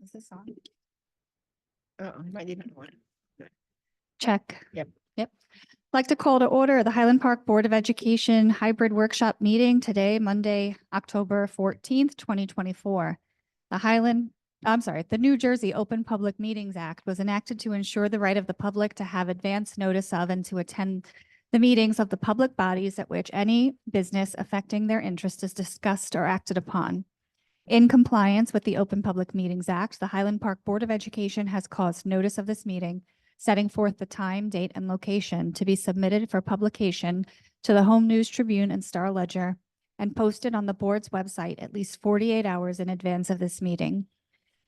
Is this on? Oh, I might need one. Check. Yep. Yep. I'd like to call to order the Highland Park Board of Education hybrid workshop meeting today, Monday, October 14th, 2024. The New Jersey Open Public Meetings Act was enacted to ensure the right of the public to have advance notice of and to attend the meetings of the public bodies at which any business affecting their interest is discussed or acted upon. In compliance with the Open Public Meetings Act, the Highland Park Board of Education has caused notice of this meeting, setting forth the time, date, and location to be submitted for publication to the Home News Tribune and Star Ledger and posted on the board's website at least 48 hours in advance of this meeting.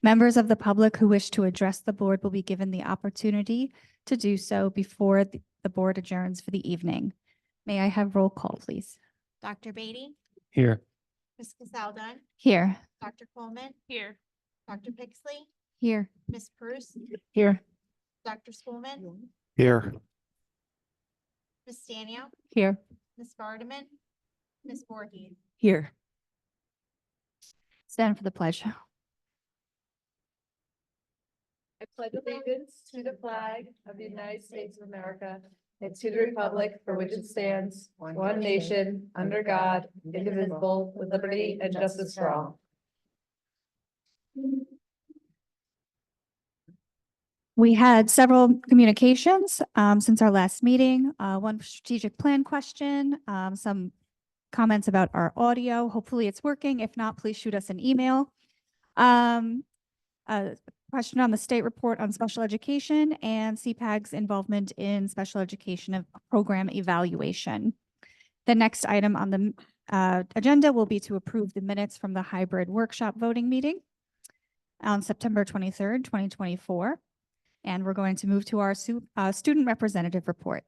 Members of the public who wish to address the board will be given the opportunity to do so before the board adjourns for the evening. May I have roll call, please? Dr. Beatty, Here. Ms. Casaldon, Here. Dr. Coleman. Here. Dr. Pixley, Here. Ms. Bruce, Here. Dr. Schoolman, Here. Ms. Stanio, Here. Ms. Vardaman, Ms. Voorhees. Here. Stand for the pledge. I pledge allegiance to the flag of the United States of America and to the republic for which it stands, one nation, under God, indivisible, with liberty and justice for all. We had several communications since our last meeting. One strategic plan question, some comments about our audio. Hopefully it's working. If not, please shoot us an email. A question on the state report on special education and CPAG's involvement in special education program evaluation. The next item on the agenda will be to approve the minutes from the hybrid workshop voting meeting on September 23rd, 2024. And we're going to move to our student representative report.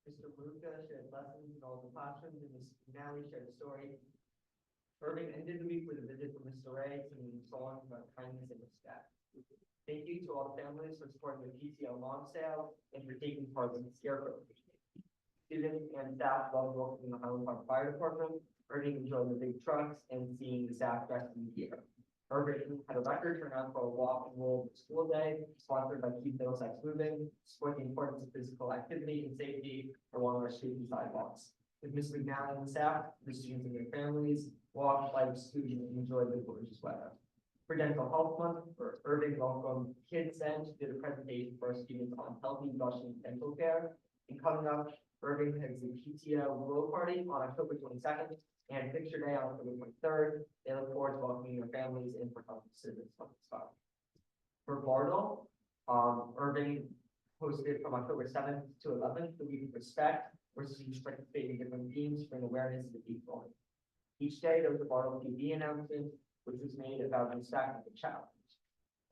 Mr. Luca shared lessons in all the classrooms, and Ms. Nally shared a story. Irving ended the week with a visit from Mr. Ray, singing songs about kindness and respect. Thank you to all the families for supporting the PTO lawn sale and for taking part in the scarecrow. Students and staff loved welcoming the Highland Park Fire Department. Irving enjoyed the big trucks and seeing the staff dressed in gear. Irving had a record turnout for a walk and roll school day, sponsored by Keep Middlesex Moving, support the importance of physical activity and safety along our streets and sidewalks. With Ms. McNally and the staff, the students and their families walked, like students, and enjoyed the gorgeous weather. For Dental Health Month, Irving welcomed Kids and did a presentation for our students on healthy brushing dental care. And coming up, Irving has a PTO Willow Party on October 22nd and Picture Day on October 23rd. They look forward to welcoming their families in for helping students on this spot. For Bartle, Irving hosted from October 7th to 11th the Week of Respect, where students participated in different themes to bring awareness to people. Each day there was a Bartle TV announcement, which was made about respect and the challenge.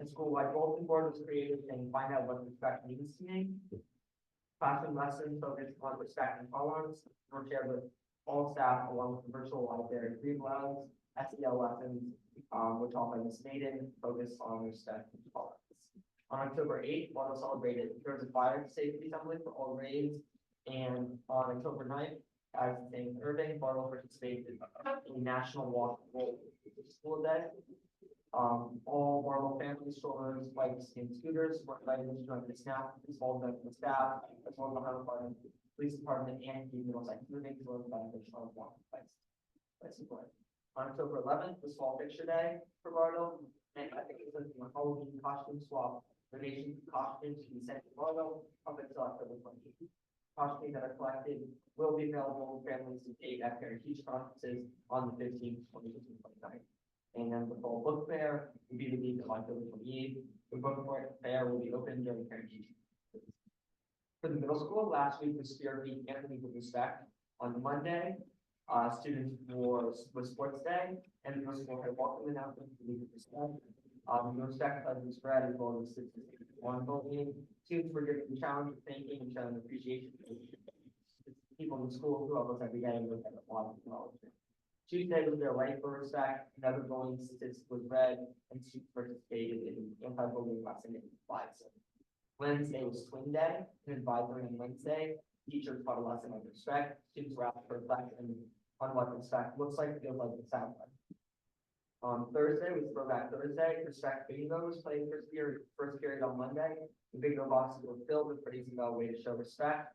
A school-wide bulletin board was created and find out what respect means to me. Classroom lessons focused on respect and tolerance were shared with all staff along with the virtual library read alouds. SEL lessons, which all by Ms. Naden, focused on respect and tolerance. On October 8th, Bartle celebrated Georgia Fire Safety Assembly for all grades, and on October 9th, as in Irving, Bartle participated in National Walk and Roll School Day. All Bartle family strollers, bikes, and scooters were invited to join the staff, small event with staff, as well as the Highland Park Police Department and the Middlesex Moving to learn beneficial of walking bikes. On October 11th, was Fall Picture Day for Bartle, and I think it was a Halloween costume swap. Donations of costumes to be sent to Bartle up until October 20th. Costumes that are collected will be available for families to take at parent teacher conferences on the 15th, 20th, and 29th. And then the fall book fair will be the week of October 28th. The book fair will be open during parent teacher. For the middle school, last week was Spirit Week and the Week of Respect. On Monday, students was Sports Day, and the middle school had a welcome announcement for the Week of Respect. The respect pledge was read as well as on bullying. Students were given the challenge of thanking and showing appreciation for people in the school who help us every day with a lot of knowledge. Tuesday was their right for respect, another bullying statistic was read, and students participated in an anti-bullying lesson in class. Wednesday was twin day, an advisory on Wednesday. Teachers taught a lesson on respect. Students were asked to reflect on what respect looks like, feels like, and sounds like. Thursday was Throwback Thursday. Respect bingo was played first period on Monday. The bingo boxes were filled with praising a way to show respect.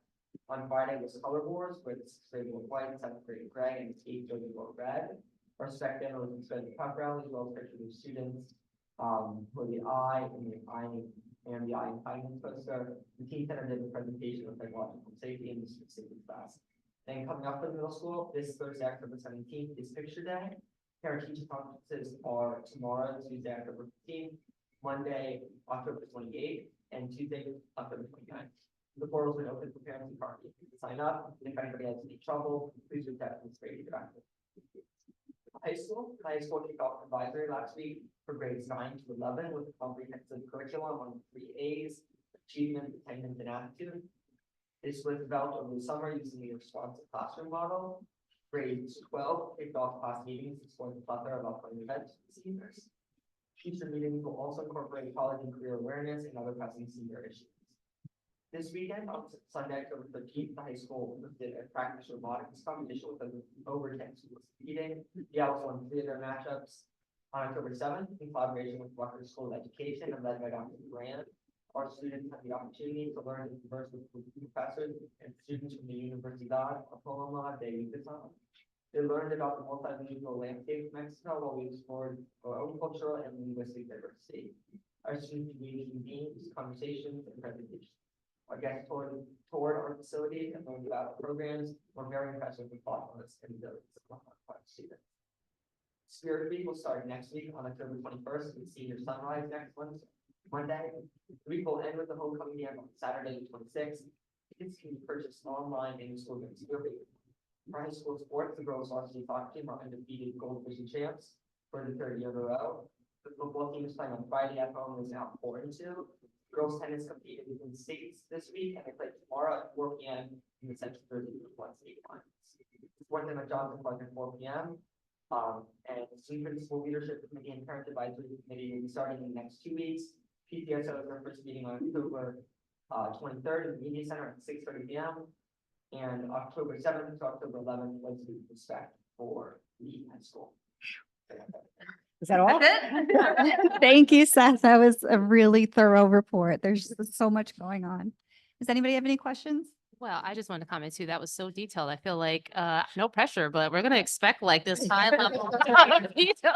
On Friday was color wars, with sixth grade wore white, seventh grade gray, and eighth grade wore red. Our respect dinner was instead of pep rally, as well as pictures of students for the eye and the eye and kindness poster. The teen center did a presentation of psychological safety and safety class. Then coming up for the middle school, this Thursday, October 17th, is picture day. Parent teacher conferences are tomorrow, Tuesday, October 15th, Monday, October 28th, and Tuesday, October 29th. The portal's been open for parents and parents to sign up. If anybody has any trouble, please reach out to Ms. Brady directly. High school kicked off advisory last week for grades 9 to 11 with a comprehensive curriculum on 3 A's: achievement, attendance, and attitude. This was developed over the summer using the responsive classroom model. Grades 12 kicked off class meetings to explore the plethora of upcoming events for the seniors. Future meetings will also incorporate college and career awareness and other pressing senior issues. This weekend, on Sunday, October 13th, the high school hosted a practice robotics competition with over 10 schools competing. The Owls won 3 of their matchups. On October 7th, in collaboration with Rutgers School of Education and led by Dr. Grant, our students had the opportunity to learn and converse with professors and students from the Universidad Autónoma de Yucatán. They learned about the multilingual landscape of Mexico while we explored our own cultural and linguistic diversity. Our students engaged in games, conversations, and presentations. Our guests toured our facility and learned about our programs. We're very impressed with the thoughtfulness and abilities of our students. Spirit Week will start next week on October 21st with Senior Sunrise next Monday. The week will end with the homecoming game on Saturday the 26th. Tickets can be purchased online in the school during Spirit Week. For high school sports, the girls varsity soccer team are undefeated Gold Division champs for the 3rd year in a row. The football team is playing on Friday at home and is now 4-2. Girls tennis competed within states this week, and they play tomorrow at 4 p.m. in the Central Jersey state finals. Sport them at Johnson Park at 4 p.m. And the Student School Leadership Committee and Parent Advisory Committee will be starting in the next 2 weeks. PTSO is their first meeting on October 23rd in the Media Center at 6:30 p.m. And October 7th to October 11th was the respect for the high school. Is that all? Thank you, Seth. That was a really thorough report. There's just so much going on. Does anybody have any questions? Well, I just wanted to comment too. That was so detailed. I feel like no pressure, but we're gonna expect like this high level detail.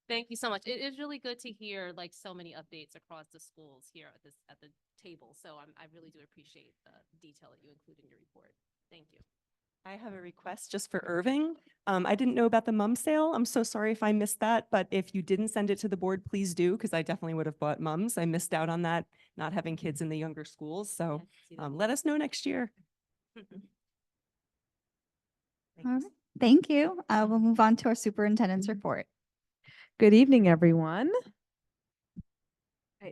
Thank you so much. It is really good to hear like so many updates across the schools here at the table. So I really do appreciate the detail that you include in your report. Thank you. I have a request just for Irving. I didn't know about the mum sale. I'm so sorry if I missed that, but if you didn't send it to the board, please do, because I definitely would have bought mums. I missed out on that, not having kids in the younger schools. So let us know next year. All right. Thank you. We'll move on to our superintendent's report. Good evening, everyone.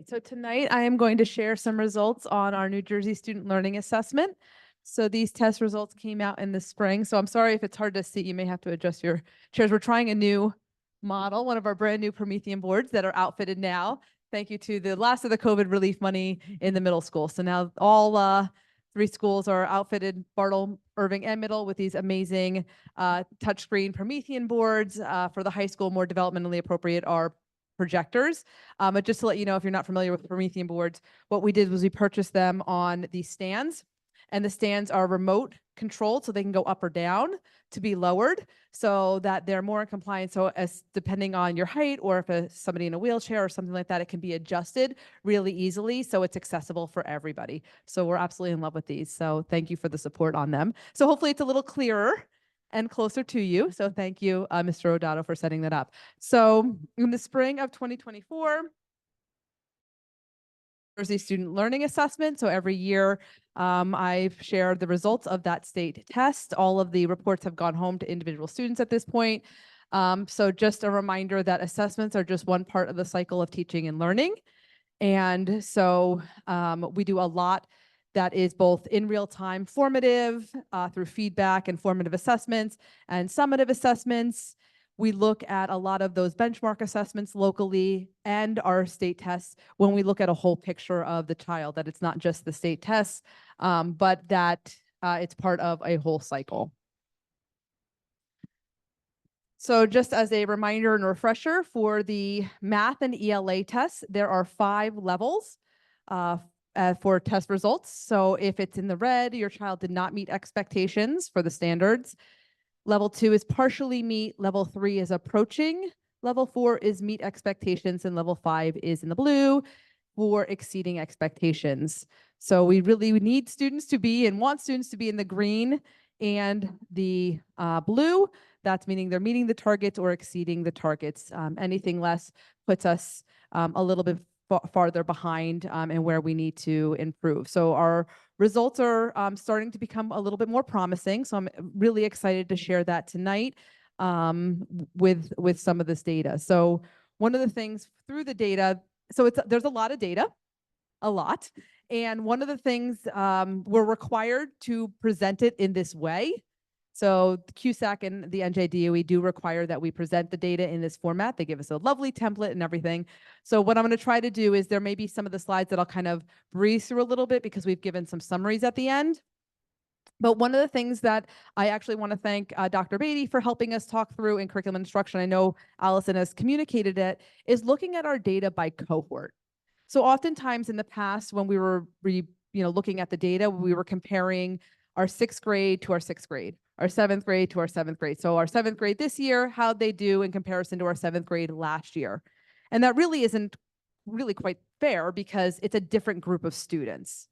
So tonight I am going to share some results on our New Jersey Student Learning Assessment. So these test results came out in the spring. So I'm sorry if it's hard to see. You may have to adjust your chairs. We're trying a new model, one of our brand new Promethean boards that are outfitted now. Thank you to the last of the COVID relief money in the middle school. So now all 3 schools are outfitted, Bartle, Irving, and Middle, with these amazing touchscreen Promethean boards. For the high school, more developmentally appropriate are projectors. But just to let you know, if you're not familiar with Promethean boards, what we did was we purchased them on these stands. And the stands are remote controlled, so they can go up or down to be lowered so that they're more in compliance. So as depending on your height, or if somebody in a wheelchair or something like that, it can be adjusted really easily. So it's accessible for everybody. So we're absolutely in love with these. So thank you for the support on them. So hopefully it's a little clearer and closer to you. So thank you, Mr. Odato, for setting that up. So in the spring of 2024, Jersey Student Learning Assessment. So every year I've shared the results of that state test. All of the reports have gone home to individual students at this point. So just a reminder that assessments are just one part of the cycle of teaching and learning. And so we do a lot that is both in real time formative through feedback and formative assessments and summative assessments. We look at a lot of those benchmark assessments locally and our state tests when we look at a whole picture of the child, that it's not just the state tests, but that it's part of a whole cycle. So just as a reminder and refresher for the math and ELA tests, there are 5 levels for test results. So if it's in the red, your child did not meet expectations for the standards. Level 2 is partially meet. Level 3 is approaching. Level 4 is meet expectations. And level 5 is in the blue for exceeding expectations. So we need students to be and want students to be in the green and the blue. That's meaning they're meeting the targets or exceeding the targets. Anything less puts us a little bit farther behind and where we need to improve. So our results are starting to become a little bit more promising. So I'm really excited to share that tonight with some of this data. So one of the things through the data, so there's a lot of data, a lot. And one of the things we're required to present it in this way. So the CUSAC and the NJDOE do require that we present the data in this format. They give us a lovely template and everything. So what I'm going to try to do is there may be some of the slides that I'll kind of breeze through a little bit because we've given some summaries at the end. But one of the things that I actually want to thank Dr. Beatty for helping us talk through in curriculum instruction, I know Allison has communicated it, is looking at our data by cohort. So oftentimes in the past when we were looking at the data, we were comparing our 6th grade to our 6th grade, our 7th grade to our 7th grade. So our 7th grade this year, how'd they do in comparison to our 7th grade last year? And that really isn't really quite fair because it's a different group of students.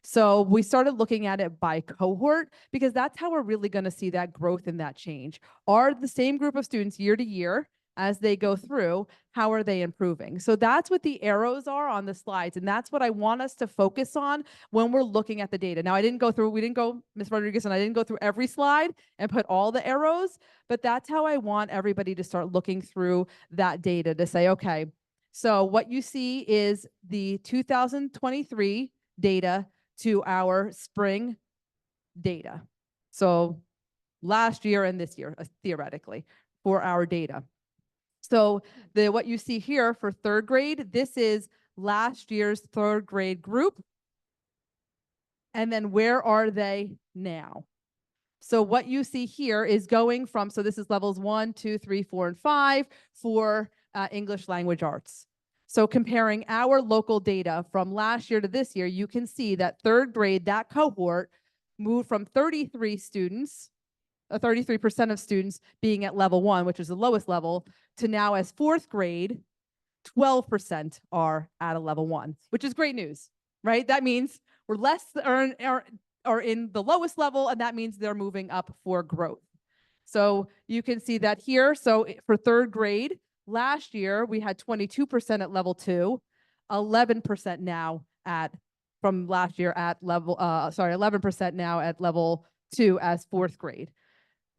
So we started looking at it by cohort because that's how we're really going to see that growth and that change. Are the same group of students year to year as they go through, how are they improving? So that's what the arrows are on the slides. And that's what I want us to focus on when we're looking at the data. Now, Ms. Rodriguez and I didn't go through every slide and put all the arrows, but that's how I want everybody to start looking through that data to say, okay, so what you see is the 2023 data to our spring data. So last year and this year, theoretically, for our data. So what you see here for 3rd grade, this is last year's 3rd grade group. And then where are they now? So what you see here is going from, so this is levels 1, 2, 3, 4, and 5 for English language arts. So comparing our local data from last year to this year, you can see that 3rd grade, that cohort moved from 33 students, 33% of students being at level 1, which is the lowest level, to now as 4th grade, 12% are at a level 1, which is great news, right? That means we're less are in the lowest level, and that means they're moving up for growth. So you can see that here. So for 3rd grade, last year we had 22% at level 2, 11% now from last year at level, 11% now at level 2 as 4th grade.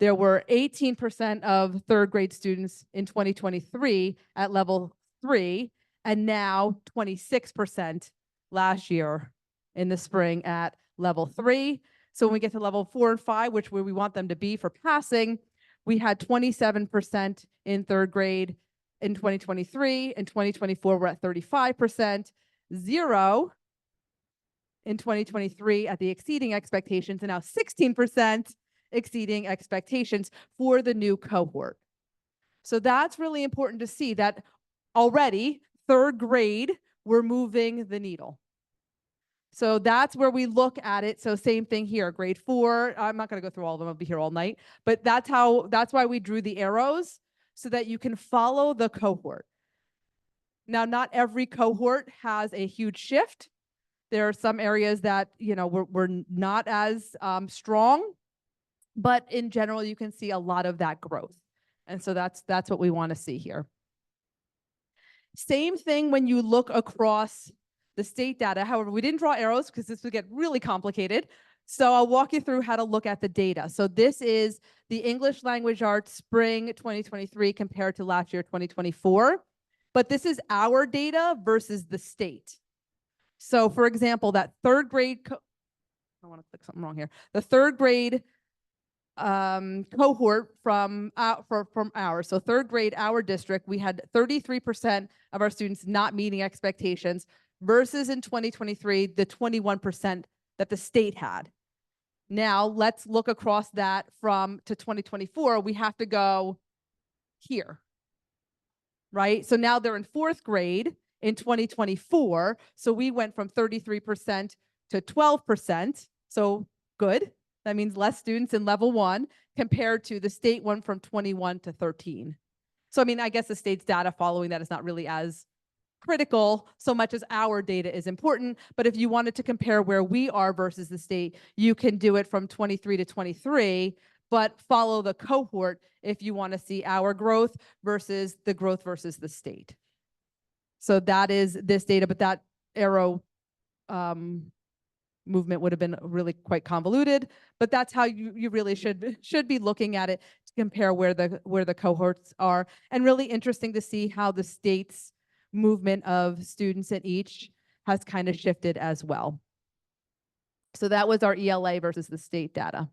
There were 18% of 3rd grade students in 2023 at level 3, and now 26% last year in the spring at level 3. So when we get to level 4 and 5, which where we want them to be for passing, we had 27% in 3rd grade in 2023. In 2024, we're at 35%, 0 in 2023 at the exceeding expectations, and now 16% exceeding expectations for the new cohort. So that's really important to see that already 3rd grade, we're moving the needle. So that's where we look at it. So same thing here, grade 4. I'm not going to go through all of them. I'll be here all night, but that's why we drew the arrows so that you can follow the cohort. Now, not every cohort has a huge shift. There are some areas that, we're not as strong, but in general, you can see a lot of that growth. And so that's what we want to see here. Same thing when you look across the state data. However, we didn't draw arrows because this would get really complicated. So I'll walk you through how to look at the data. So this is the English language arts spring 2023 compared to last year, 2024. But this is our data versus the state. So for example, that 3rd grade I want to click something wrong here. The third grade cohort from ours. So third grade, our district, we had 33% of our students not meeting expectations versus in 2023, the 21% that the state had. Now let's look across that to 2024. We have to go here, right? So now they're in fourth grade in 2024. So we went from 33% to 12%. So good. That means less students in level 1 compared to the state one from 21 to 13. So, I mean, I guess the state's data following that is not really as critical so much as our data is important. But if you wanted to compare where we are versus the state, you can do it from 23 to 23, but follow the cohort if you want to see our growth versus the state. So that is this data, but that arrow movement would have been really quite convoluted, but that's how you really should be looking at it to compare where the cohorts are. And really interesting to see how the state's movement of students in each has kind of shifted as well. So that was our ELA versus the state data.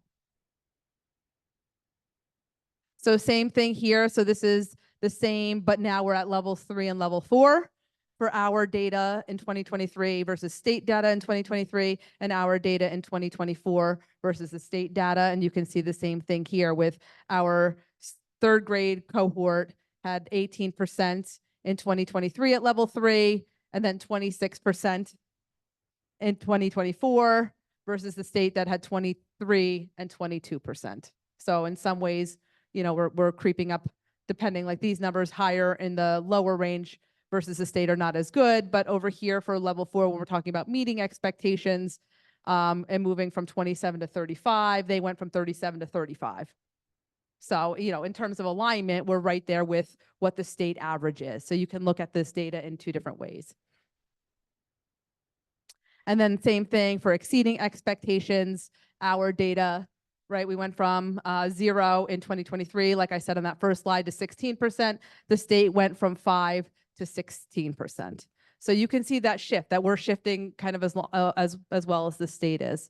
So same thing here. So this is the same, but now we're at level 3 and level 4 for our data in 2023 versus state data in 2023, and our data in 2024 versus the state data. And you can see the same thing here with our third grade cohort had 18% in 2023 at level 3, and then 26% in 2024 versus the state that had 23 and 22%. So in some ways, you know, we're creeping up, depending, like these numbers higher in the lower range versus the state are not as good. But over here for level 4, when we're talking about meeting expectations and moving from 27 to 35, they went from 37 to 35. So, you know, in terms of alignment, we're right there with what the state average is. So you can look at this data in 2 different ways. And then same thing for exceeding expectations, our data, right? We went from 0 in 2023, like I said on that first slide, to 16%. The state went from 5 to 16%. So you can see that shift, that we're shifting kind of as well as the state is.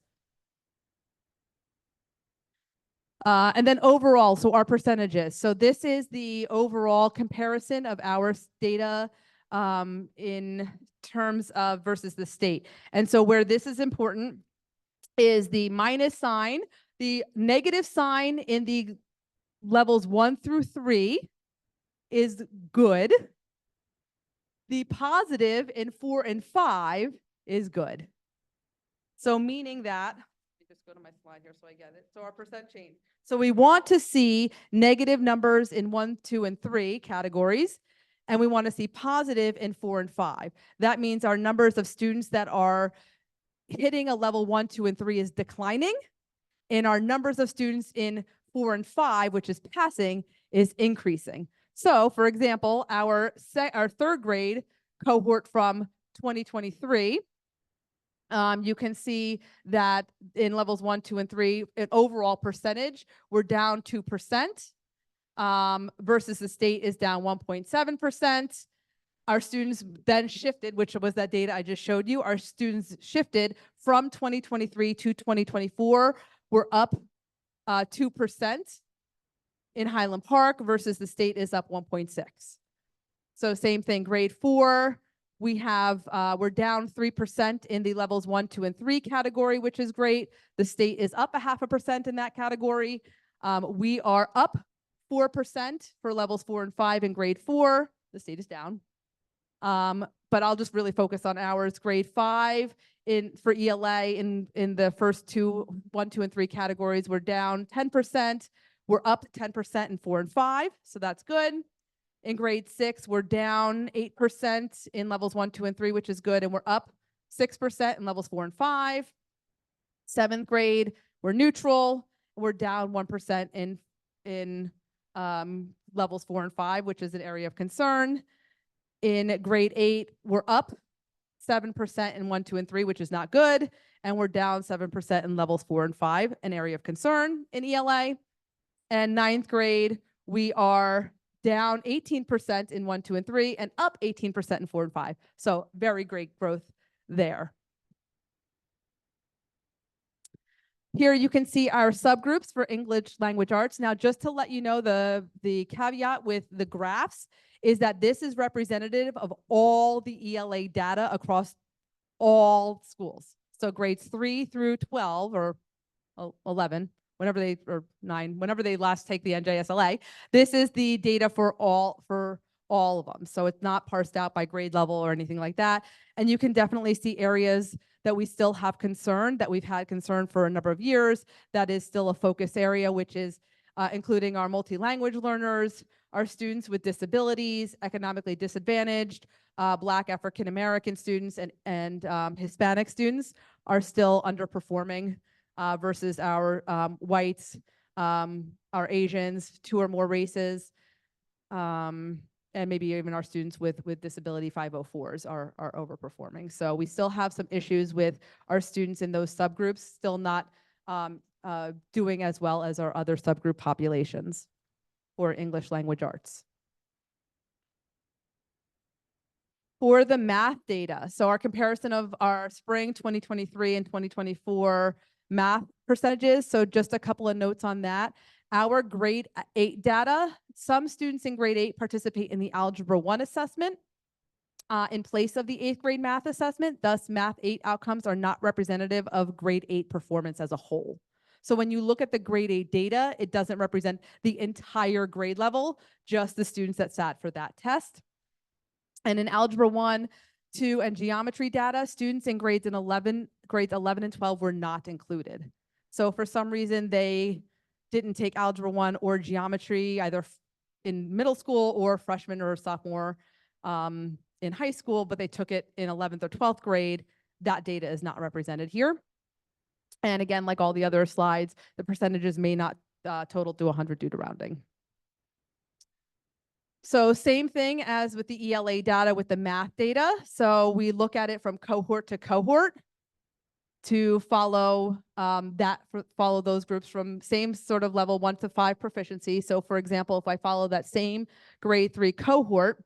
And then overall, so our percentages. So this is the overall comparison of our data in terms of versus the state. And so where this is important is the minus sign, the negative sign in the levels 1 through 3 is good. The positive in 4 and 5 is good. So meaning that, let me just go to my slide here so I get it. So our percent change. So we want to see negative numbers in 1, 2, and 3 categories, and we want to see positive in 4 and 5. That means our numbers of students that are hitting a level 1, 2, and 3 is declining, and our numbers of students in 4 and 5, which is passing, is increasing. So, for example, our third grade cohort from 2023, you can see that in levels 1, 2, and 3, an overall percentage, we're down 2%, versus the state is down 1.7%. Our students then shifted, which was that data I just showed you. Our students shifted from 2023 to 2024. We're up 2% in Highland Park versus the state is up 1.6. So same thing, grade 4, we have, we're down 3% in the levels 1, 2, and 3 category, which is great. The state is up 0.5% in that category. We are up 4% for levels 4 and 5 in grade 4. The state is down. But I'll just really focus on ours. Grade 5 for ELA in the first 1, 2, and 3 categories, we're down 10%. We're up 10% in 4 and 5, so that's good. In grade 6, we're down 8% in levels 1, 2, and 3, which is good, and we're up 6% in levels 4 and 5. 7th grade, we're neutral. We're down 1% in levels 4 and 5, which is an area of concern. In grade 8, we're up 7% in 1, 2, and 3, which is not good, and we're down 7% in levels 4 and 5, an area of concern in ELA. And 9th grade, we are down 18% in 1, 2, and 3, and up 18% in 4 and 5. So very great growth there. Here you can see our subgroups for English language arts. Now, just to let you know, the caveat with the graphs is that this is representative of all the ELA data across all schools. So grades 3 through 12 or 11, whenever they, or 9, whenever they last take the NJSLA, this is the data for all of them. So it's not parsed out by grade level or anything like that. And you can definitely see areas that we still have concern, that we've had concern for a number of years. That is still a focus area, which is including our multi-language learners, our students with disabilities, economically disadvantaged, Black African-American students and Hispanic students are still underperforming versus our whites, our Asians, 2 or more races, and maybe even our students with disability 504s are overperforming. So we still have some issues with our students in those subgroups still not doing as well as our other subgroup populations for English language arts. For the math data, so our comparison of our spring 2023 and 2024 math percentages. So just a couple of notes on that. Our grade 8 data, some students in grade 8 participate in the Algebra 1 assessment in place of the 8th grade math assessment. Thus, math 8 outcomes are not representative of grade 8 performance as a whole. So when you look at the grade 8 data, it doesn't represent the entire grade level, just the students that sat for that test. And in Algebra 1, 2, and geometry data, students in grades 11 and 12 were not included. So for some reason, they didn't take Algebra 1 or geometry either in middle school or freshman or sophomore in high school, but they took it in 11th or 12th grade. That data is not represented here. And again, like all the other slides, the percentages may not total to 100 due to rounding. So same thing as with the ELA data with the math data. So we look at it from cohort to cohort to follow follow those groups from same sort of level 1 to 5 proficiency. So for example, if I follow that same grade 3 cohort,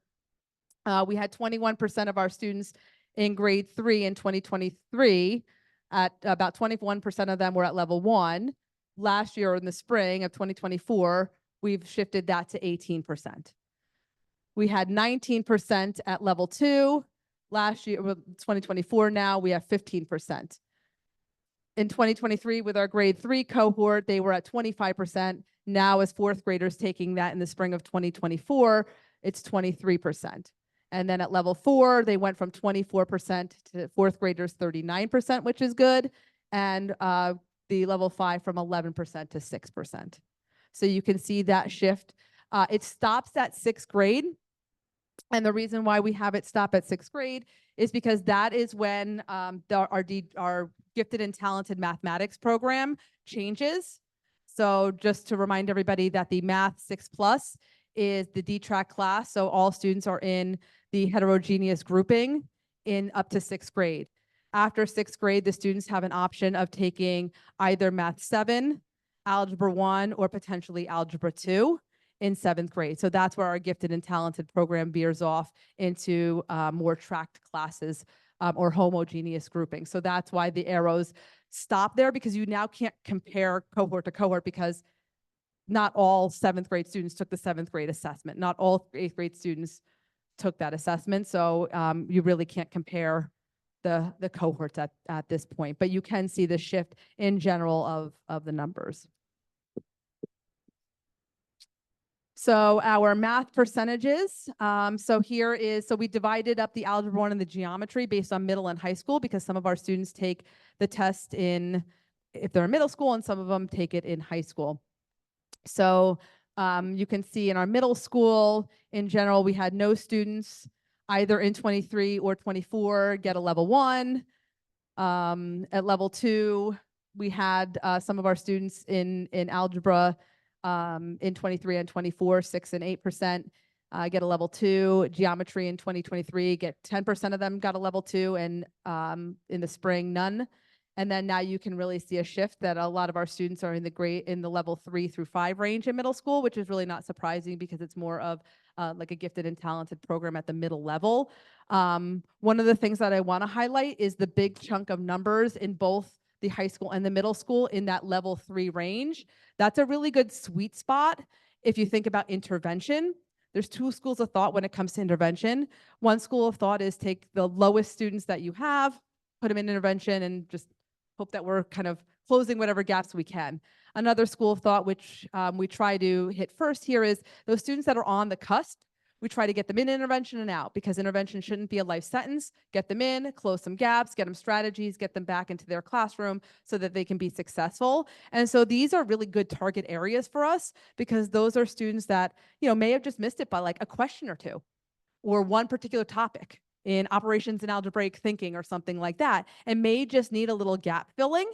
we had 21% of our students in grade 3 in 2023. At about 21% of them were at level 1. Last year in the spring of 2024, we've shifted that to 18%. We had 19% at level 2. Last year, 2024 now, we have 15%. In 2023, with our grade 3 cohort, they were at 25%. Now, as 4th graders taking that in the spring of 2024, it's 23%. And then at level 4, they went from 24% to 4th graders 39%, which is good. And the level 5 from 11% to 6%. So you can see that shift. It stops at 6th grade. And the reason why we have it stop at 6th grade is because that is when our gifted and talented mathematics program changes. So just to remind everybody that the Math 6+ is the D-track class. So all students are in the heterogeneous grouping in up to 6th grade. After 6th grade, the students have an option of taking either Math 7, Algebra 1, or potentially Algebra 2 in 7th grade. So that's where our gifted and talented program veers off into more tracked classes or homogeneous grouping. So that's why the arrows stop there, because you now can't compare cohort to cohort because not all 7th grade students took the 7th grade assessment. Not all 8th grade students took that assessment. So you really can't compare the cohorts at this point, but you can see the shift in general of the numbers. So our math percentages, so we divided up the Algebra 1 and the geometry based on middle and high school, because some of our students take the test if they're in middle school, and some of them take it in high school. So you can see in our middle school, in general, we had no students either in 23 or 24 get a level 1. At level 2, we had some of our students in algebra in 23 and 24, 6 and 8% get a level 2. Geometry in 2023 get 10% of them got a level 2, and in the spring, none. And then now you can really see a shift that a lot of our students are in the level 3 through 5 range in middle school, which is really not surprising because it's more of like a gifted and talented program at the middle level. One of the things that I want to highlight is the big chunk of numbers in both the high school and the middle school in that level 3 range. That's a really good sweet spot if you think about intervention. There's two schools of thought when it comes to intervention. One school of thought is take the lowest students that you have, put them in intervention, and just hope that we're kind of closing whatever gaps we can. Another school of thought, which we try to hit first here, is those students that are on the cusp. We try to get them in intervention and out, because intervention shouldn't be a life sentence. Get them in, close some gaps, get them strategies, get them back into their classroom so that they can be successful. And so these are really good target areas for us, because those are students that, may have just missed it by like a question or two, or one particular topic in operations and algebraic thinking or something like that, and may just need a little gap filling.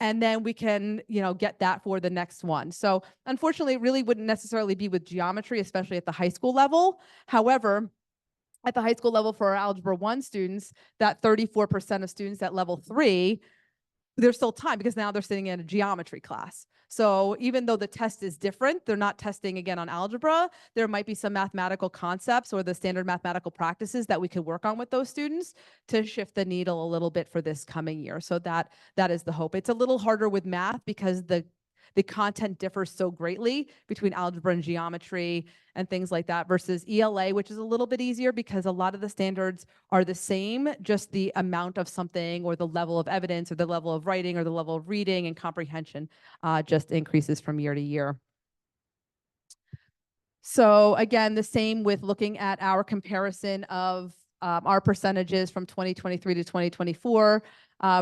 And then we can, get that for the next one. So unfortunately, it really wouldn't necessarily be with geometry, especially at the high school level. However, at the high school level for our Algebra 1 students, that 34% of students at level 3, there's still time, because now they're sitting in a geometry class. So even though the test is different, they're not testing again on algebra. There might be some mathematical concepts or the standard mathematical practices that we could work on with those students to shift the needle a little bit for this coming year. So that is the hope. It's a little harder with math because the content differs so greatly between algebra and geometry and things like that, versus ELA, which is a little bit easier because a lot of the standards are the same, just the amount of something or the level of evidence or the level of writing or the level of reading and comprehension just increases from year to year. So again, the same with looking at our comparison of our percentages from 2023 to 2024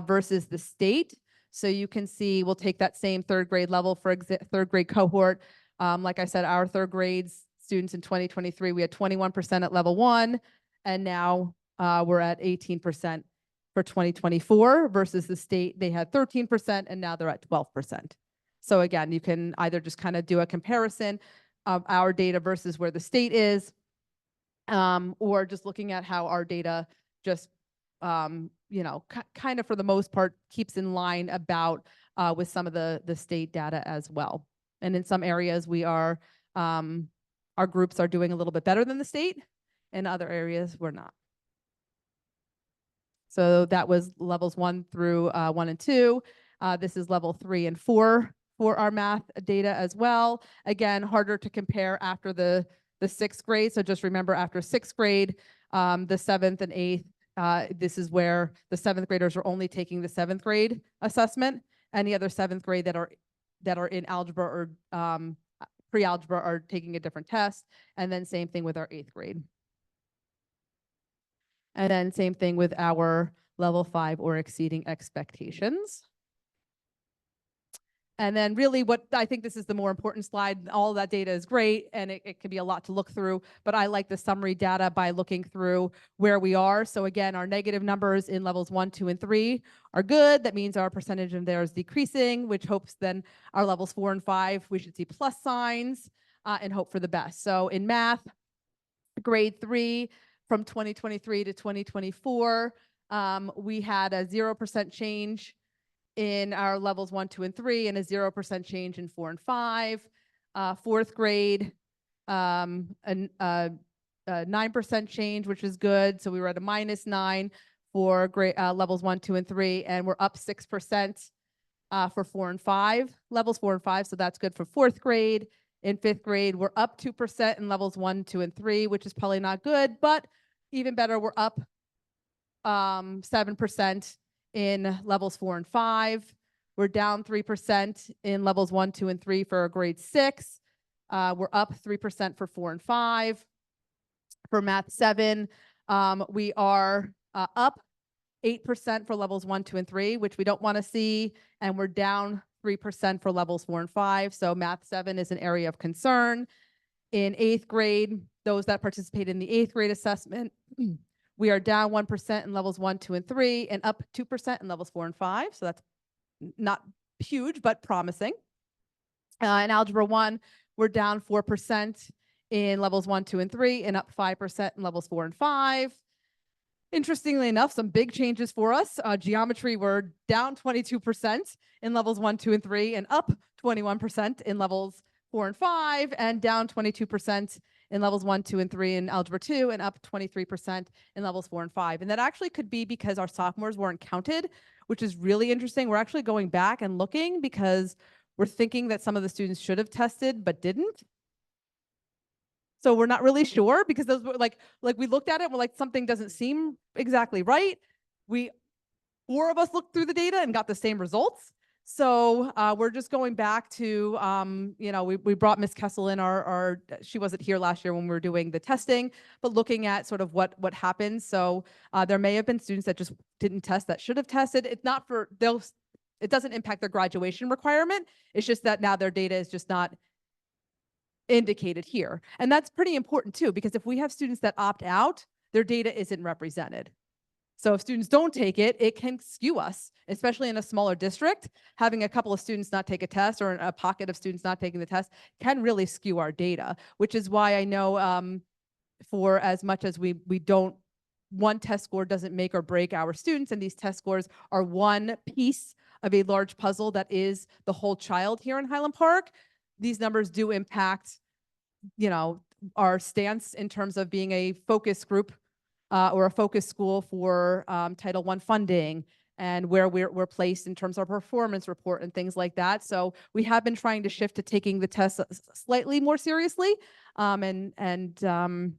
versus the state. So you can see, we'll take that same third grade level for third grade cohort. Like I said, our third grade students in 2023, we had 21% at level 1, and now we're at 18% for 2024 versus the state. They had 13%, and now they're at 12%. So again, you can either just kind of do a comparison of our data versus where the state is, or just looking at how our data just kind of for the most part keeps in line about with some of the state data as well. And in some areas we are, our groups are doing a little bit better than the state. In other areas we're not. So that was levels 1 through 1 and 2. This is level 3 and 4 for our math data as well. Again, harder to compare after the 6th grade. So just remember, after 6th grade, the 7th and 8th, this is where the 7th graders are only taking the 7th grade assessment. Any other 7th grade that are in algebra or pre-algebra are taking a different test. And then same thing with our 8th grade. And then same thing with our level 5 or exceeding expectations. And then really what I think this is the more important slide. All of that data is great, and it can be a lot to look through, but I like the summary data by looking through where we are. So again, our negative numbers in levels 1, 2, and 3 are good. That means our percentage in there is decreasing, which hopes then our levels 4 and 5, we should see plus signs and hope for the best. So in math, grade 3 from 2023 to 2024, we had a 0% change in our levels 1, 2, and 3, and a 0% change in 4 and 5. 4th grade, a 9% change, which is good. So we were at a -9 for grade levels 1, 2, and 3, and we're up 6% for 4 and 5, levels 4 and 5. So that's good for 4th grade. In 5th grade, we're up 2% in levels 1, 2, and 3, which is probably not good, but even better, we're up 7% in levels 4 and 5. We're down 3% in levels 1, 2, and 3 for grade 6. We're up 3% for 4 and 5. For math 7, we are up 8% for levels 1, 2, and 3, which we don't want to see, and we're down 3% for levels 4 and 5. So math 7 is an area of concern. In 8th grade, those that participate in the 8th grade assessment, we are down 1% in levels 1, 2, and 3, and up 2% in levels 4 and 5. So that's not huge, but promising. In Algebra 1, we're down 4% in levels 1, 2, and 3, and up 5% in levels 4 and 5. Interestingly enough, some big changes for us. Geometry, we're down 22% in levels 1, 2, and 3, and up 21% in levels 4 and 5, and down 22% in levels 1, 2, and 3 in algebra 2, and up 23% in levels 4 and 5. And that actually could be because our sophomores weren't counted, which is really interesting. We're actually going back and looking because we're thinking that some of the students should have tested but didn't. So we're not really sure because those were like we looked at it, we're like, something doesn't seem exactly right. 4 of us looked through the data and got the same results. So we're just going back to, we brought Miss Kessel in she wasn't here last year when we were doing the testing, but looking at sort of what happens. So there may have been students that just didn't test that should have tested. It's not it doesn't impact their graduation requirement. It's just that now their data is just not indicated here. And that's pretty important too, because if we have students that opt out, their data isn't represented. So if students don't take it, it can skew us, especially in a smaller district. Having a couple of students not take a test or a pocket of students not taking the test can really skew our data, which is why I know for as much as we don't, one test score doesn't make or break our students, and these test scores are one piece of a large puzzle that is the whole child here in Highland Park. These numbers do impact, our stance in terms of being a focus group or a focus school for Title I funding, and where we're placed in terms of our performance report and things like that. So we have been trying to shift to taking the test slightly more seriously, that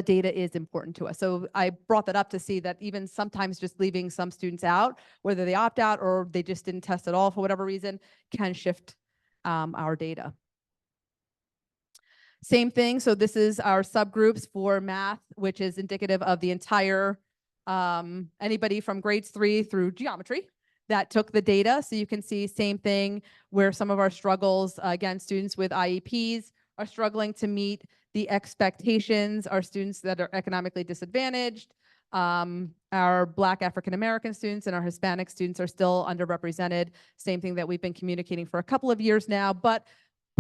data is important to us. So I brought that up to see that even sometimes just leaving some students out, whether they opt out or they just didn't test at all for whatever reason, can shift our data. Same thing. So this is our subgroups for math, which is indicative of the entire, anybody from grades 3 through geometry that took the data. So you can see same thing where some of our struggles, again, students with IEPs are struggling to meet the expectations, our students that are economically disadvantaged, our Black African-American students and our Hispanic students are still underrepresented. Same thing that we've been communicating for a couple of years now, but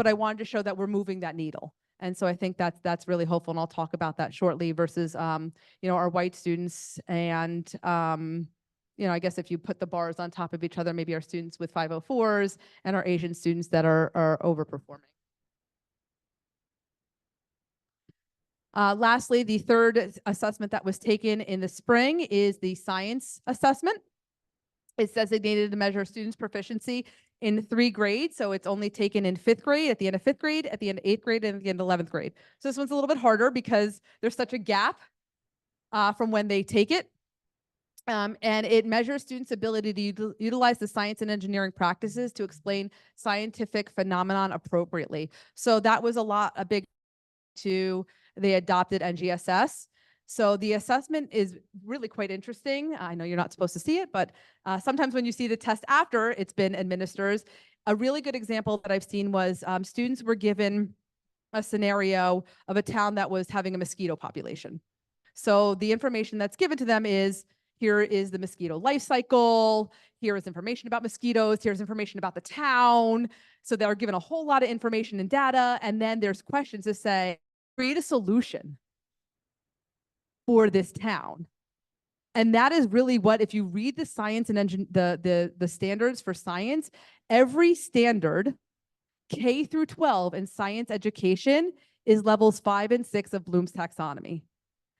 I wanted to show that we're moving that needle. And so I think that's really hopeful, and I'll talk about that shortly versus, our white students and, I guess if you put the bars on top of each other, maybe our students with 504s and our Asian students that are overperforming. Lastly, the third assessment that was taken in the spring is the science assessment. It's designated to measure students' proficiency in 3 grades. So it's only taken in 5th grade, at the end of 5th grade, at the end of 8th grade, and at the end of 11th grade. So this one's a little bit harder because there's such a gap from when they take it. And it measures students' ability to utilize the science and engineering practices to explain scientific phenomenon appropriately. So that was a big to they adopted NGSS. So the assessment is really quite interesting. I know you're not supposed to see it, but sometimes when you see the test after it's been administered, a really good example that I've seen was students were given a scenario of a town that was having a mosquito population. So the information that's given to them is, here is the mosquito life cycle, here is information about mosquitoes, here's information about the town. So they're given a whole lot of information and data, and then there's questions to say, create a solution for this town. And that is really what, if you read the science and the standards for science, every standard K through 12 in science education is levels 5 and 6 of Bloom's taxonomy.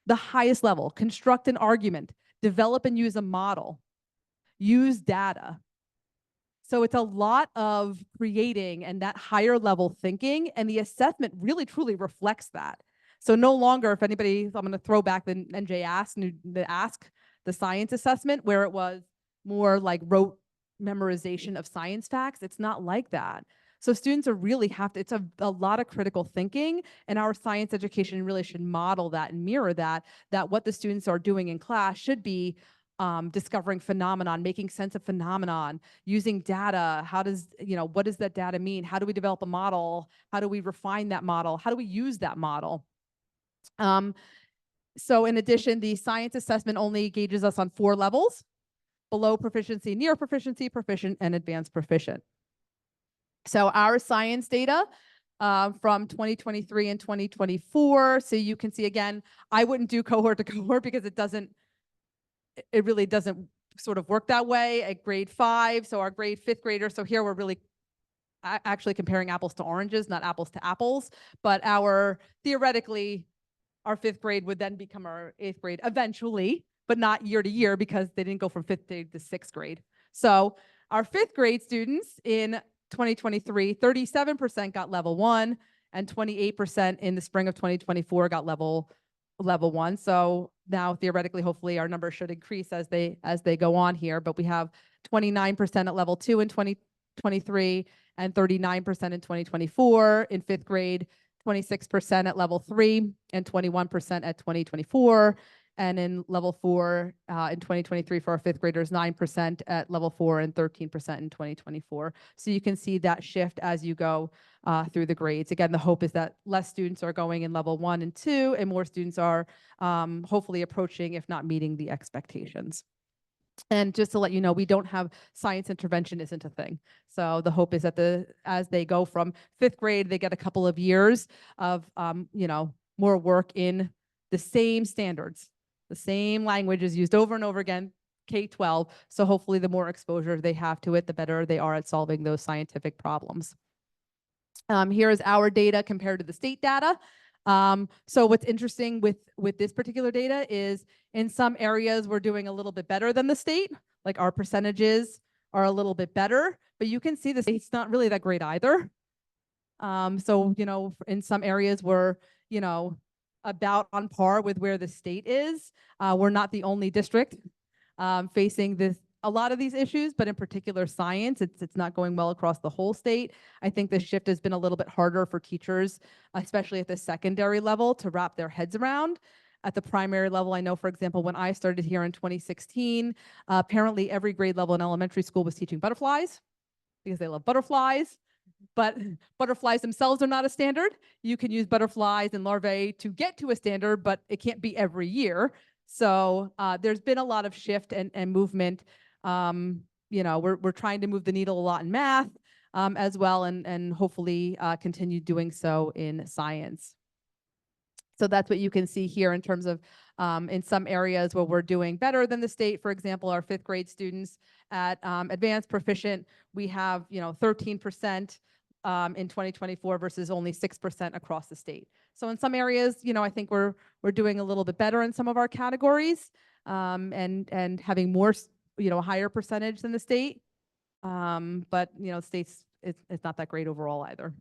The highest level: construct an argument, develop and use a model, use data. So it's a lot of creating and that higher level thinking, and the assessment really truly reflects that. So no longer, if anybody, I'm going to throw back the NJ Ask, the science assessment, where it was more like rote memorization of science facts. It's not like that. So students are really it's a lot of critical thinking, and our science education really should model that and mirror that what the students are doing in class should be discovering phenomenon, making sense of phenomenon, using data. What does that data mean? How do we develop a model? How do we refine that model? How do we use that model? So in addition, the science assessment only gauges us on 4 levels: below proficiency, near proficiency, proficient, and advanced proficient. So our science data from 2023 and 2024. So you can see, again, I wouldn't do cohort to cohort because it really doesn't sort of work that way at grade 5. So our grade 5th graders, so here we're really actually comparing apples to oranges, not apples to apples, but theoretically, our 5th grade would then become our 8th grade eventually, but not year to year because they didn't go from 5th grade to 6th grade. So our 5th grade students in 2023, 37% got level 1 and 28% in the spring of 2024 got level 1. So now theoretically, hopefully our numbers should increase as they go on here, but we have 29% at level 2 in 2023 and 39% in 2024 in 5th grade, 26% at level 3 and 21% at 2024. And in level 4 in 2023 for our 5th graders, 9% at level 4 and 13% in 2024. So you can see that shift as you go through the grades. Again, the hope is that less students are going in level 1 and 2 and more students are hopefully approaching, if not meeting, the expectations. And just to let you know, we don't have science intervention isn't a thing. So the hope is that as they go from 5th grade, they get a couple of years of, more work in the same standards, the same language is used over and over again, K-12. So hopefully the more exposure they have to it, the better they are at solving those scientific problems. Here is our data compared to the state data. So what's interesting with this particular data is in some areas we're doing a little bit better than the state, like our percentages are a little bit better, but you can see the state's not really that great either. So, in some areas we're, about on par with where the state is. We're not the only district facing a lot of these issues, but in particular science, it's not going well across the whole state. I think the shift has been a little bit harder for teachers, especially at the secondary level, to wrap their heads around. At the primary level, I know, for example, when I started here in 2016, apparently every grade level in elementary school was teaching butterflies because they love butterflies. But butterflies themselves are not a standard. You can use butterflies and larvae to get to a standard, but it can't be every year. So there's been a lot of shift and movement. We're trying to move the needle a lot in math as well, and hopefully continue doing so in science. So that's what you can see here in terms of in some areas where we're doing better than the state. For example, our 5th grade students at advanced proficient, we have 13% in 2024 versus only 6% across the state. So in some areas, I think we're doing a little bit better in some of our categories and having more, a higher percentage than the state. But states, it's not that great overall either.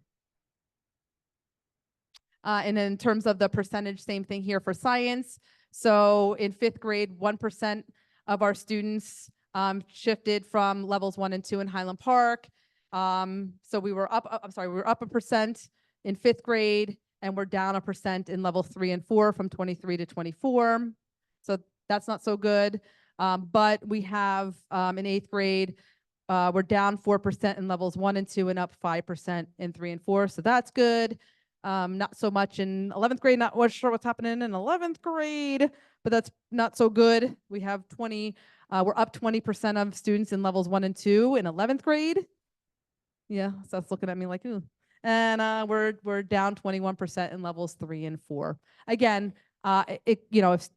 And in terms of the percentage, same thing here for science. So in 5th grade, 1% of our students shifted from levels 1 and 2 in Highland Park. So we were up 1% in 5th grade, and we're down 1% in level 3 and 4 from 23 to 24. So that's not so good. But we have in 8th grade, we're down 4% in levels 1 and 2 and up 5% in 3 and 4. So that's good. Not so much in 11th grade, not sure what's happening in 11th grade, but that's not so good. We have we're up 20% of students in levels 1 and 2 in 11th grade. Yeah, so that's looking at me like, ooh. And we're down 21% in levels 3 and 4. Again, if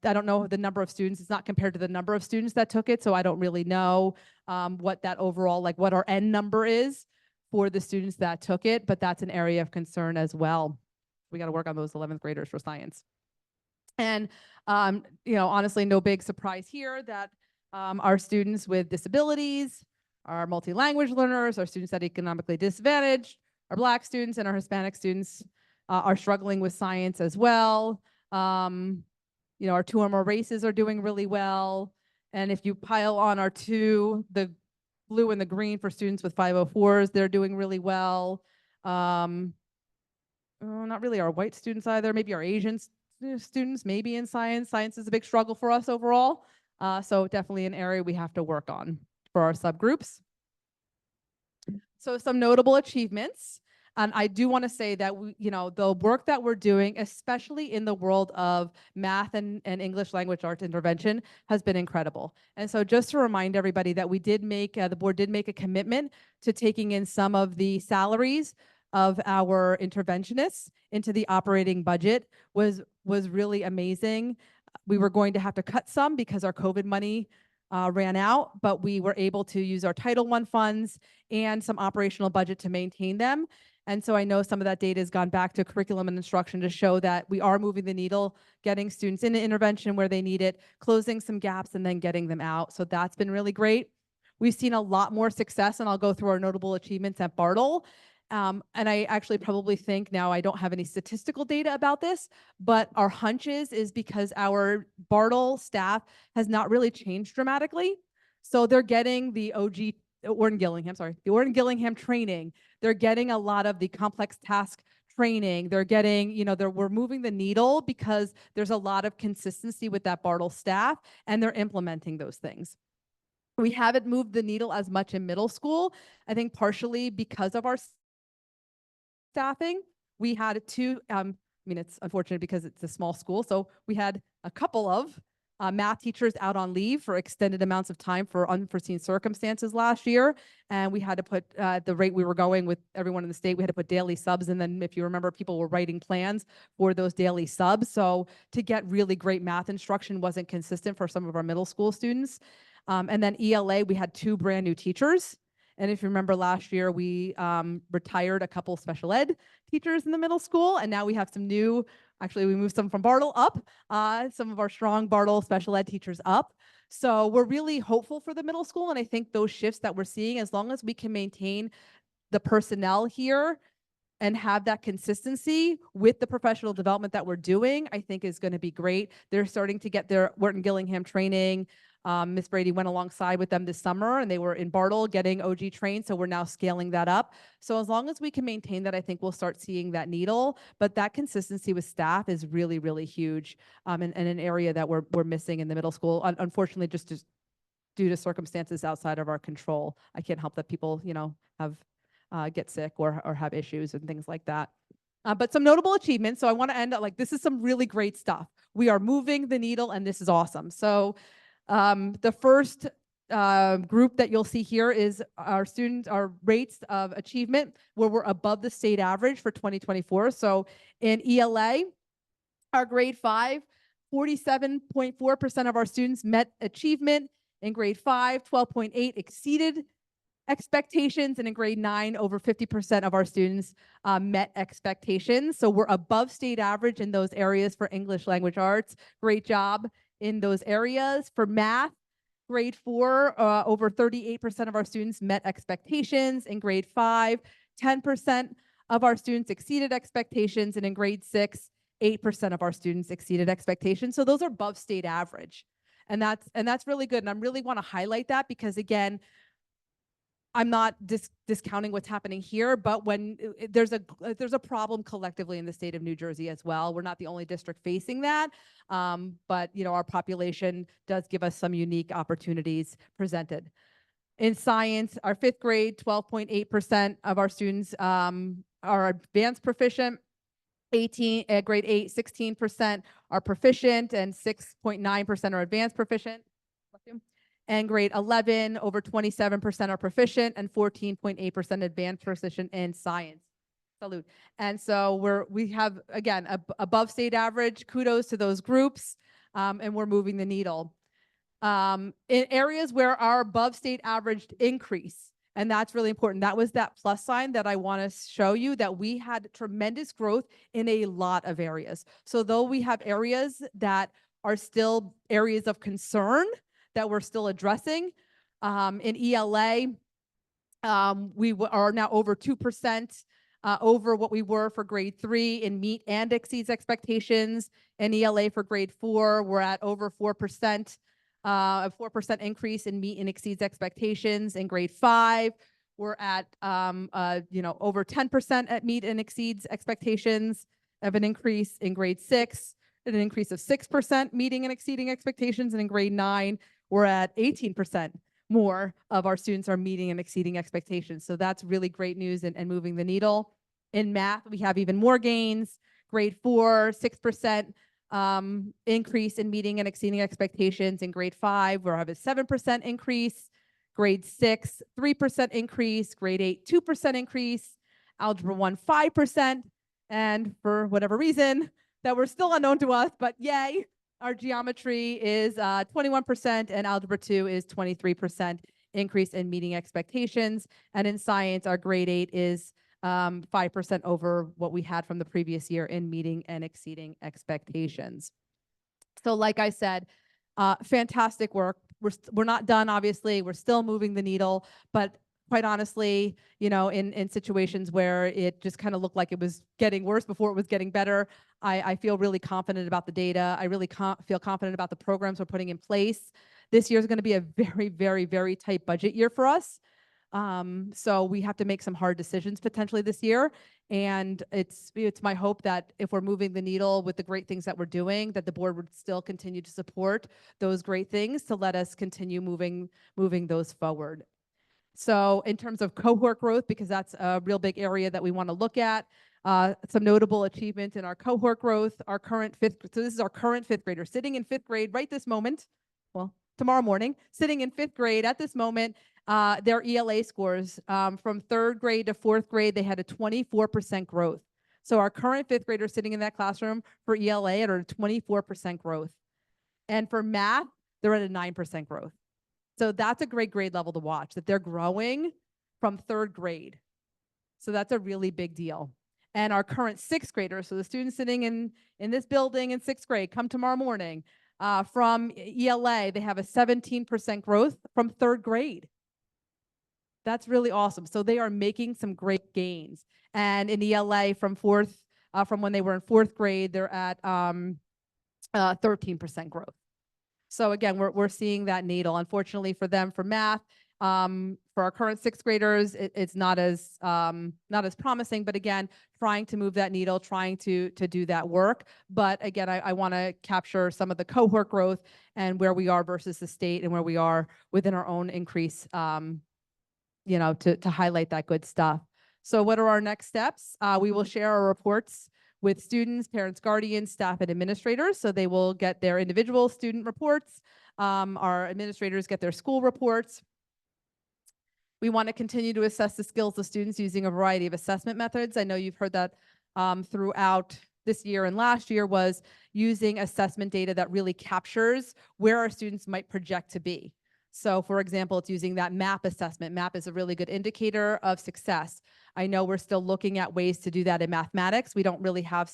I don't know the number of students, it's not compared to the number of students that took it, so I don't really know what that overall, like what our end number is for the students that took it, but that's an area of concern as well. We got to work on those 11th graders for science. And, honestly, no big surprise here that our students with disabilities, our multi-language learners, our students that are economically disadvantaged, our Black students and our Hispanic students are struggling with science as well. Our 2 or more races are doing really well. And if you pile on our 2, the blue and the green for students with 504s, they're doing really well. Not really our white students either, maybe our Asian students, maybe in science. Science is a big struggle for us overall. So definitely an area we have to work on for our subgroups. So some notable achievements. And I do want to say that the work that we're doing, especially in the world of math and English language arts intervention, has been incredible. And so just to remind everybody that we did the board did make a commitment to taking in some of the salaries of our interventionists into the operating budget was really amazing. We were going to have to cut some because our COVID money ran out, but we were able to use our Title I funds and some operational budget to maintain them. And so I know some of that data has gone back to curriculum and instruction to show that we are moving the needle, getting students into intervention where they need it, closing some gaps, and then getting them out. So that's been really great. We've seen a lot more success, and I'll go through our notable achievements at Bartle. And I actually probably think now, I don't have any statistical data about this, but our hunches is because our Bartle staff has not really changed dramatically. So they're getting the the Orton Gillingham training. They're getting a lot of the complex task training. They're getting, we're moving the needle because there's a lot of consistency with that Bartle staff, and they're implementing those things. We haven't moved the needle as much in middle school, I think partially because of our staffing. We had it's unfortunate because it's a small school. So we had a couple of math teachers out on leave for extended amounts of time for unforeseen circumstances last year. And we had to put, the rate we were going with everyone in the state, we had to put daily subs. And then if you remember, people were writing plans for those daily subs. So to get really great math instruction wasn't consistent for some of our middle school students. And then ELA, we had 2 brand new teachers. And if you remember last year, we retired a couple special ed teachers in the middle school. And now we have some new, actually we moved some from Bartle up, some of our strong Bartle special ed teachers up. So we're really hopeful for the middle school. And I think those shifts that we're seeing, as long as we can maintain the personnel here and have that consistency with the professional development that we're doing, I think is going to be great. They're starting to get their Orton Gillingham training. Ms. Brady went alongside with them this summer, and they were in Bartle getting OG trained. So we're now scaling that up. So as long as we can maintain that, I think we'll start seeing that needle. But that consistency with staff is really, really huge, and an area that we're missing in the middle school. Unfortunately, just due to circumstances outside of our control. I can't help that people, have get sick or have issues and things like that. But some notable achievements. So I want to end up this is some really great stuff. We are moving the needle, and this is awesome. So the first group that you'll see here is our rates of achievement, where we're above the state average for 2024. So in ELA, our grade 5, 47.4% of our students met achievement. In grade 5, 12.8 exceeded expectations, and in grade 9, over 50% of our students met expectations. So we're above state average in those areas for English language arts. Great job in those areas. For math, grade 4, over 38% of our students met expectations. In grade 5, 10% of our students exceeded expectations, and in grade 6, 8% of our students exceeded expectations. So those are above state average. And that's really good. And I really want to highlight that because, again, I'm not discounting what's happening here, but when there's a problem collectively in the state of New Jersey as well. We're not the only district facing that, but our population does give us some unique opportunities presented. In science, our 5th grade, 12.8% of our students are advanced proficient. Grade 8, 16% are proficient, and 6.9% are advanced proficient. And grade 11, over 27% are proficient, and 14.8% advanced proficient in science. Salute. And so we have, again, above state average. Kudos to those groups, and we're moving the needle. In areas where our above state average increase, and that's really important. That was that plus sign that I want to show you, that we had tremendous growth in a lot of areas. So though we have areas that are still areas of concern that we're still addressing, in ELA, we are now over 2% over what we were for grade 3 in meet and exceeds expectations. In ELA for grade 4, we're at over 4%. A 4% increase in meet and exceeds expectations. In grade 5, we're at over 10% at meet and exceeds expectations of an increase. In grade 6, an increase of 6% meeting and exceeding expectations. And in grade 9, we're at 18% more of our students are meeting and exceeding expectations. So that's really great news and moving the needle. In math, we have even more gains. Grade 4, 6%. Increase in meeting and exceeding expectations. In grade 5, we're have a 7% increase. Grade 6, 3% increase. Grade 8, 2% increase. Algebra 1, 5%. And for whatever reason that we're still unknown to us, but yay, Our geometry is 21% and algebra 2 is 23% increase in meeting expectations. And in science, our grade 8 is 5% over what we had from the previous year in meeting and exceeding expectations. So like I said, fantastic work. We're not done, obviously. We're still moving the needle, but quite honestly, you know, in situations where it just kind of looked like it was getting worse before it was getting better, I feel really confident about the data. I really feel confident about the programs we're putting in place. This year is going to be a very, very, very tight budget year for us. So we have to make some hard decisions potentially this year. And it's my hope that if we're moving the needle with the great things that we're doing, that the board would still continue to support those great things to let us continue moving those forward. So in terms of cohort growth, because that's a real big area that we want to look at, some notable achievements in our cohort growth, so this is our current fifth grader sitting in fifth grade right this moment, well, tomorrow morning, sitting in fifth grade at this moment, their ELA scores from third grade to fourth grade, they had a 24% growth. So our current fifth graders sitting in that classroom for ELA are at a 24% growth. And for math, they're at a 9% growth. So that's a great grade level to watch, that they're growing from third grade. So that's a really big deal. And our current sixth graders, so the students sitting in this building in sixth grade, come tomorrow morning, from ELA, they have a 17% growth from third grade. That's really awesome. So they are making some great gains. And in ELA from when they were in fourth grade, they're at 13% growth. So again, we're seeing that needle. Unfortunately for them, for math, for our current sixth graders, it's not as promising. But again, trying to move that needle, trying to do that work. But again, I want to capture some of the cohort growth and where we are versus the state and where we are within our own increase. You know, to highlight that good stuff. So what are our next steps? We will share our reports with students, parents, guardians, staff, and administrators. So they will get their individual student reports. Our administrators get their school reports. We want to continue to assess the skills of students using a variety of assessment methods. I know you've heard that throughout this year and last year, was using assessment data that really captures where our students might project to be. So for example, it's using that MAP assessment. MAP is a really good indicator of success. I know we're still looking at ways to do that in mathematics. We don't really have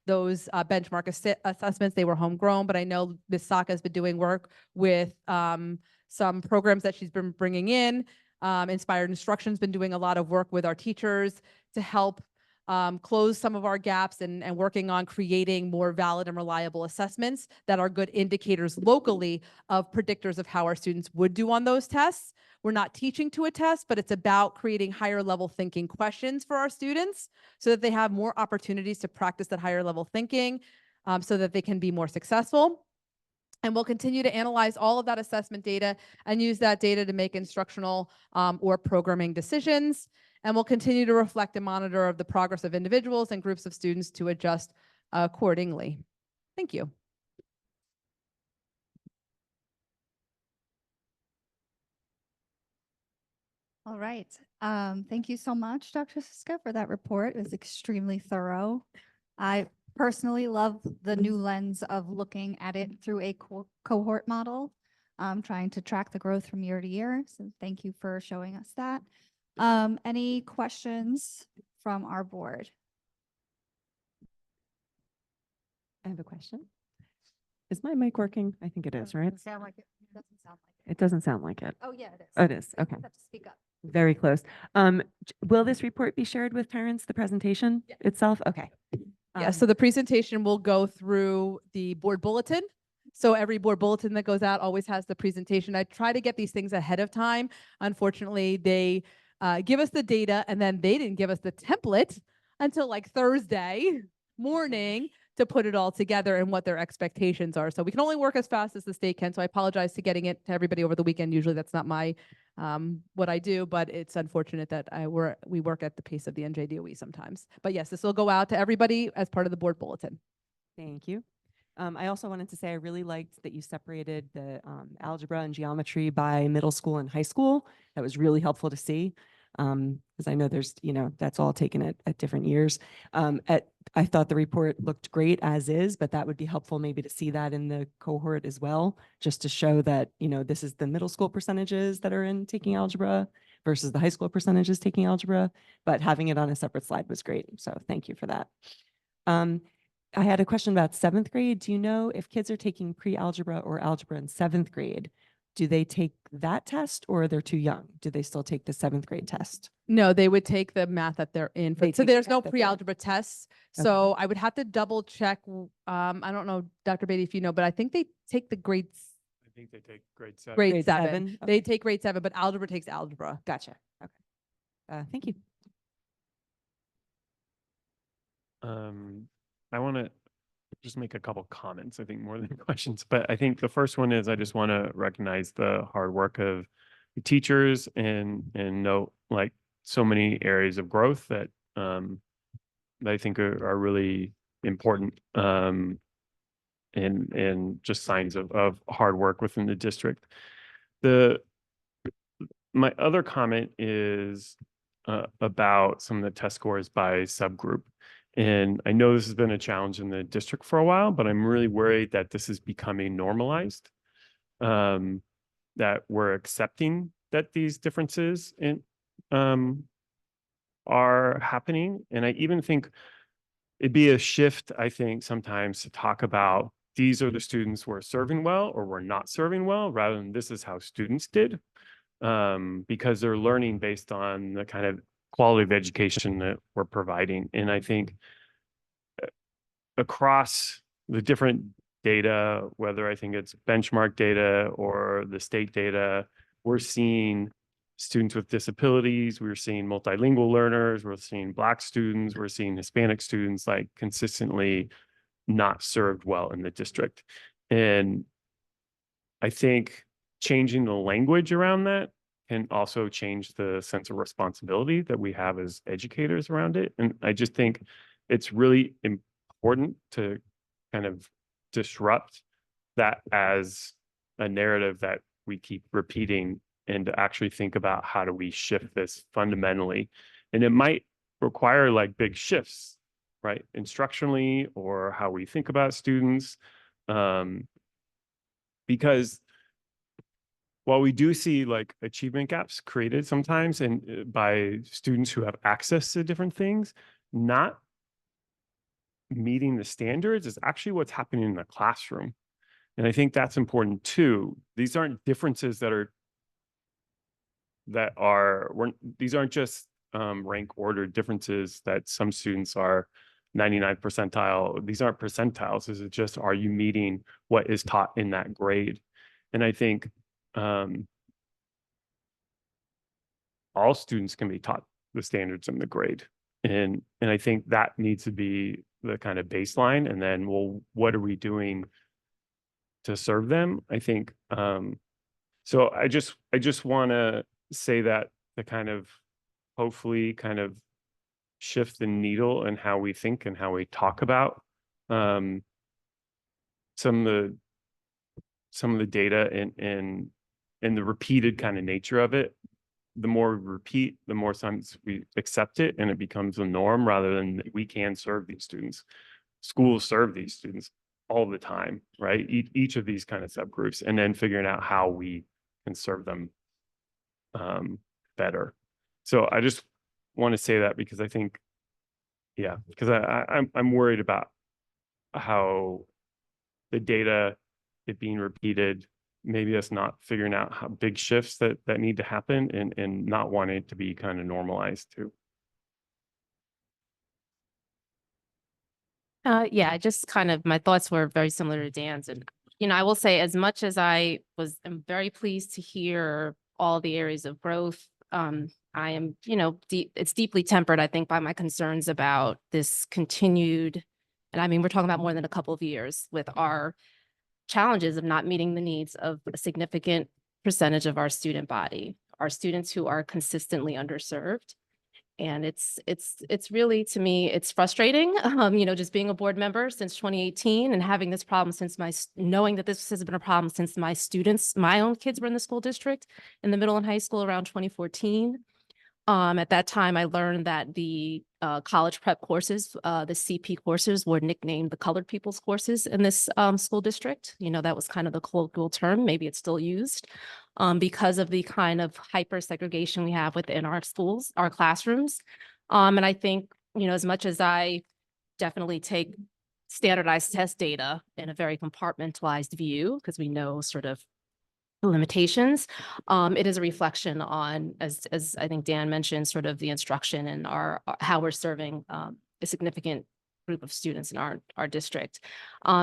those benchmark assessments. They were homegrown, but I know Ms. Saka has been doing work with some programs that she's been bringing in. Inspired Instruction's been doing a lot of work with our teachers to help close some of our gaps and working on creating more valid and reliable assessments that are good indicators locally of predictors of how our students would do on those tests. We're not teaching to a test, but it's about creating higher level thinking questions for our students so that they have more opportunities to practice that higher level thinking so that they can be more successful. And we'll continue to analyze all of that assessment data and use that data to make instructional or programming decisions. And we'll continue to reflect and monitor the progress of individuals and groups of students to adjust accordingly. Thank you. All right. Thank you so much, Dr. Siska, for that report. It was extremely thorough. I personally love the new lens of looking at it through a cohort model, trying to track the growth from year to year. So thank you for showing us that. Any questions from our board? I have a question. Is my mic working? I think it is, right? Sound like it. Doesn't sound like it. It doesn't sound like it. Oh, yeah, it is. Oh, it is. You Okay. just have to speak up. Very close. Will this report be shared with parents, the presentation itself? Okay. Yeah, so the presentation will go through the board bulletin. So every board bulletin that goes out always has the presentation. I try to get these things ahead of time. Unfortunately, they give us the data and then they didn't give us the template until like Thursday morning to put it all together and what their expectations are. So we can only work as fast as the state can. So I apologize to getting it to everybody over the weekend. Usually that's not my what I do, but it's unfortunate that we work at the pace of the NJDOE sometimes. But yes, this will go out to everybody as part of the board bulletin. Thank you. I also wanted to say I really liked that you separated the algebra and geometry by middle school and high school. That was really helpful to see. Because I know there's, that's all taken at different years. I thought the report looked great as is, but that would be helpful maybe to see that in the cohort as well, just to show that, this is the middle school percentages that are in taking algebra versus the high school percentages taking algebra, but having it on a separate slide was great. So thank you for that. I had a question about 7th grade. Do you know if kids are taking pre-algebra or algebra in 7th grade, do they take that test or they're too young? Do they still take the 7th grade test? No, they would take the math that they're in. They So take the there's no math that they're in. pre-algebra tests. Okay. So I would have to double check. I don't know, Dr. Beatty, if you know, but I think they take the grades, I think they take grade 7. grade Grade 7. seven? They Okay. take grade 7, but algebra takes algebra. Gotcha. Okay. Thank you. I want to just make a couple comments, I think more than questions, but I think the first one is I just want to recognize the hard work of the teachers and note like so many areas of growth that I think are really important and just signs of hard work within the district. My other comment is about some of the test scores by subgroup. And I know this has been a challenge in the district for a while, but I'm really worried that this is becoming normalized, that we're accepting that these differences are happening. And I even think it'd be a shift, I think, sometimes to talk about these are the students who are serving well or we're not serving well, rather than this is how students did, because they're learning based on the kind of quality of education that we're providing. And I think across the different data, whether I think it's benchmark data or the state data, we're seeing students with disabilities, we're seeing multilingual learners, we're seeing Black students, we're seeing Hispanic students like consistently not served well in the district. And I think changing the language around that can also change the sense of responsibility that we have as educators around it. And I just think it's really important to kind of disrupt that as a narrative that we keep repeating and to actually think about how do we shift this fundamentally. And it might require like big shifts, right? Instructionally or how we think about students. Because while we do see like achievement gaps created sometimes and by students who have access to different things, not meeting the standards is actually what's happening in the classroom. And I think that's important too. These aren't differences these aren't just rank order differences that some students are 99 percentile. These aren't percentiles. This is just, are you meeting what is taught in that grade? And I think all students can be taught the standards in the grade. And I think that needs to be the kind of baseline. And then, well, what are we doing to serve them? I think, so I just want to say that to kind of hopefully kind of shift the needle in how we think and how we talk about some of the data and the repeated kind of nature of it. The more we repeat, the more times we accept it and it becomes a norm rather than we can serve these students. Schools serve these students all the time, right? Each of these kind of subgroups, and then figuring out how we can serve them better. So I just want to say that because I think, yeah, because I'm worried about how the data, it being repeated, maybe us not figuring out how big shifts that need to happen and not wanting it to be kind of normalized too. Yeah, just kind of my thoughts were very similar to Dan's. And, I will say as much as I'm very pleased to hear all the areas of growth, I am, it's deeply tempered, I think, by my concerns about this continued, and I mean, we're talking about more than a couple of years with our challenges of not meeting the needs of a significant percentage of our student body, our students who are consistently underserved. And it's really, to me, it's frustrating, just being a board member since 2018 and having this problem knowing that this has been a problem since my own kids were in the school district in the middle and high school around 2014. At that time, I learned that the college prep courses, the CP courses, were nicknamed the colored people's courses in this school district. You know, that was kind of the colloquial term. Maybe it's still used because of the kind of hyper segregation we have within our schools, our classrooms. And I think, you know, as much as I definitely take standardized test data in a very compartmentalized view, because we know sort of the limitations, it is a reflection on, as I think Dan mentioned, sort of the instruction and how we're serving a significant group of students in our district.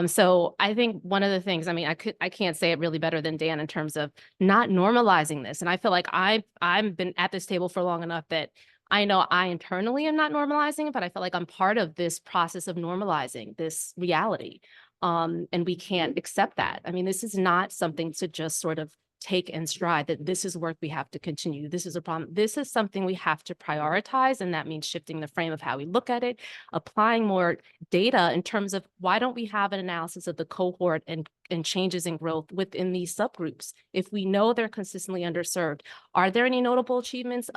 So I think one of the things, I mean, I can't say it really better than Dan in terms of not normalizing this. And I feel like I've been at this table for long enough that I know I internally am not normalizing it, but I feel like I'm part of this process of normalizing this reality. And we can't accept that. I mean, this is not something to just sort of take in stride that this is work we have to continue. This is a problem. This is something we have to prioritize. And that means shifting the frame of how we look at it, applying more data in terms of why don't we have an analysis of the cohort and changes in growth within these subgroups? If we know they're consistently underserved, are there any notable achievements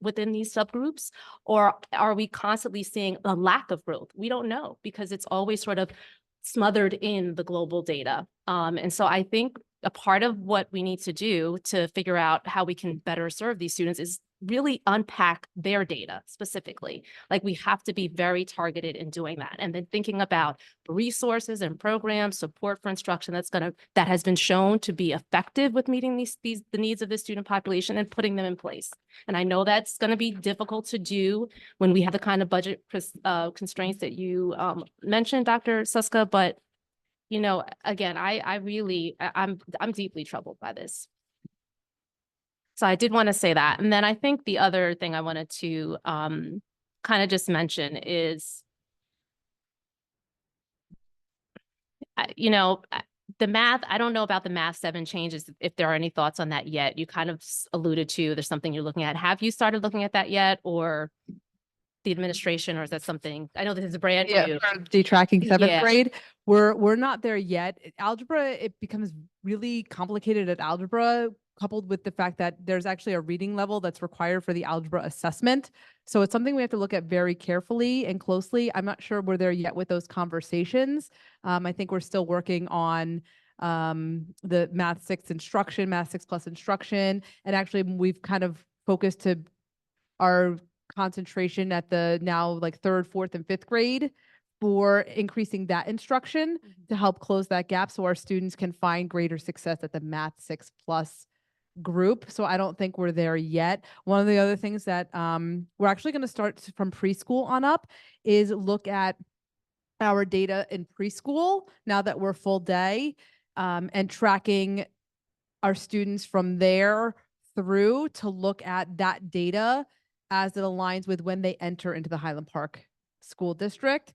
within these subgroups? Or are we constantly seeing a lack of growth? We don't know because it's always sort of smothered in the global data. And so I think a part of what we need to do to figure out how we can better serve these students is really unpack their data specifically. Like we have to be very targeted in doing that. And then thinking about resources and programs, support for instruction that has been shown to be effective with meeting the needs of the student population and putting them in place. And I know that's going to be difficult to do when we have the kind of budget constraints that you mentioned, Dr. Suska, but you know, again, I'm deeply troubled by this. So I did want to say that. And then I think the other thing I wanted to kind of just mention is, you know, the math, I don't know about the math 7 changes, if there are any thoughts on that yet. You kind of alluded to there's something you're looking at. Have you started looking at that yet, or the administration, or is that something, I know this is brand new. For detracking 7th Yeah. grade. We're not there yet. Algebra, it becomes really complicated at algebra, coupled with the fact that there's actually a reading level that's required for the algebra assessment. So it's something we have to look at very carefully and closely. I'm not sure we're there yet with those conversations. I think we're still working on the Math 6 instruction, Math 6+ instruction. And actually we've kind of focused to our concentration at the now like 3rd, 4th, and 5th grade for increasing that instruction to help close that gap so our students can find greater success at the Math 6+ group. So I don't think we're there yet. One of the other things that we're actually going to start from preschool on up is look at our data in preschool now that we're full day and tracking our students from there through to look at that data as it aligns with when they enter into the Highland Park School District.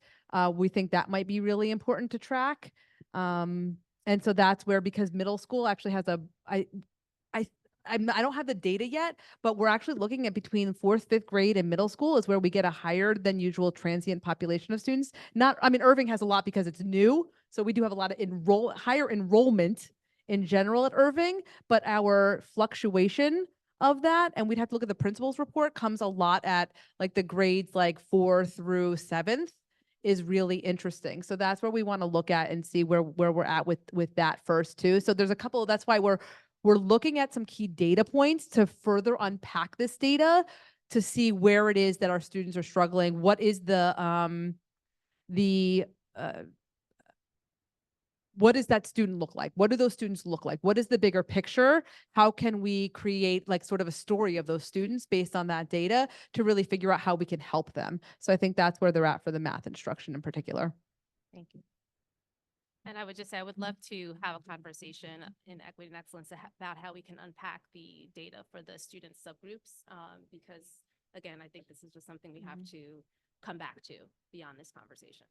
We think that might be really important to track. And so that's where, because middle school actually has I don't have the data yet, but we're actually looking at between 4th, 5th grade and middle school is where we get a higher than usual transient population of students. Irving has a lot because it's new. So we do have a lot of higher enrollment in general at Irving, but our fluctuation of that, and we'd have to look at the principal's report, comes a lot at like the grades like 4 through 7th is really interesting. So that's where we want to look at and see where we're at with that first too. So there's a couple, that's why we're looking at some key data points to further unpack this data to see where it is that our students are struggling. What is what does that student look like? What do those students look like? What is the bigger picture? How can we create like sort of a story of those students based on that data to really figure out how we can help them? So I think that's where they're at for the math instruction in particular. Thank you. And I would just say, I would love to have a conversation in Equity and Excellence about how we can unpack the data for the student subgroups. Because again, I think this is just something we have to come back to beyond this conversation.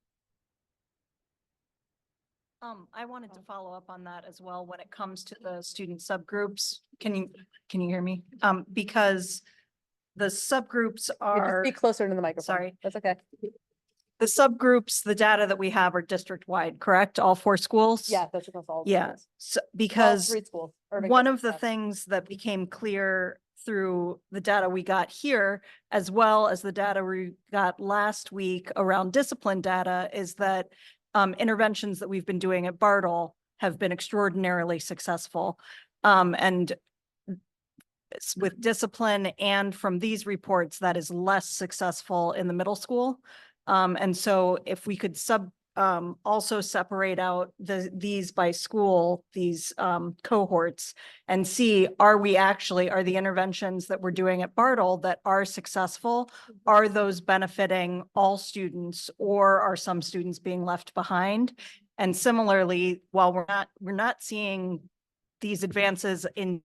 I wanted to follow up on that as well when it comes to the student subgroups. Can you hear me? Because the subgroups are, Speak closer to the microphone. sorry. That's okay. The subgroups, the data that we have are district-wide, correct? All 4 schools? Yeah, that's across all. Yeah, schools. so, All because 3 schools. Irving one does of the that. things that became clear through the data we got here, as well as the data we got last week around discipline data, is that interventions that we've been doing at Bartle have been extraordinarily successful. And with discipline, and from these reports, that is less successful in the middle school. And so if we could also separate out these by school, these cohorts, and see, are the interventions that we're doing at Bartle that are successful, are those benefiting all students, or are some students being left behind? And similarly, while we're not seeing these advances in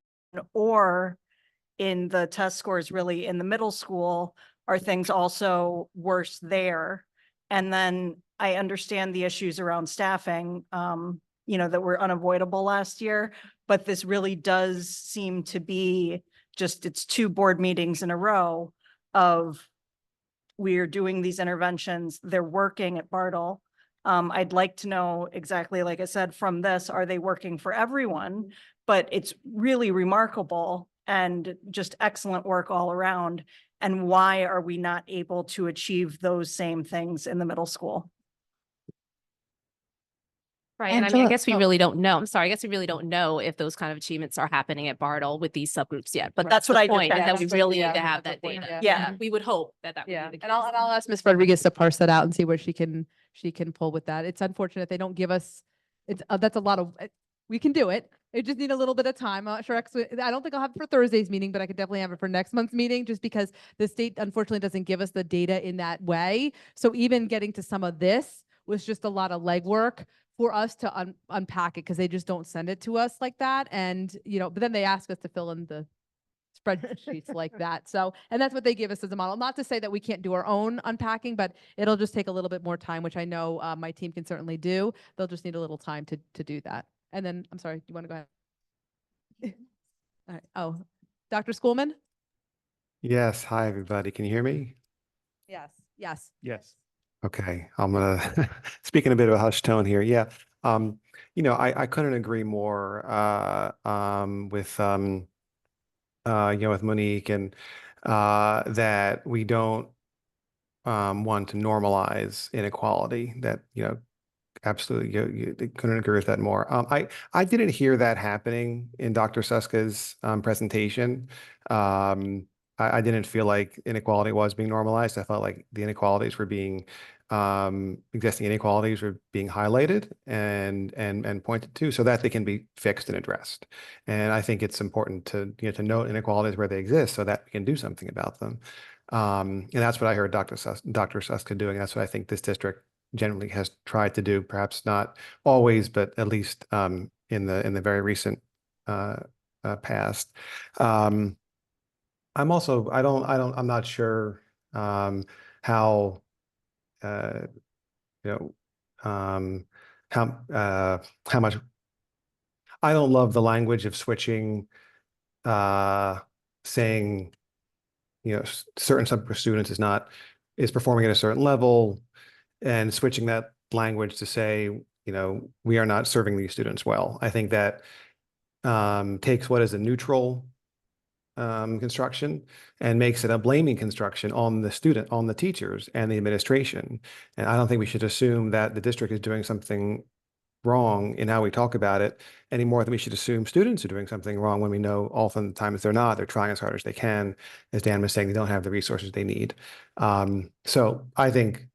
the test scores really in the middle school, are things also worse there? And then I understand the issues around staffing, that were unavoidable last year, but this really does seem to be it's 2 board meetings in a row of we're doing these interventions, they're working at Bartle. I'd like to know exactly, like I said, from this, are they working for everyone? But it's really remarkable and just excellent work all around. And why are we not able to achieve those same things in the middle school? Right. And I mean, I Angela- guess we oh. really don't know. I'm sorry. I guess we really don't know if those kind of achievements are happening at Bartle with these subgroups yet. But That's that's what the I just point, is that we asked. really Yeah, need to have that's that the point, data. yeah. We would hope that that would Yeah, be the and I'll case. ask Ms. Rodriguez to parse that out and see what she can pull with that. It's unfortunate they don't give us, that's a lot of, we can do it. It just need a little bit of time. I'm not sure. I don't think I'll have it for Thursday's meeting, but I could definitely have it for next month's meeting, just because the state unfortunately doesn't give us the data in that way. So even getting to some of this was just a lot of legwork for us to unpack it, because they just don't send it to us like that. And, but then they ask us to fill in the spreadsheets like that. So, and that's what they give us as a model. Not to say that we can't do our own unpacking, but it'll just take a little bit more time, which I know my team can certainly do. They'll just need a little time to do that. And then, I'm sorry, you want to go ahead? All right. Oh, Dr. Schoolman? Yes. Hi, everybody. Can you hear me? Yes. Yes. Yes. Okay. I'm gonna speak in a bit of a hushed tone here. Yeah. I couldn't agree more with with Monique, and that we don't want to normalize inequality. That absolutely, you couldn't agree with that more. I didn't hear that happening in Dr. Suska's presentation. I didn't feel like inequality was being normalized. I felt like the inequalities were being existing inequalities were being highlighted and pointed to, so that they can be fixed and addressed. And I think it's important to to note inequalities where they exist, so that we can do something about them. And that's what I heard Dr. Suska doing. That's what I think this district generally has tried to do, perhaps not always, but at least in the very recent past. I'm not sure how how much I don't love the language of switching, saying certain subgroup of students is performing at a certain level, and switching that language to say, we are not serving these students well. I think that takes what is a neutral construction and makes it a blaming construction on the student, on the teachers and the administration. And I don't think we should assume that the district is doing something wrong in how we talk about it any more than we should assume students are doing something wrong, when we know oftentimes they're not. They're trying as hard as they can. As Dan was saying, they don't have the resources they need. So I think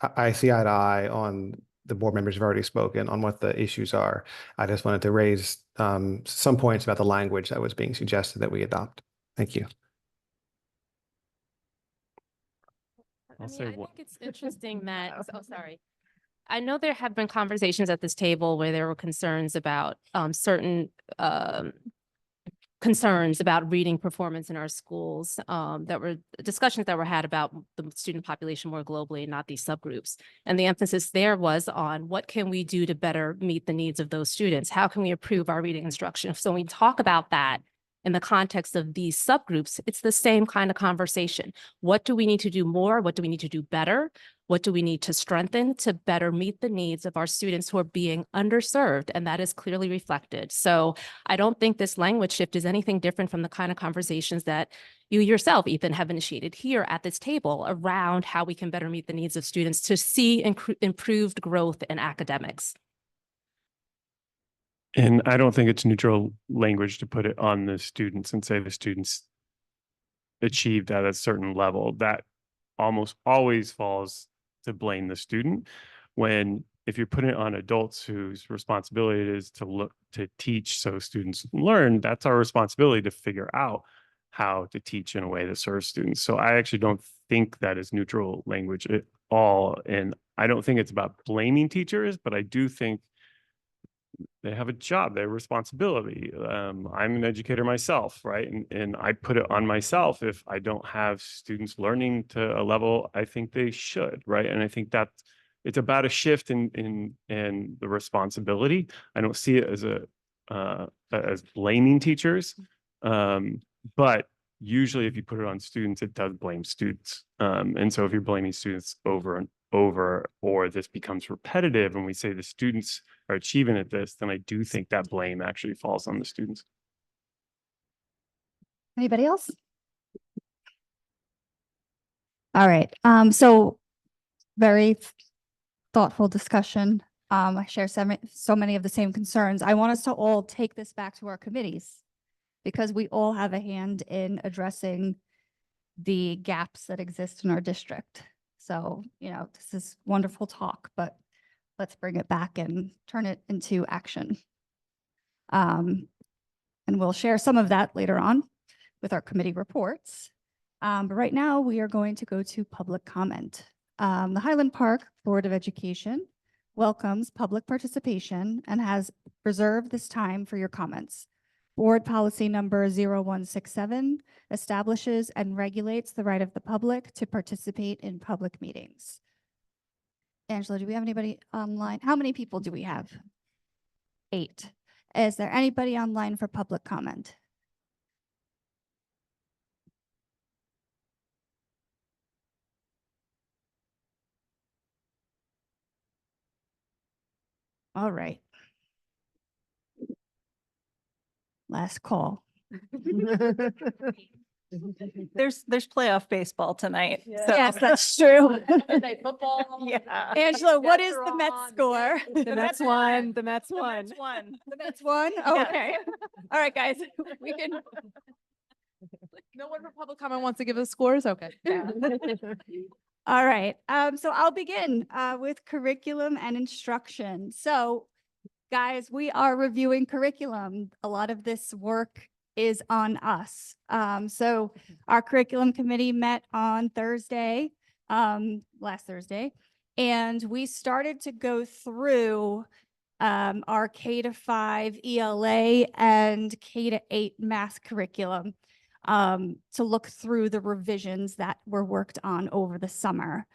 I see eye to eye on the board members have already spoken on what the issues are. I just wanted to raise some points about the language that was being suggested that we adopt. Thank you. I'll say I one- think it's interesting that, oh, sorry. I know there have been conversations at this table where there were concerns about certain concerns about reading performance in our schools, that were discussions that were had about the student population more globally, not these subgroups. And the emphasis there was on what can we do to better meet the needs of those students? How can we improve our reading instruction? So when we talk about that in the context of these subgroups, it's the same kind of conversation. What do we need to do more? What do we need to do better? What do we need to strengthen to better meet the needs of our students who are being underserved? And that is clearly reflected. So I don't think this language shift is anything different from the kind of conversations that you yourself, Ethan, have initiated here at this table around how we can better meet the needs of students to see improved growth in academics. And I don't think it's neutral language to put it on the students and say the students achieved at a certain level. That almost always falls to blame the student, when if you're putting it on adults whose responsibility it is to teach so students learn, that's our responsibility to figure out how to teach in a way that serves students. So I actually don't think that is neutral language at all. And I don't think it's about blaming teachers, but I do think they have a job, they have responsibility. I'm an educator myself, right? And I put it on myself if I don't have students learning to a level I think they should, right? And I think that it's about a shift in the responsibility. I don't see it as blaming teachers, but usually if you put it on students, it does blame students. And so if you're blaming students over and over, or this becomes repetitive and we say the students are achieving at this, then I do think that blame actually falls on the students. Anybody else? All right, so very thoughtful discussion. I share so many of the same concerns. I want us to all take this back to our committees, because we all have a hand in addressing the gaps that exist in our district. So, this is wonderful talk, but let's bring it back and turn it into action. And we'll share some of that later on with our committee reports. But right now we are going to go to public comment. The Highland Park Board of Education welcomes public participation and has reserved this time for your comments. Board policy number 0167 establishes and regulates the right of the public to participate in public meetings. Angela, do we have anybody online? How many people do we have? 8. Is there anybody online for public comment? All right. Last call. There's playoff baseball tonight. Yeah. So Yes, that's true. Sunday football. Yeah. Angela, what is Bets the are Mets on. score? The Mets won. The Mets The won. Mets won. The Mets won? Yeah. Okay. All right, guys. We can. No one from public comment wants to give us scores? Okay. All right. So I'll begin with curriculum and instruction. So, guys, we are reviewing curriculum. A lot of this work is on us. So our curriculum committee met on Thursday, last Thursday, and we started to go through our K-5 ELA and K-8 math curriculum to look through the revisions that were worked on over the summer.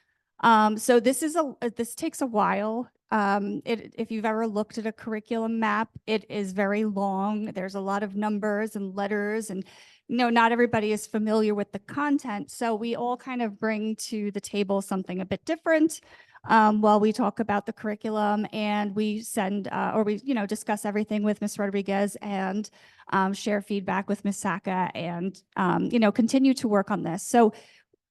So this takes a while. If you've ever looked at a curriculum map, it is very long. There's a lot of numbers and letters, and not everybody is familiar with the content. So we all kind of bring to the table something a bit different while we talk about the curriculum, and we send or we discuss everything with Ms. Rodriguez and share feedback with Ms. Saka, and continue to work on this. So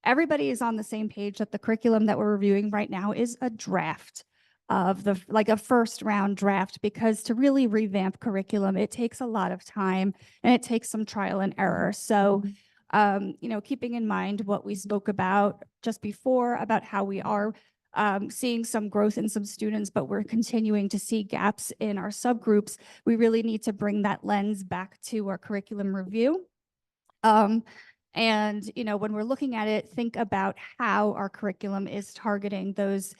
everybody is on the same page that the curriculum that we're reviewing right now is a draft of a first round draft, because to really revamp curriculum, it takes a lot of time and it takes some trial and error. So, keeping in mind what we spoke about just before about how we are seeing some growth in some students, but we're continuing to see gaps in our subgroups, we really need to bring that lens back to our curriculum review. And, when we're looking at it, think about how our curriculum is targeting those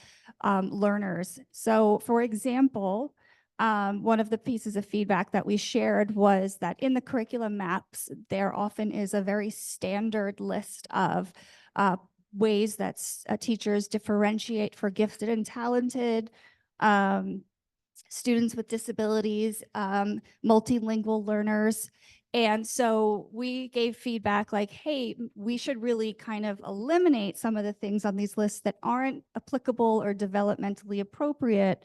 learners. So, for example, one of the pieces of feedback that we shared was that in the curriculum maps, there often is a very standard list of ways that teachers differentiate for gifted and talented, students with disabilities, multilingual learners. And so we gave feedback like, hey, we should really kind of eliminate some of the things on these lists that aren't applicable or developmentally appropriate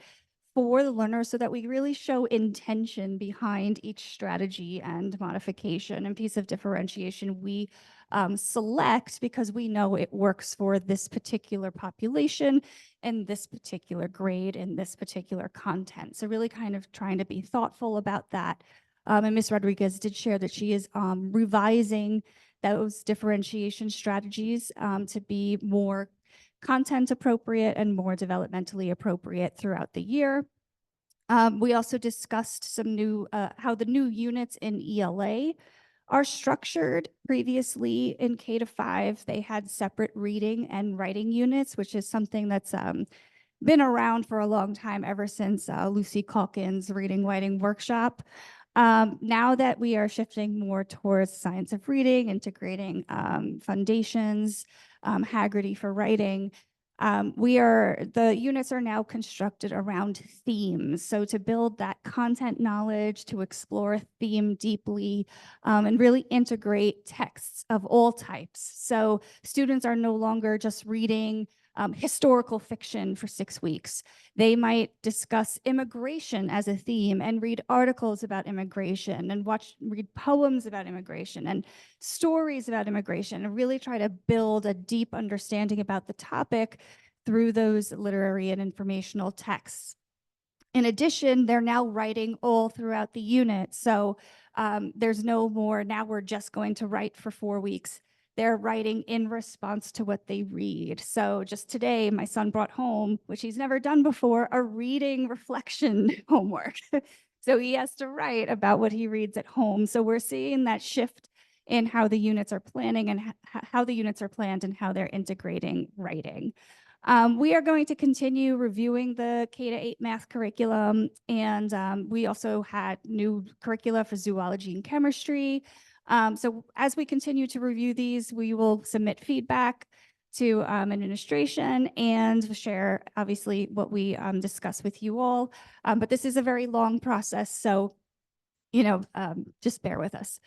for the learner so that we really show intention behind each strategy and modification and piece of differentiation we select because we know it works for this particular population and this particular grade and this particular content. So really kind of trying to be thoughtful about that. And Ms. Rodriguez did share that she is revising those differentiation strategies to be more content appropriate and more developmentally appropriate throughout the year. We also discussed some new, how the new units in ELA are structured. Previously in K-5, they had separate reading and writing units, which is something that's been around for a long time, ever since Lucy Calkins' reading writing workshop. Now that we are shifting more towards science of reading, integrating foundations, Haggerty for writing, the units are now constructed around themes. So to build that content knowledge, to explore theme deeply, and really integrate texts of all types. So students are no longer just reading historical fiction for 6 weeks. They might discuss immigration as a theme and read articles about immigration and read poems about immigration and stories about immigration and really try to build a deep understanding about the topic through those literary and informational texts. In addition, they're now writing all throughout the unit. So there's no more, now we're just going to write for 4 weeks. They're writing in response to what they read. So just today, my son brought home, which he's never done before, a reading reflection homework. So he has to write about what he reads at home. So we're seeing that shift in how the units are planning and how the units are planned and how they're integrating writing. We are going to continue reviewing the K-8 math curriculum, and we also had new curricula for zoology and chemistry. So as we continue to review these, we will submit feedback to administration and share, obviously, what we discuss with you all. But this is a very long process, so just bear with us.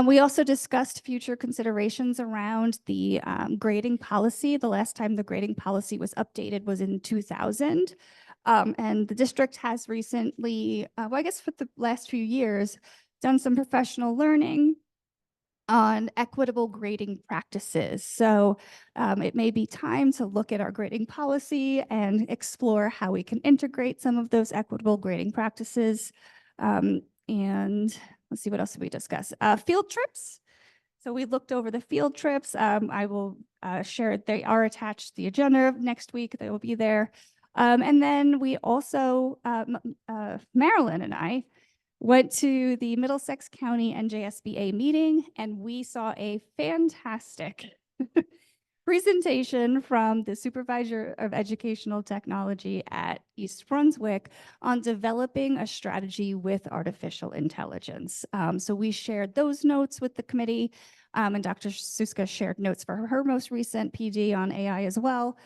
We also discussed future considerations around the grading policy. The last time the grading policy was updated was in 2000. And the district has recently, I guess for the last few years, done some professional learning on equitable grading practices. So it may be time to look at our grading policy and explore how we can integrate some of those equitable grading practices. And let's see, what else did we discuss? Field trips. So we looked over the field trips. I will share, they are attached to the agenda of next week. They will be there. And then we also, Marilyn and I went to the Middlesex County NJSBA meeting, and we saw a fantastic presentation from the Supervisor of Educational Technology at East Brunswick on developing a strategy with artificial intelligence. So we shared those notes with the committee, and Dr. Suska shared notes for her most recent PD on AI as well.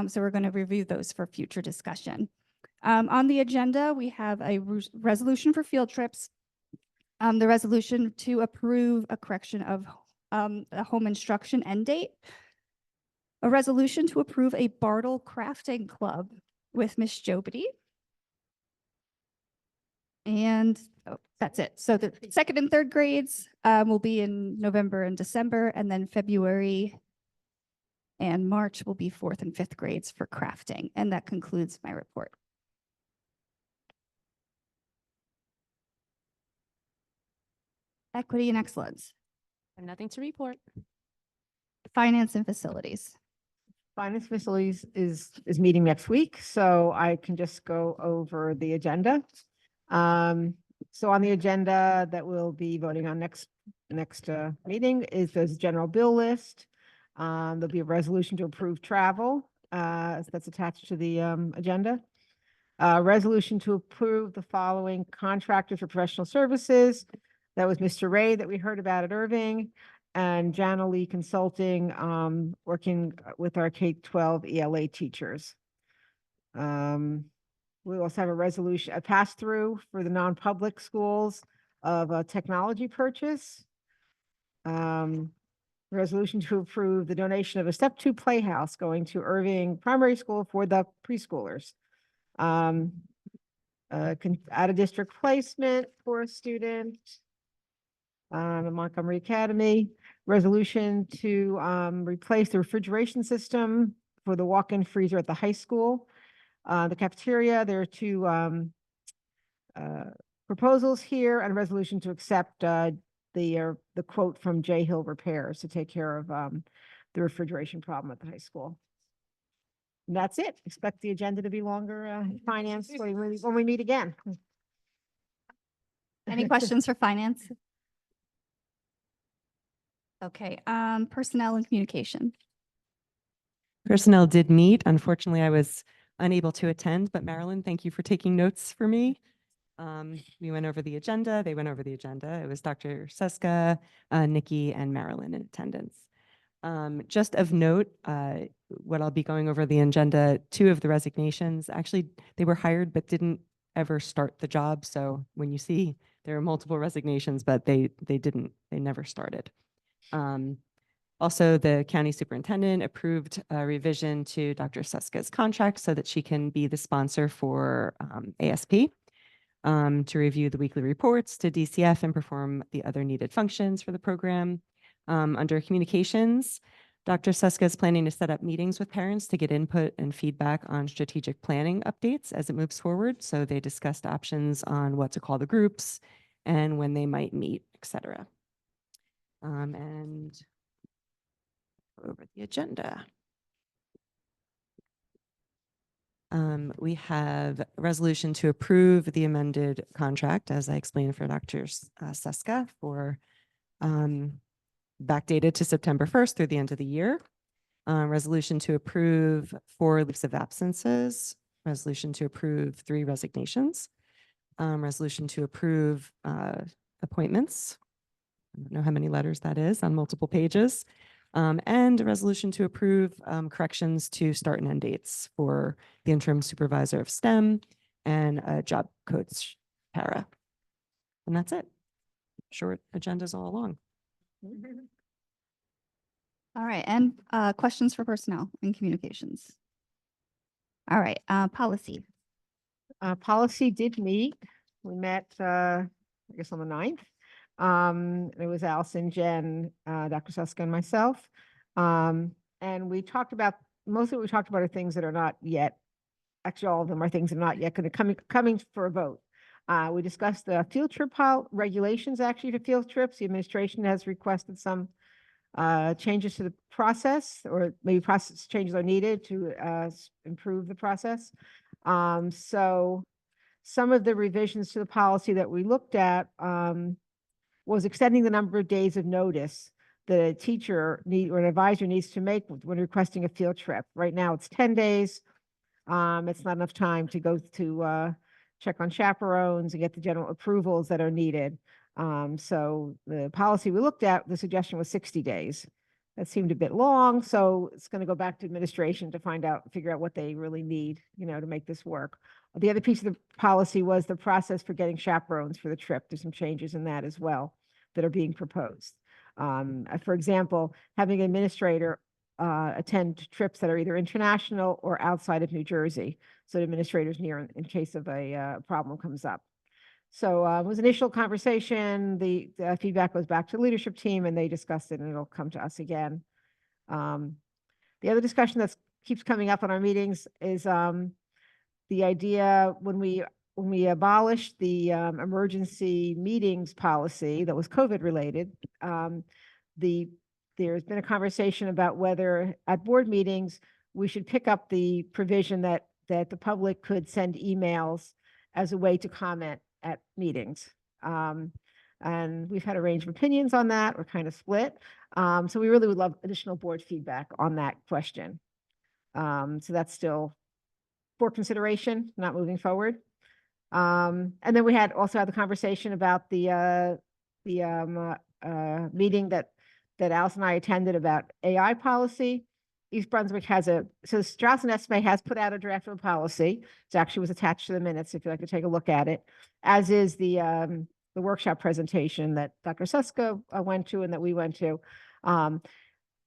So we're going to review those for future discussion. On the agenda, we have a resolution for field trips, the resolution to approve a correction of a home instruction end date, a resolution to approve a Bartle crafting club with Miss Jobity. And that's it. So the second and third grades will be in November and December, and then February and March will be fourth and fifth grades for crafting. And that concludes my report. Equity and excellence, And nothing to report. finance and facilities. Finance Facilities is meeting next week, so I can just go over the agenda. So on the agenda that we'll be voting on next meeting is this general bill list. There'll be a resolution to approve travel that's attached to the agenda. Resolution to approve the following contractors for professional services. That was Mr. Ray that we heard about at Irving, and Jana Lee Consulting, working with our K-12 ELA teachers. We also have a resolution, a pass-through for the non-public schools of a technology purchase. Resolution to approve the donation of a step 2 playhouse going to Irving Primary School for the preschoolers. Out of district placement for a student. At Montgomery Academy, resolution to replace the refrigeration system for the walk-in freezer at the high school. The cafeteria, there are two proposals here, and a resolution to accept the quote from J Hill Repairs to take care of the refrigeration problem at the high school. And that's it. Expect the agenda to be longer, finance, when we meet again. Any questions for finance? Okay, personnel and communication. Personnel did meet. Unfortunately, I was unable to attend, but Marilyn, thank you for taking notes for me. We went over the agenda. They went over the agenda. It was Dr. Seska, Nikki, and Marilyn in attendance. Just of note, what I'll be going over the agenda, 2 of the resignations, actually, they were hired but didn't ever start the job. So when you see there are multiple resignations, but they never started. Also, the county superintendent approved a revision to Dr. Seska's contract so that she can be the sponsor for ASP, to review the weekly reports to DCF and perform the other needed functions for the program. Under communications, Dr. Seska is planning to set up meetings with parents to get input and feedback on strategic planning updates as it moves forward. So they discussed options on what to call the groups and when they might meet, etc. And over the agenda. We have a resolution to approve the amended contract, as I explained for Dr. Seska, for backdated to September 1st through the end of the year. Resolution to approve 4 leaves of absences. Resolution to approve 3 resignations. Resolution to approve appointments. I don't know how many letters that is on multiple pages. And a resolution to approve corrections to start and end dates for the interim supervisor of STEM and a job coach para. And that's it. Short agendas all along. All right, and questions for personnel and communications. All right, policy. Policy did meet. We met, I guess on the 9th. It was Allison, Jen, Dr. Seska, and myself. And we talked about, most of what we talked about are things that are not yet, actually all of them are things that are not yet going to coming for a vote. We discussed the field trip regulations actually for field trips. The administration has requested some changes to the process, or maybe process changes are needed to improve the process. So some of the revisions to the policy that we looked at was extending the number of days of notice that a teacher or an advisor needs to make when requesting a field trip. Right now, it's 10 days. It's not enough time to go to check on chaperones and get the general approvals that are needed. So the policy we looked at, the suggestion was 60 days. That seemed a bit long, so it's going to go back to administration to figure out what they really need, to make this work. The other piece of the policy was the process for getting chaperones for the trip. There's some changes in that as well that are being proposed. For example, having an administrator attend trips that are either international or outside of New Jersey, so the administrator's near in case of a problem comes up. So it was initial conversation. The feedback goes back to the leadership team, and they discussed it, and it'll come to us again. The other discussion that keeps coming up in our meetings is the idea when we abolished the emergency meetings policy that was COVID related. There's been a conversation about whether at board meetings we should pick up the provision that the public could send emails as a way to comment at meetings. And we've had a range of opinions on that. We're kind of split. So we really would love additional board feedback on that question. So that's still for consideration, not moving forward. And then we also had the conversation about the meeting that Alice and I attended about AI policy. East Brunswick so Strauss and Esme has put out a draft of a policy. It actually was attached to the minutes if you'd like to take a look at it, as is the the workshop presentation that Dr. Suska went to and that we went to.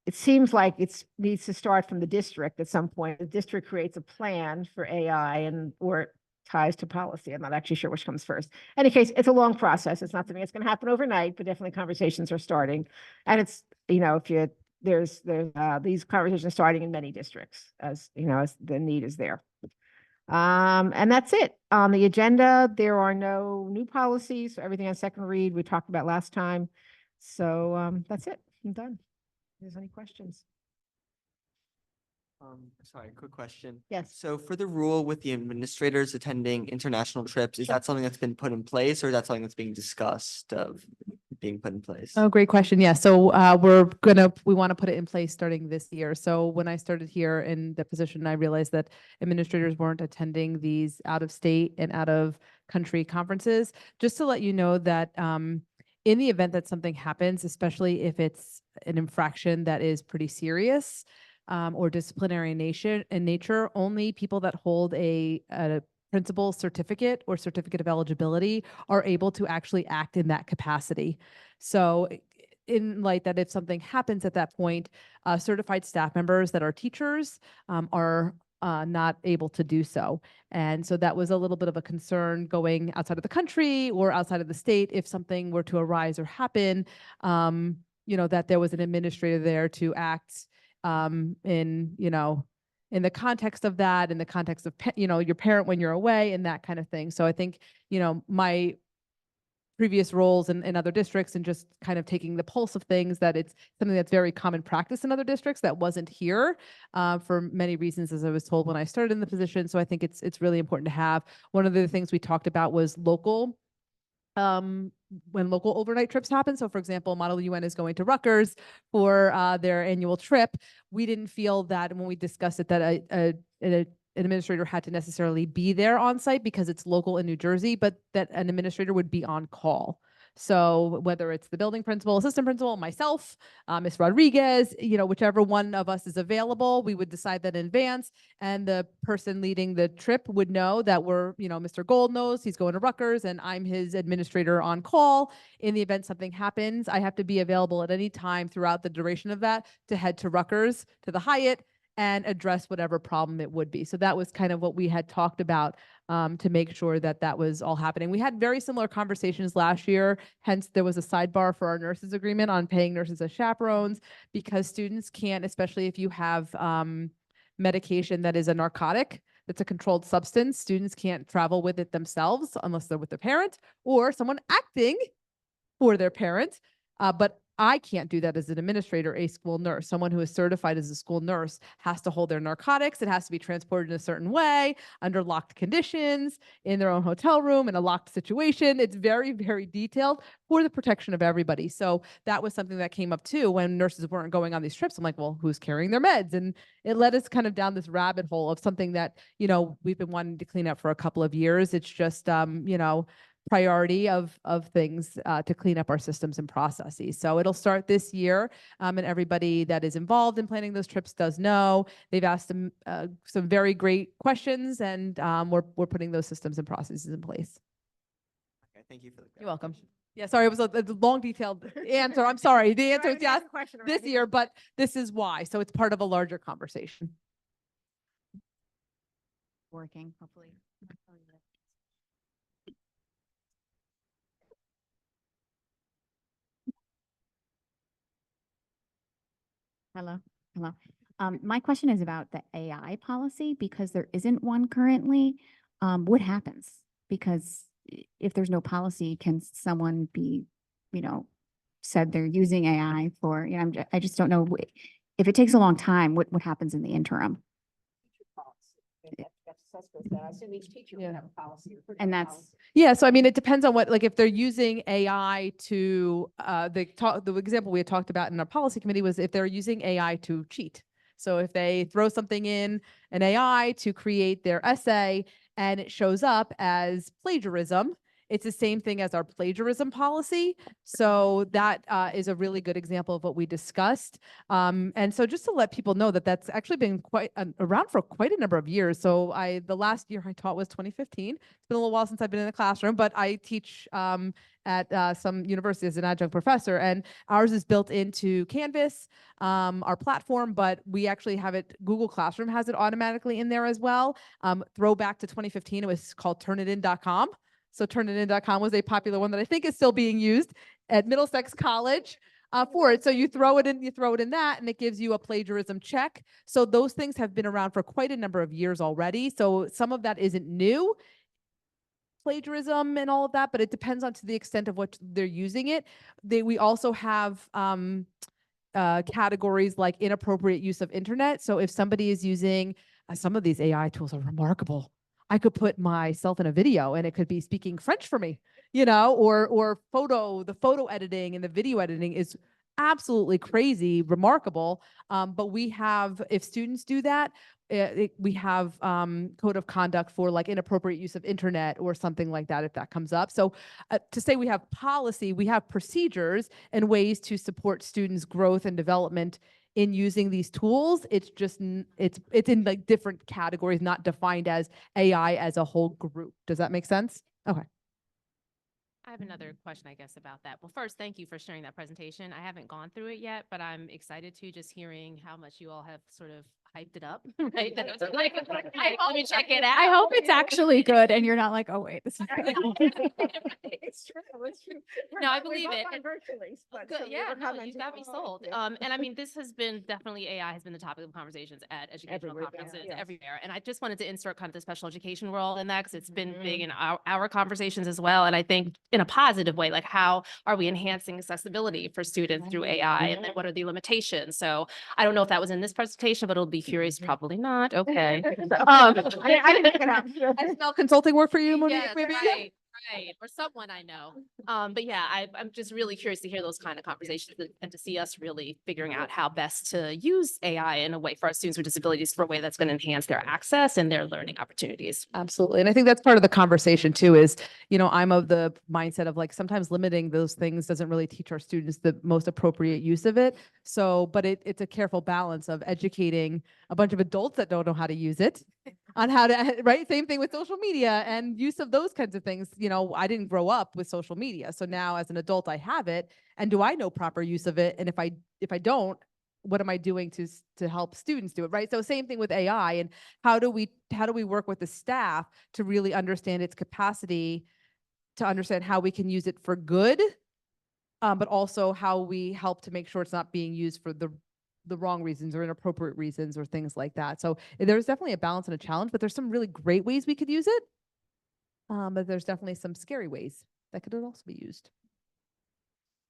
It seems like it needs to start from the district at some point. The district creates a plan for AI or it ties to policy. I'm not actually sure which comes first. In any case, it's a long process. It's not something that's going to happen overnight, but definitely conversations are starting. And it's, there's these conversations starting in many districts as the need is there. And that's it. On the agenda, there are no new policies. So everything on second read we talked about last time. So that's it. I'm done. If there's any questions? Sorry, quick question. Yes. So for the rule with the administrators attending international trips, is that something that's been put in place or is that something that's being discussed of being put in place? Oh, great question. Yeah. So we want to put it in place starting this year. So when I started here in the position, I realized that administrators weren't attending these out of state and out of country conferences. Just to let you know that in the event that something happens, especially if it's an infraction that is pretty serious, or disciplinary in nature, only people that hold a principal certificate or certificate of eligibility are able to actually act in that capacity. So in light that if something happens at that point, certified staff members that are teachers are not able to do so. And so that was a little bit of a concern going outside of the country or outside of the state if something were to arise or happen, that there was an administrator there to act in the context of that, in the context of, your parent when you're away and that kind of thing. So I think, my previous roles in other districts and just kind of taking the pulse of things, that it's something that's very common practice in other districts that wasn't here for many reasons, as I was told when I started in the position. So I think it's really important to have. One of the things we talked about was local when local overnight trips happen. So for example, Model UN is going to Rutgers for their annual trip. We didn't feel that when we discussed it that an administrator had to necessarily be there on site because it's local in New Jersey, but that an administrator would be on call. So whether it's the building principal, assistant principal, myself, Ms. Rodriguez, whichever one of us is available, we would decide that in advance. And the person leading the trip would know that Mr. Gold knows he's going to Rutgers and I'm his administrator on call. In the event something happens, I have to be available at any time throughout the duration of that to head to Rutgers, to the Hyatt, and address whatever problem it would be. So that was kind of what we had talked about to make sure that that was all happening. We had very similar conversations last year. Hence, there was a sidebar for our nurses agreement on paying nurses as chaperones because students can't, especially if you have medication that is a narcotic, that's a controlled substance, students can't travel with it themselves unless they're with a parent or someone acting for their parent. But I can't do that as an administrator, a school nurse. Someone who is certified as a school nurse has to hold their narcotics. It has to be transported in a certain way, under locked conditions, in their own hotel room, in a locked situation. It's very, very detailed for the protection of everybody. So that was something that came up too when nurses weren't going on these trips. I'm like, well, who's carrying their meds? And it led us kind of down this rabbit hole of something that, we've been wanting to clean up for a couple of years. It's just, priority of things to clean up our systems and processes. So it'll start this year, and everybody that is involved in planning those trips does know. They've asked some very great questions, and we're putting those systems and processes in place. Okay, thank you for the You're welcome. clarification. Yeah, sorry, it was a long, detailed answer. I'm sorry. The answer is I yes asked a question this already. year, but this is why. So it's part of a larger conversation. Working, hopefully. Hello. My question is about the AI policy because there isn't one currently. What happens? Because if there's no policy, can someone be, said they're using AI for, I just don't know if it takes a long time, what happens in the interim? I assume each teacher would have a policy. And that's, Yeah, so I mean, it depends on what, like if they're using AI to, the example we had talked about in our policy committee was if they're using AI to cheat. So if they throw something in an AI to create their essay and it shows up as plagiarism, It's the same thing as our plagiarism policy. So that is a really good example of what we discussed. And so just to let people know that that's actually been quite around for quite a number of years. So the last year I taught was 2015. It's been a little while since I've been in the classroom, but I teach at some university as an adjunct professor, and ours is built into Canvas, our platform, but we actually have it, Google Classroom has it automatically in there as well. Throwback to 2015, it was called turnitin.com. So turnitin.com was a popular one that I think is still being used at Middlesex College for it. So you throw it in that, and it gives you a plagiarism check. So those things have been around for quite a number of years already. So some of that isn't new, plagiarism and all of that, but it depends on to the extent of what they're using it. We also have categories like inappropriate use of internet. So if somebody is using some of these AI tools are remarkable. I could put myself in a video and it could be speaking French for me, or the photo editing and the video editing is absolutely crazy, remarkable. But we have, if students do that, we have code of conduct for like inappropriate use of internet or something like that if that comes up. So to say we have policy, we have procedures and ways to support students' growth and development in using these tools. It's just it's in like different categories, not defined as AI as a whole group. Does that make sense? Okay. I have another question, I guess, about that. Well, first, thank you for sharing that presentation. I haven't gone through it yet, but I'm excited to just hearing how much you all have sort of hyped it up, right? That it was like, let me check it out. I hope it's actually good and you're not like, oh, wait, this is. It's true, it's true. No, I We believe both it. went virtually, but Good. so we Yeah, were no, you commenting got me on sold. it. And I mean, this has been definitely AI has been the topic of conversations at educational Everywhere, yeah. conferences Yes. everywhere. And I just wanted to insert kind of the special education role in that because it's been big Mhm. in our conversations as well. And I think in a positive way, like how are we enhancing accessibility for students through AI? And then what are the limitations? So I don't know if that was in this presentation, but it'll be curious. Probably not. Okay. I didn't pick it up. I smell consulting work for you, Monique, Yes, maybe? right, or someone I know. But yeah, I'm just really curious to hear those kind of conversations and to see us really figuring out how best to use AI in a way for our students with disabilities for a way that's going to enhance their access and their learning opportunities. Absolutely. And I think that's part of the conversation too, is, I'm of the mindset of like, sometimes limiting those things doesn't really teach our students the most appropriate use of it. So, but it's a careful balance of educating a bunch of adults that don't know how to use it on how to, right? Same thing with social media and use of those kinds of things. I didn't grow up with social media. So now as an adult, I have it. And do I know proper use of it? And if I don't, what am I doing to help students do it, right? So same thing with AI, and how do we work with the staff to really understand its capacity, to understand how we can use it for good, but also how we help to make sure it's not being used for the wrong reasons or inappropriate reasons or things like that. So there's definitely a balance and a challenge, but there's some really great ways we could use it. But there's definitely some scary ways that could also be used.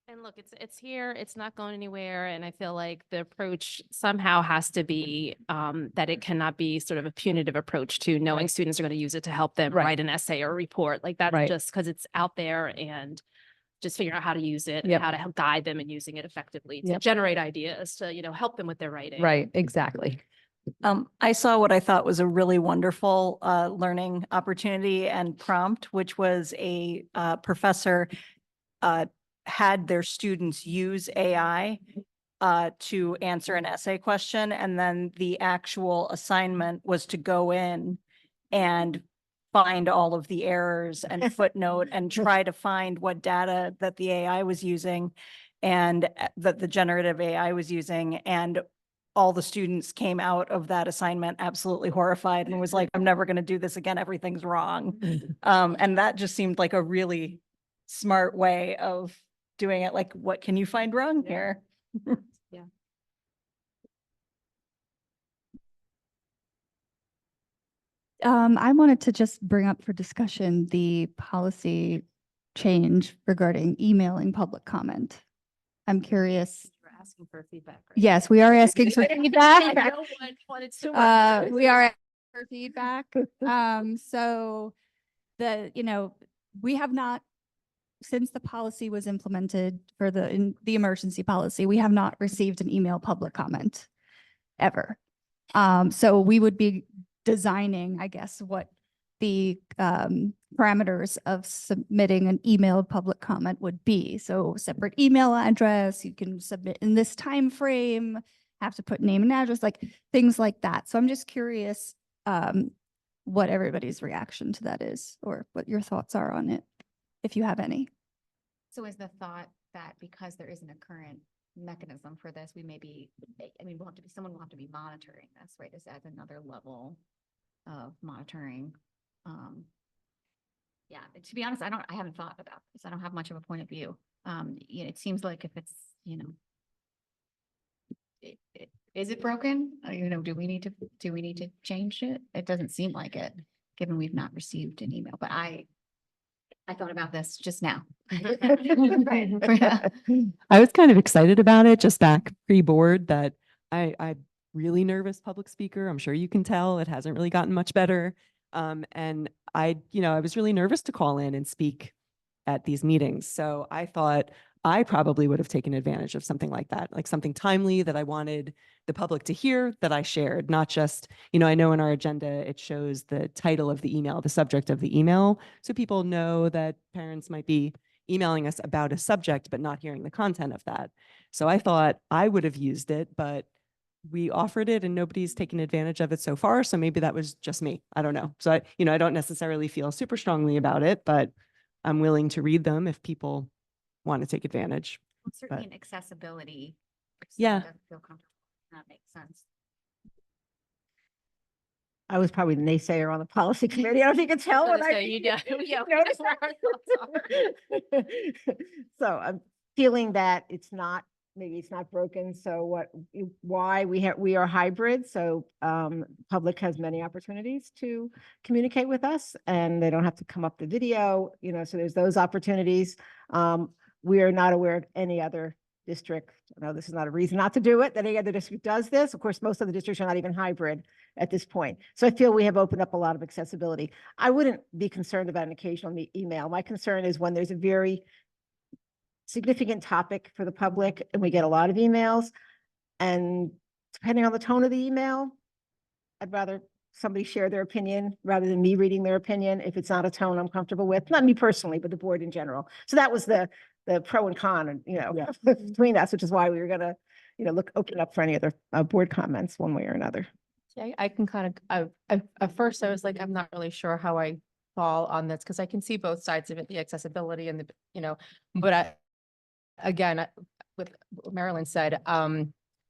And look, it's here, it's not going anywhere. And I feel like the approach somehow has to be that it cannot be sort of a punitive approach to knowing students are going to use it to help them Right. write an essay or a report. Like that's Right. just because it's out there, and just figuring out how to use it Yep. and how to help guide them in using it effectively to Yep. generate ideas to, help them with their writing. Right, exactly. I saw what I thought was a really wonderful learning opportunity and prompt, which was a professor had their students use AI to answer an essay question. And then the actual assignment was to go in and find all of the errors and footnote and try to find what data that the AI was using and that the generative AI was using. And all the students came out of that assignment absolutely horrified and was like, I'm never going to do this again. Everything's wrong. And that just seemed like a really smart way of doing it. Like, what can you find wrong here? I wanted to just bring up for discussion the policy change regarding emailing public comment. I'm curious. We're asking for feedback. Right? Yes, we are asking for feedback. No one wanted to. We are asking for feedback. So we have not, since the policy was implemented for the emergency policy, we have not received an email public comment ever. So we would be designing, I guess, what the parameters of submitting an emailed public comment would be. So separate email address, you can submit in this time frame, have to put name and address, like things like that. So I'm just curious what everybody's reaction to that is, or what your thoughts are on it, if you have any. So is the thought that because there isn't a current mechanism for this, we may be, I mean, someone will have to be monitoring this, right? This adds another level of monitoring. Yeah, to be honest, I haven't thought about this. I don't have much of a point of view. It seems like if it's, is it broken? Do we need to change it? It doesn't seem like it, given we've not received an email, but I thought about this just now. I was kind of excited about it just back pre-board that I'm really nervous public speaker. I'm sure you can tell it hasn't really gotten much better. And I was really nervous to call in and speak at these meetings. So I thought I probably would have taken advantage of something like that, like something timely that I wanted the public to hear that I shared, not just, I know in our agenda, it shows the title of the email, the subject of the email. So people know that parents might be emailing us about a subject, but not hearing the content of that. So I thought I would have used it, but we offered it and nobody's taken advantage of it so far. So maybe that was just me. I don't know. So I don't necessarily feel super strongly about it, but I'm willing to read them if people want to take advantage. Certainly an accessibility. If Yeah. someone doesn't feel comfortable, that makes sense. I was probably the naysayer on the policy committee. I don't know if you can tell when I. noticed that. So I'm feeling that maybe it's not broken. So why we are hybrid. So public has many opportunities to communicate with us and they don't have to come up the video, so there's those opportunities. We are not aware of any other district. No, this is not a reason not to do it, that any other district does this. Of course, most of the districts are not even hybrid at this point. So I feel we have opened up a lot of accessibility. I wouldn't be concerned about an occasional email. My concern is when there's a very significant topic for the public and we get a lot of emails, and depending on the tone of the email, I'd rather somebody share their opinion rather than me reading their opinion if it's not a tone I'm comfortable with, not me personally, but the board in general. So that was the pro and con, and between us, which is why we were gonna open up for any other board comments one way or another. I can kind of, at first I was like, I'm not really sure how I fall on this because I can see both sides of it, the accessibility and but with what Marilyn said,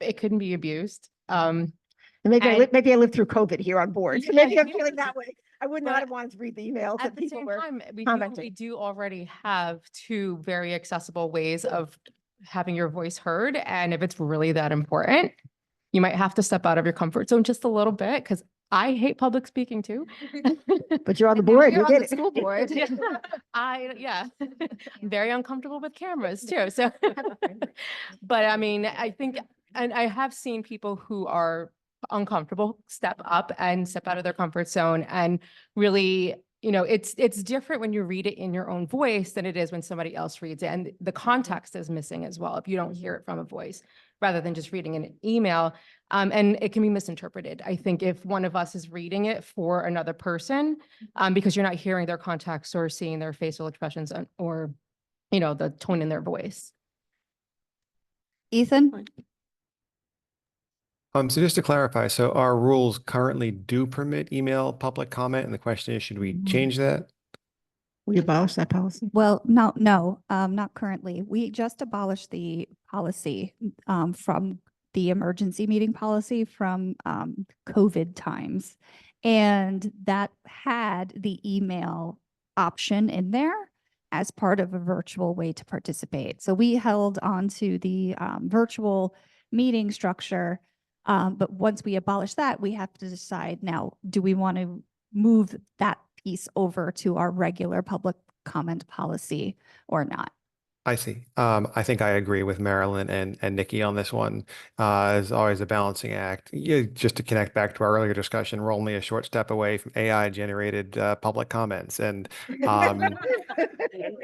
it couldn't be abused. And maybe I lived through COVID here on board. So maybe I'm feeling that way. I would not have wanted to read the emails that At the people same were time, we commenting. do already have two very accessible ways of having your voice heard. And if it's really that important, you might have to step out of your comfort zone just a little bit, because I hate public speaking too. But you're on the board. You're You on did the it. school board. I'm very uncomfortable with cameras too. So, but I mean, I think, and I have seen people who are uncomfortable step up and step out of their comfort zone, and really, it's different when you read it in your own voice than it is when somebody else reads it. And the context is missing as well if you don't hear it from a voice rather than just reading an email. And it can be misinterpreted. I think if one of us is reading it for another person, because you're not hearing their context or seeing their facial expressions or, the tone in their voice. Ethan? So just to clarify, so our rules currently do permit email public comment, and the question is, should we change that? We abolished that policy. Well, no, not currently. We just abolished the policy from the emergency meeting policy from COVID times. And that had the email option in there as part of a virtual way to participate. So we held on to the virtual meeting structure. But once we abolish that, we have to decide now, do we want to move that piece over to our regular public comment policy or not? I see. I think I agree with Marilyn and Nikki on this one. As always, a balancing act. Just to connect back to our earlier discussion, we're only a short step away from AI generated public comments. And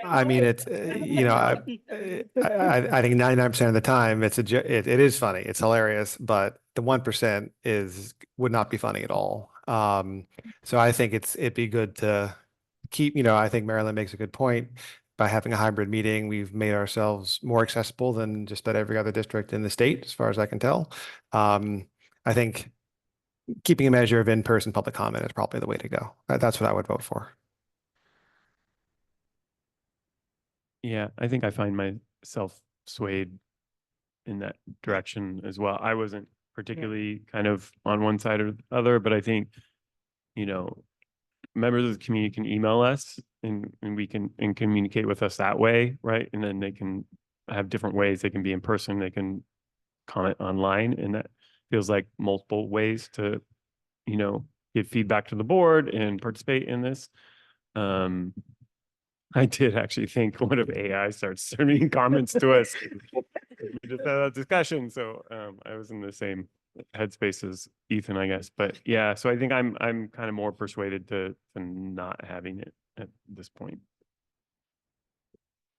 I mean, it's, I think 99% of the time it is funny. It's hilarious, but the 1% would not be funny at all. So I think it'd be good to keep, I think Marilyn makes a good point. By having a hybrid meeting, we've made ourselves more accessible than just about every other district in the state, as far as I can tell. I think keeping a measure of in-person public comment is probably the way to go. That's what I would vote for. Yeah, I think I find myself swayed in that direction as well. I wasn't particularly kind of on one side or the other, but I think, members of the community can email us and we can communicate with us that way, right? And then they can have different ways. They can be in person, they can comment online, and that feels like multiple ways to, give feedback to the board and participate in this. I did actually think, what if AI starts sending comments to us? We just had that discussion, so I was in the same headspace as Ethan, I guess. But yeah, so I think I'm kind of more persuaded to not having it at this point.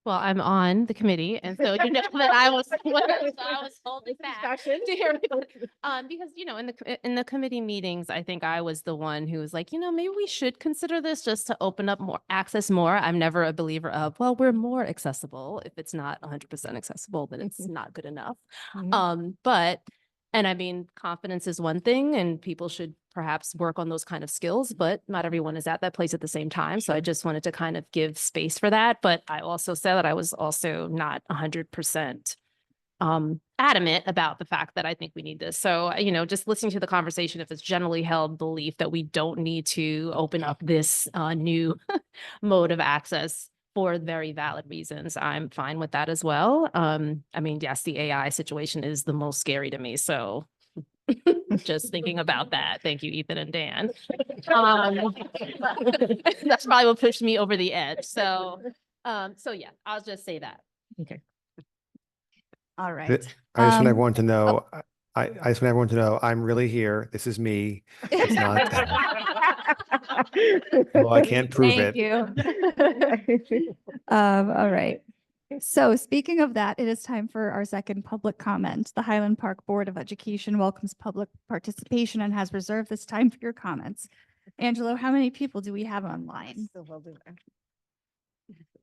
Well, I'm on the committee, and so that I was holding back to hear people. Because in the committee meetings, I think I was the one who was like, maybe we should consider this just to open up more access more. I'm never a believer of, well, we're more accessible. If it's not 100% accessible, then it's not good enough. And I mean, confidence is one thing, and people should perhaps work on those kind of skills, but not everyone is at that place at the same time. So I just wanted to kind of give space for that. But I also said that I was also not 100% adamant about the fact that I think we need this. So, just listening to the conversation, if it's generally held belief that we don't need to open up this new mode of access for very valid reasons, I'm fine with that as well. I mean, yes, the AI situation is the most scary to me. So just thinking about that. Thank you, Ethan and Dan. That's probably what pushed me over the edge. So yeah, I'll just say that. Okay. All right. I just want everyone to know, I just want everyone to know, I'm really here. This is me. It's not. Well, I can't prove Thank it. you. All right. So speaking of that, it is time for our second public comment. The Highland Park Board of Education welcomes public participation and has reserved this time for your comments. Angelo, how many people do we have online?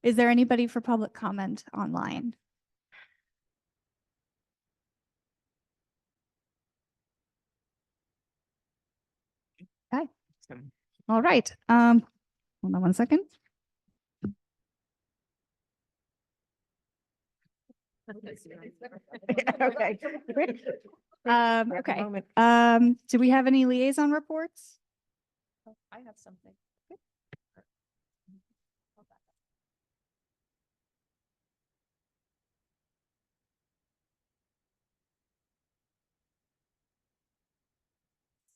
Is there anybody for public comment online? Okay. All right. Hold on one second. Okay. Okay. Do we have any liaison reports? I have something.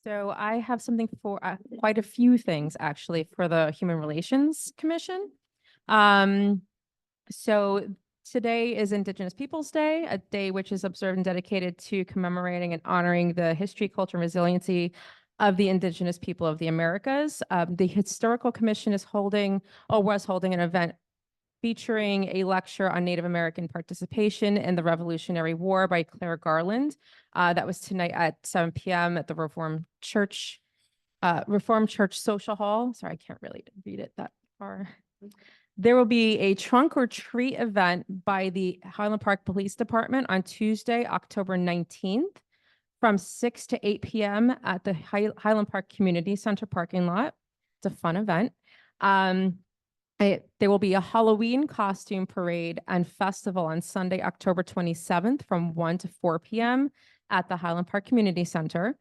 So I have something for quite a few things actually for the Human Relations Commission. So today is Indigenous Peoples Day, a day which is observed and dedicated to commemorating and honoring the history, culture, and resiliency of the Indigenous people of the Americas. The Historical Commission is was holding an event featuring a lecture on Native American participation in the Revolutionary War by Claire Garland. That was tonight at 7 p.m. at the Reformed Church Social Hall. Sorry, I can't really read it that far. There will be a trunk or treat event by the Highland Park Police Department on Tuesday, October 19th from 6 to 8 p.m. at the Highland Park Community Center parking lot. It's a fun event. There will be a Halloween costume parade and festival on Sunday, October 27th from 1 to 4 p.m. at the Highland Park Community Center.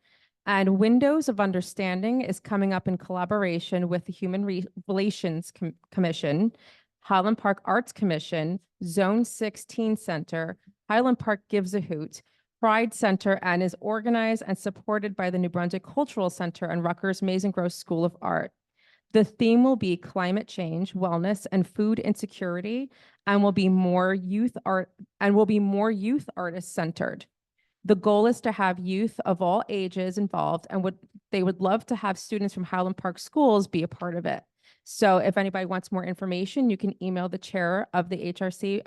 And Windows of Understanding is coming up in collaboration with the Human Relations Commission, Highland Park Arts Commission, Zone 16 Center, Highland Park Gives a Hoot, Pride Center, and is organized and supported by the New Brunswick Cultural Center and Rutgers Mason Gross School of Art. The theme will be climate change, wellness, and food insecurity, and will be more youth artist centered. The goal is to have youth of all ages involved, and they would love to have students from Highland Park schools be a part of it. So if anybody wants more information, you can email the chair of the HRC,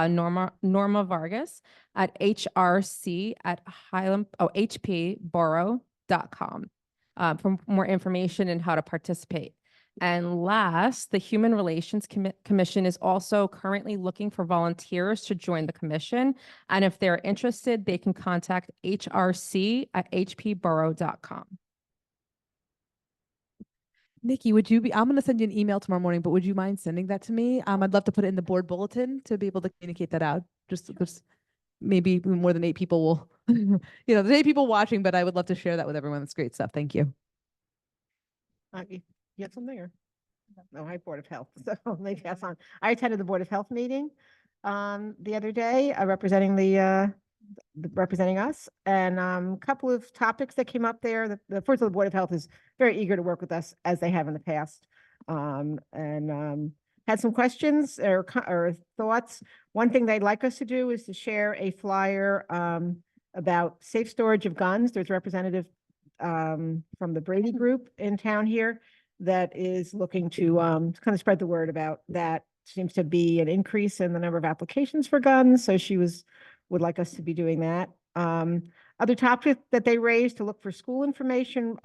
Norma Vargas, at hrc@hpborough.com. for more information and how to participate. And last, the Human Relations Commission is also currently looking for volunteers to join the commission. And if they're interested, they can contact hrc@hpborough.com. Nikki, would you be, I'm going to send you an email tomorrow morning, but would you mind sending that to me? I'd love to put it in the board bulletin to be able to communicate that out. Just maybe more than 8 people will, there's 8 people watching, but I would love to share that with everyone. That's great stuff. Thank you. You have something or? No, I have Board of Health, so maybe that's on. I attended the Board of Health meeting the other day, representing us, and a couple of topics that came up there. The first of the Board of Health is very eager to work with us as they have in the past, and had some questions or thoughts. One thing they'd like us to do is to share a flyer about safe storage of guns. There's a representative from the Brady Group in town here that is looking to kind of spread the word about that. Seems to be an increase in the number of applications for guns, so she would like us to be doing that. Other topic that they raised to look for school information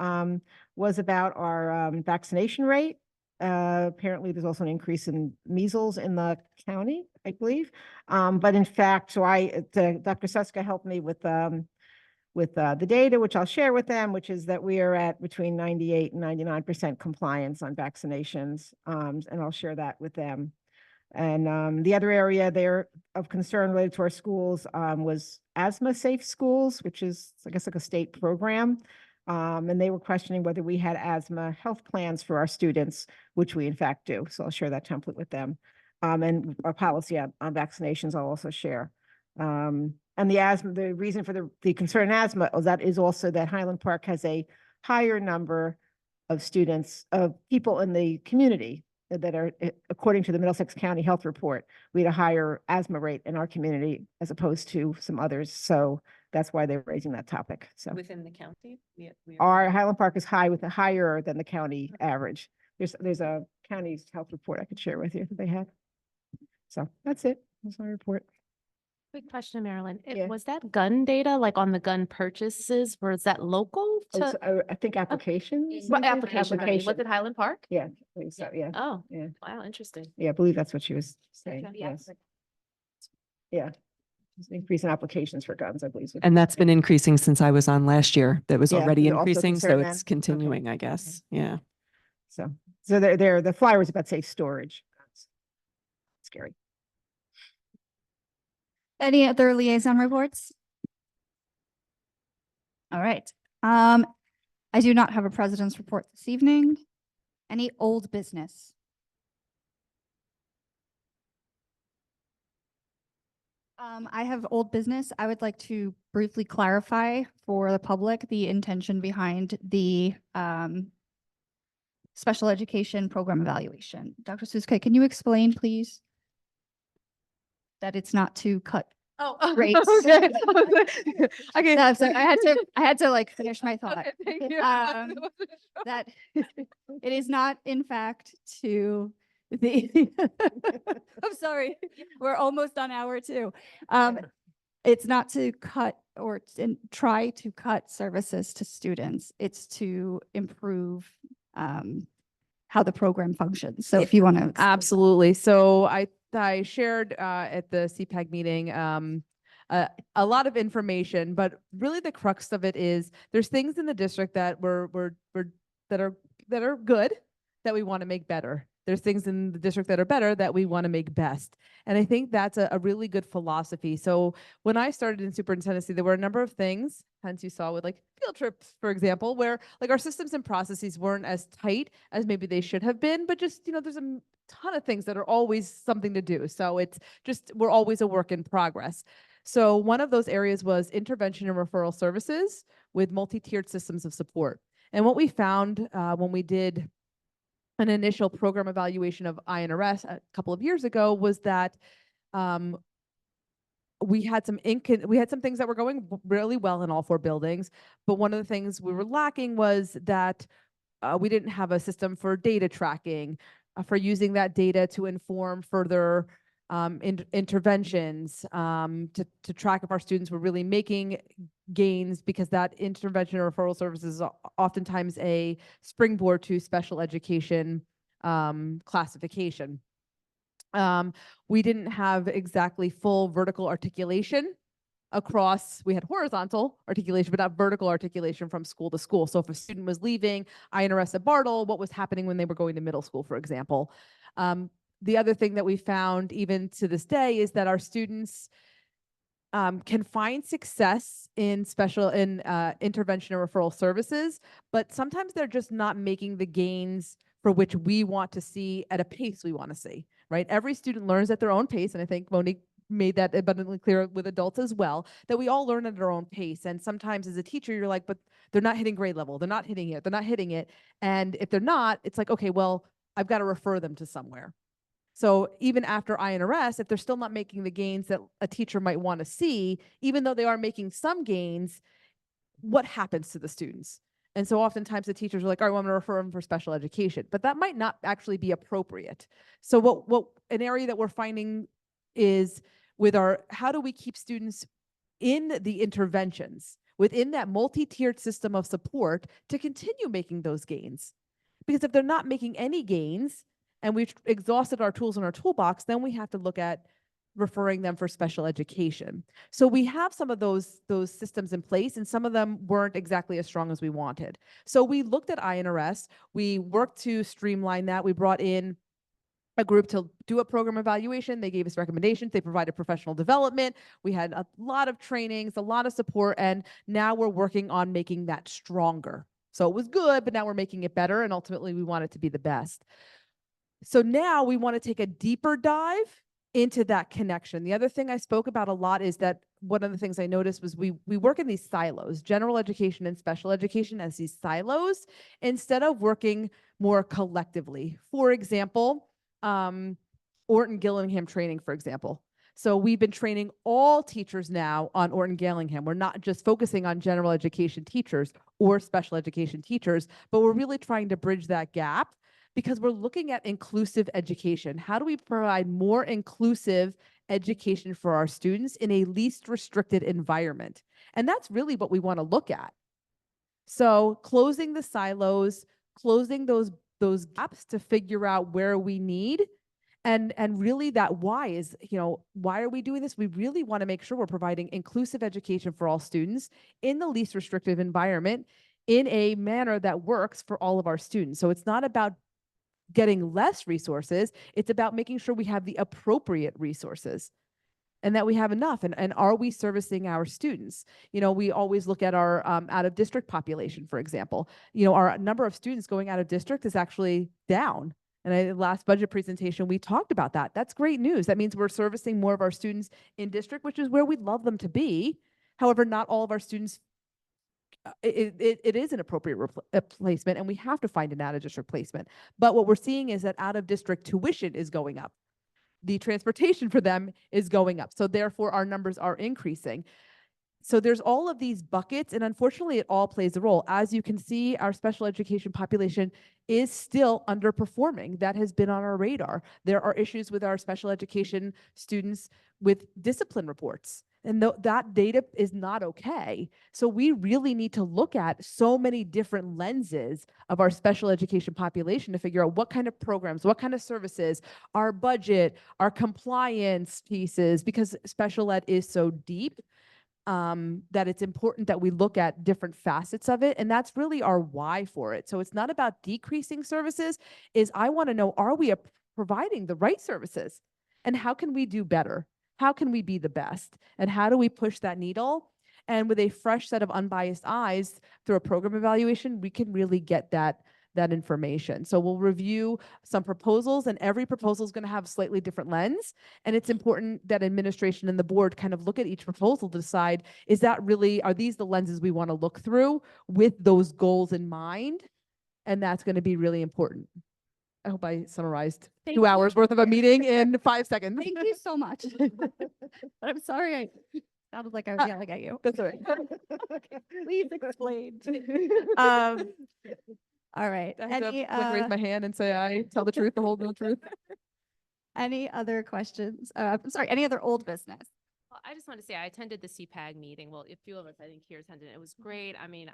was about our vaccination rate. Apparently, there's also an increase in measles in the county, I believe. But in fact, so Dr. Suska helped me with the data, which I'll share with them, which is that we are at between 98 and 99% compliance on vaccinations. And I'll share that with them. And the other area there of concern related to our schools was asthma safe schools, which is, I guess, like a state program. And they were questioning whether we had asthma health plans for our students, which we in fact do. So I'll share that template with them. And our policy on vaccinations I'll also share. And the reason for the concern in asthma is also that Highland Park has a higher number of students, of people in the community that are, according to the Middlesex County Health Report, we had a higher asthma rate in our community as opposed to some others. So that's why they're raising that topic. So Within the county? our Highland Park is higher than the county average. There's a county's health report I could share with you that they had. So that's it. That's my report. Quick question, Marilyn. Yeah. Was that gun data, like on the gun purchases, was that local to? I think applications. What application? Was it Highland Park? Yeah, I think so, yeah. Oh, Yeah. wow, interesting. Yeah, I believe that's what she was saying, Okay. yes. Yeah. Just increase in applications for guns, I believe. And that's been increasing since I was on last year. That was Yeah, already was it also increasing, so concern then? it's continuing, I guess. Yeah. So the flyer was about safe storage. Scary. Any other liaison reports? All right. I do not have a president's report this evening. Any old business? I have old business. I would like to briefly clarify for the public the intention behind the special education program evaluation. Dr. Suska, can you explain, please? That it's not to cut rates. Okay. Okay. No, so I had to like finish my thought. Okay, thank you. That it is not, in fact, to the, I'm sorry, we're almost on hour 2. It's not to cut or try to cut services to students. It's to improve how the program functions. So if you want to. Absolutely. So I shared at the CPAG meeting a lot of information, but really the crux of it is there's things in the district that that are good that we want to make better. There's things in the district that are better that we want to make best. And I think that's a really good philosophy. So when I started in superintendency, there were a number of things, hence you saw with like field trips, for example, where like our systems and processes weren't as tight as maybe they should have been, but just, there's a ton of things that are always something to do. So it's just, we're always a work in progress. So one of those areas was intervention and referral services with multi-tiered systems of support. And what we found when we did an initial program evaluation of INRS a couple of years ago was that we had some things that were going really well in all 4 buildings, but one of the things we were lacking was that we didn't have a system for data tracking, for using that data to inform further interventions, to track if our students were really making gains because that intervention or referral service is oftentimes a springboard to special education classification. We didn't have exactly full vertical articulation across, we had horizontal articulation, but not vertical articulation from school to school. So if a student was leaving INRS at Bartle, what was happening when they were going to middle school, for example? The other thing that we found even to this day is that our students can find success in intervention and referral services, but sometimes they're just not making the gains for which we want to see at a pace we want to see, right? Every student learns at their own pace, and I think Monique made that abundantly clear with adults as well, that we all learn at our own pace. And sometimes as a teacher, you're like, but they're not hitting grade level. They're not hitting it. They're not hitting it. And if they're not, it's like, okay, well, I've got to refer them to somewhere. So even after INRS, if they're still not making the gains that a teacher might want to see, even though they are making some gains, what happens to the students? And so oftentimes the teachers are like, all right, well, I'm going to refer them for special education, but that might not actually be appropriate. So what an area that we're finding is with how do we keep students in the interventions within that multi-tiered system of support to continue making those gains? Because if they're not making any gains and we've exhausted our tools in our toolbox, then we have to look at referring them for special education. So we have some of those systems in place, and some of them weren't exactly as strong as we wanted. So we looked at INRS, we worked to streamline that. We brought in a group to do a program evaluation. They gave us recommendations. They provided professional development. We had a lot of trainings, a lot of support, and now we're working on making that stronger. So it was good, but now we're making it better, and ultimately we want it to be the best. So now we want to take a deeper dive into that connection. The other thing I spoke about a lot is that one of the things I noticed was we work in these silos, general education and special education as these silos, instead of working more collectively. For example, Orton Gillingham training, for example. So we've been training all teachers now on Orton Gillingham. We're not just focusing on general education teachers or special education teachers, but we're really trying to bridge that gap because we're looking at inclusive education. How do we provide more inclusive education for our students in a least restricted environment? And that's really what we want to look at. So closing the silos, closing those gaps to figure out where we need. And really that why is, why are we doing this? We really want to make sure we're providing inclusive education for all students in the least restrictive environment in a manner that works for all of our students. So it's not about getting less resources. It's about making sure we have the appropriate resources and that we have enough. And are we servicing our students? We always look at our out of district population, for example. Our number of students going out of district is actually down. And last budget presentation, we talked about that. That's great news. That means we're servicing more of our students in district, which is where we'd love them to be. However, not all of our students, it is an appropriate placement, and we have to find an out of district placement. But what we're seeing is that out of district tuition is going up. The transportation for them is going up. So therefore, our numbers are increasing. So there's all of these buckets, and unfortunately, it all plays a role. As you can see, our special education population is still underperforming. That has been on our radar. There are issues with our special education students with discipline reports, and that data is not okay. So we really need to look at so many different lenses of our special education population to figure out what kind of programs, what kind of services, our budget, our compliance pieces, because special ed is so deep. That it's important that we look at different facets of it. And that's really our why for it. So it's not about decreasing services, I want to know, are we providing the right services? And how can we do better? How can we be the best? And how do we push that needle? And with a fresh set of unbiased eyes through a program evaluation, we can really get that information. So we'll review some proposals, and every proposal is going to have a slightly different lens. And it's important that administration and the board kind of look at each proposal to decide, are these the lenses we want to look through with those goals in mind? And that's going to be really important. I hope I summarized 2 hours worth of a meeting in 5 seconds. Thank you so much. But I'm sorry I sounded like I was yelling at you. That's all right. Please explain. All right. I have to raise my hand and say I tell the truth, the whole truth. Any other questions? I'm sorry, any other old business? Well, I I just want to say I attended the CPAG meeting. Well, a few of us, I think, here attended. It was great. I mean,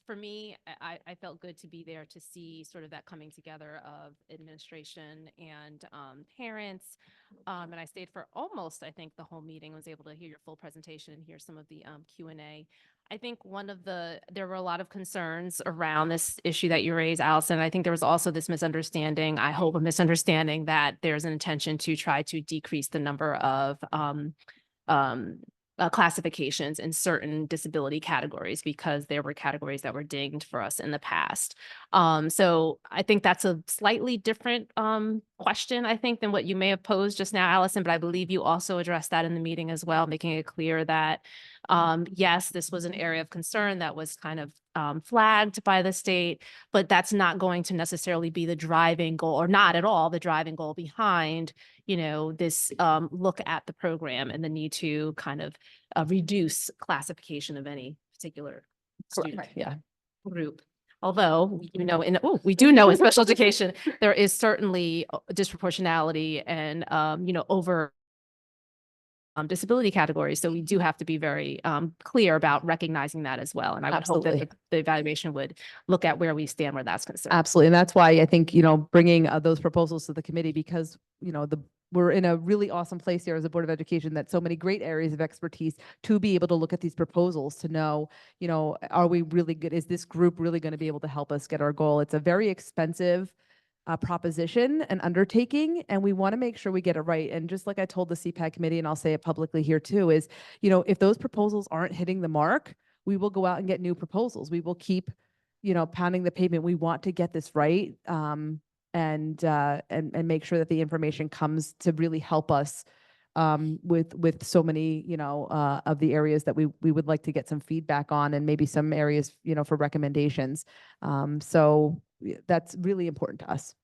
for me, I felt good to be there to see sort of that coming together of administration and parents. And I stayed for almost, I think, the whole meeting. I was able to hear your full presentation and hear some of the Q&A. I think there were a lot of concerns around this issue that you raised, Allison. I think there was also this misunderstanding, I hope a misunderstanding, that there's an intention to try to decrease the number of classifications in certain disability categories because there were categories that were dinged for us in the past. So I think that's a slightly different question, I think, than what you may have posed just now, Allison, but I believe you also addressed that in the meeting as well, making it clear that yes, this was an area of concern that was kind of flagged by the state, but that's not going to necessarily be the driving goal, or not at all the driving goal behind, this look at the program and the need to kind of reduce classification of any particular student group. Although, we do know in special education, there is certainly disproportionality and, over disability categories. So we do have to be very clear about recognizing that as well. And I would hope that Absolutely. the evaluation would look at where we stand where that's concerned. Absolutely. And that's why I think, bringing those proposals to the committee, because, we're in a really awesome place here as a Board of Education, that so many great areas of expertise to be able to look at these proposals to know, are we really good? Is this group really going to be able to help us get our goal? It's a very expensive proposition and undertaking, and we want to make sure we get it right. And just like I told the CPAC committee, and I'll say it publicly here too, is, if those proposals aren't hitting the mark, we will go out and get new proposals. We will keep, pounding the pavement. We want to get this right. And make sure that the information comes to really help us with so many, of the areas that we would like to get some feedback on, and maybe some areas, for recommendations. So that's really important to us.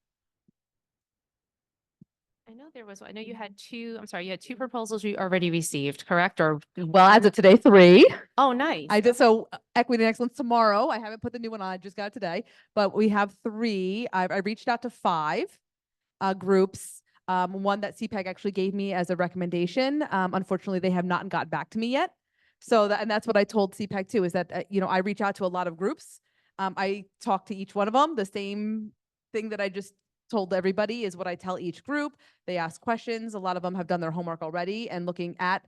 I know you had two proposals you already received, correct? Or, Well, as of today, 3. oh, nice. So Equity and Excellence tomorrow. I haven't put the new one on. I just got it today, but we have 3. I reached out to 5 groups. One that CPAC actually gave me as a recommendation. Unfortunately, they have not gotten back to me yet. So that's what I told CPAC too, is that, I reach out to a lot of groups. I talk to each one of them. The same thing that I just told everybody is what I tell each group. They ask questions. A lot of them have done their homework already and looking at,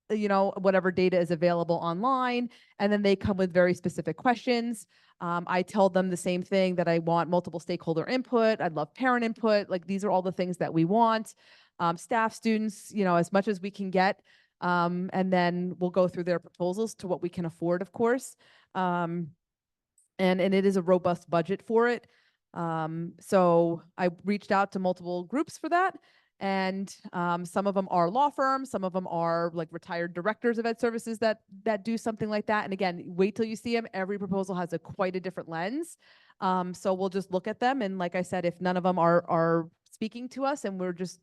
whatever data is available online. And then they come with very specific questions. I tell them the same thing, that I want multiple stakeholder input. I'd love parent input. Like, these are all the things that we want. Staff, students, as much as we can get. And then we'll go through their proposals to what we can afford, of course. And it is a robust budget for it. So I reached out to multiple groups for that. And some of them are law firms, some of them are like retired directors of ed services that do something like that. And again, wait till you see them. Every proposal has quite a different lens. So we'll just look at them. And like I said, if none of them are speaking to us and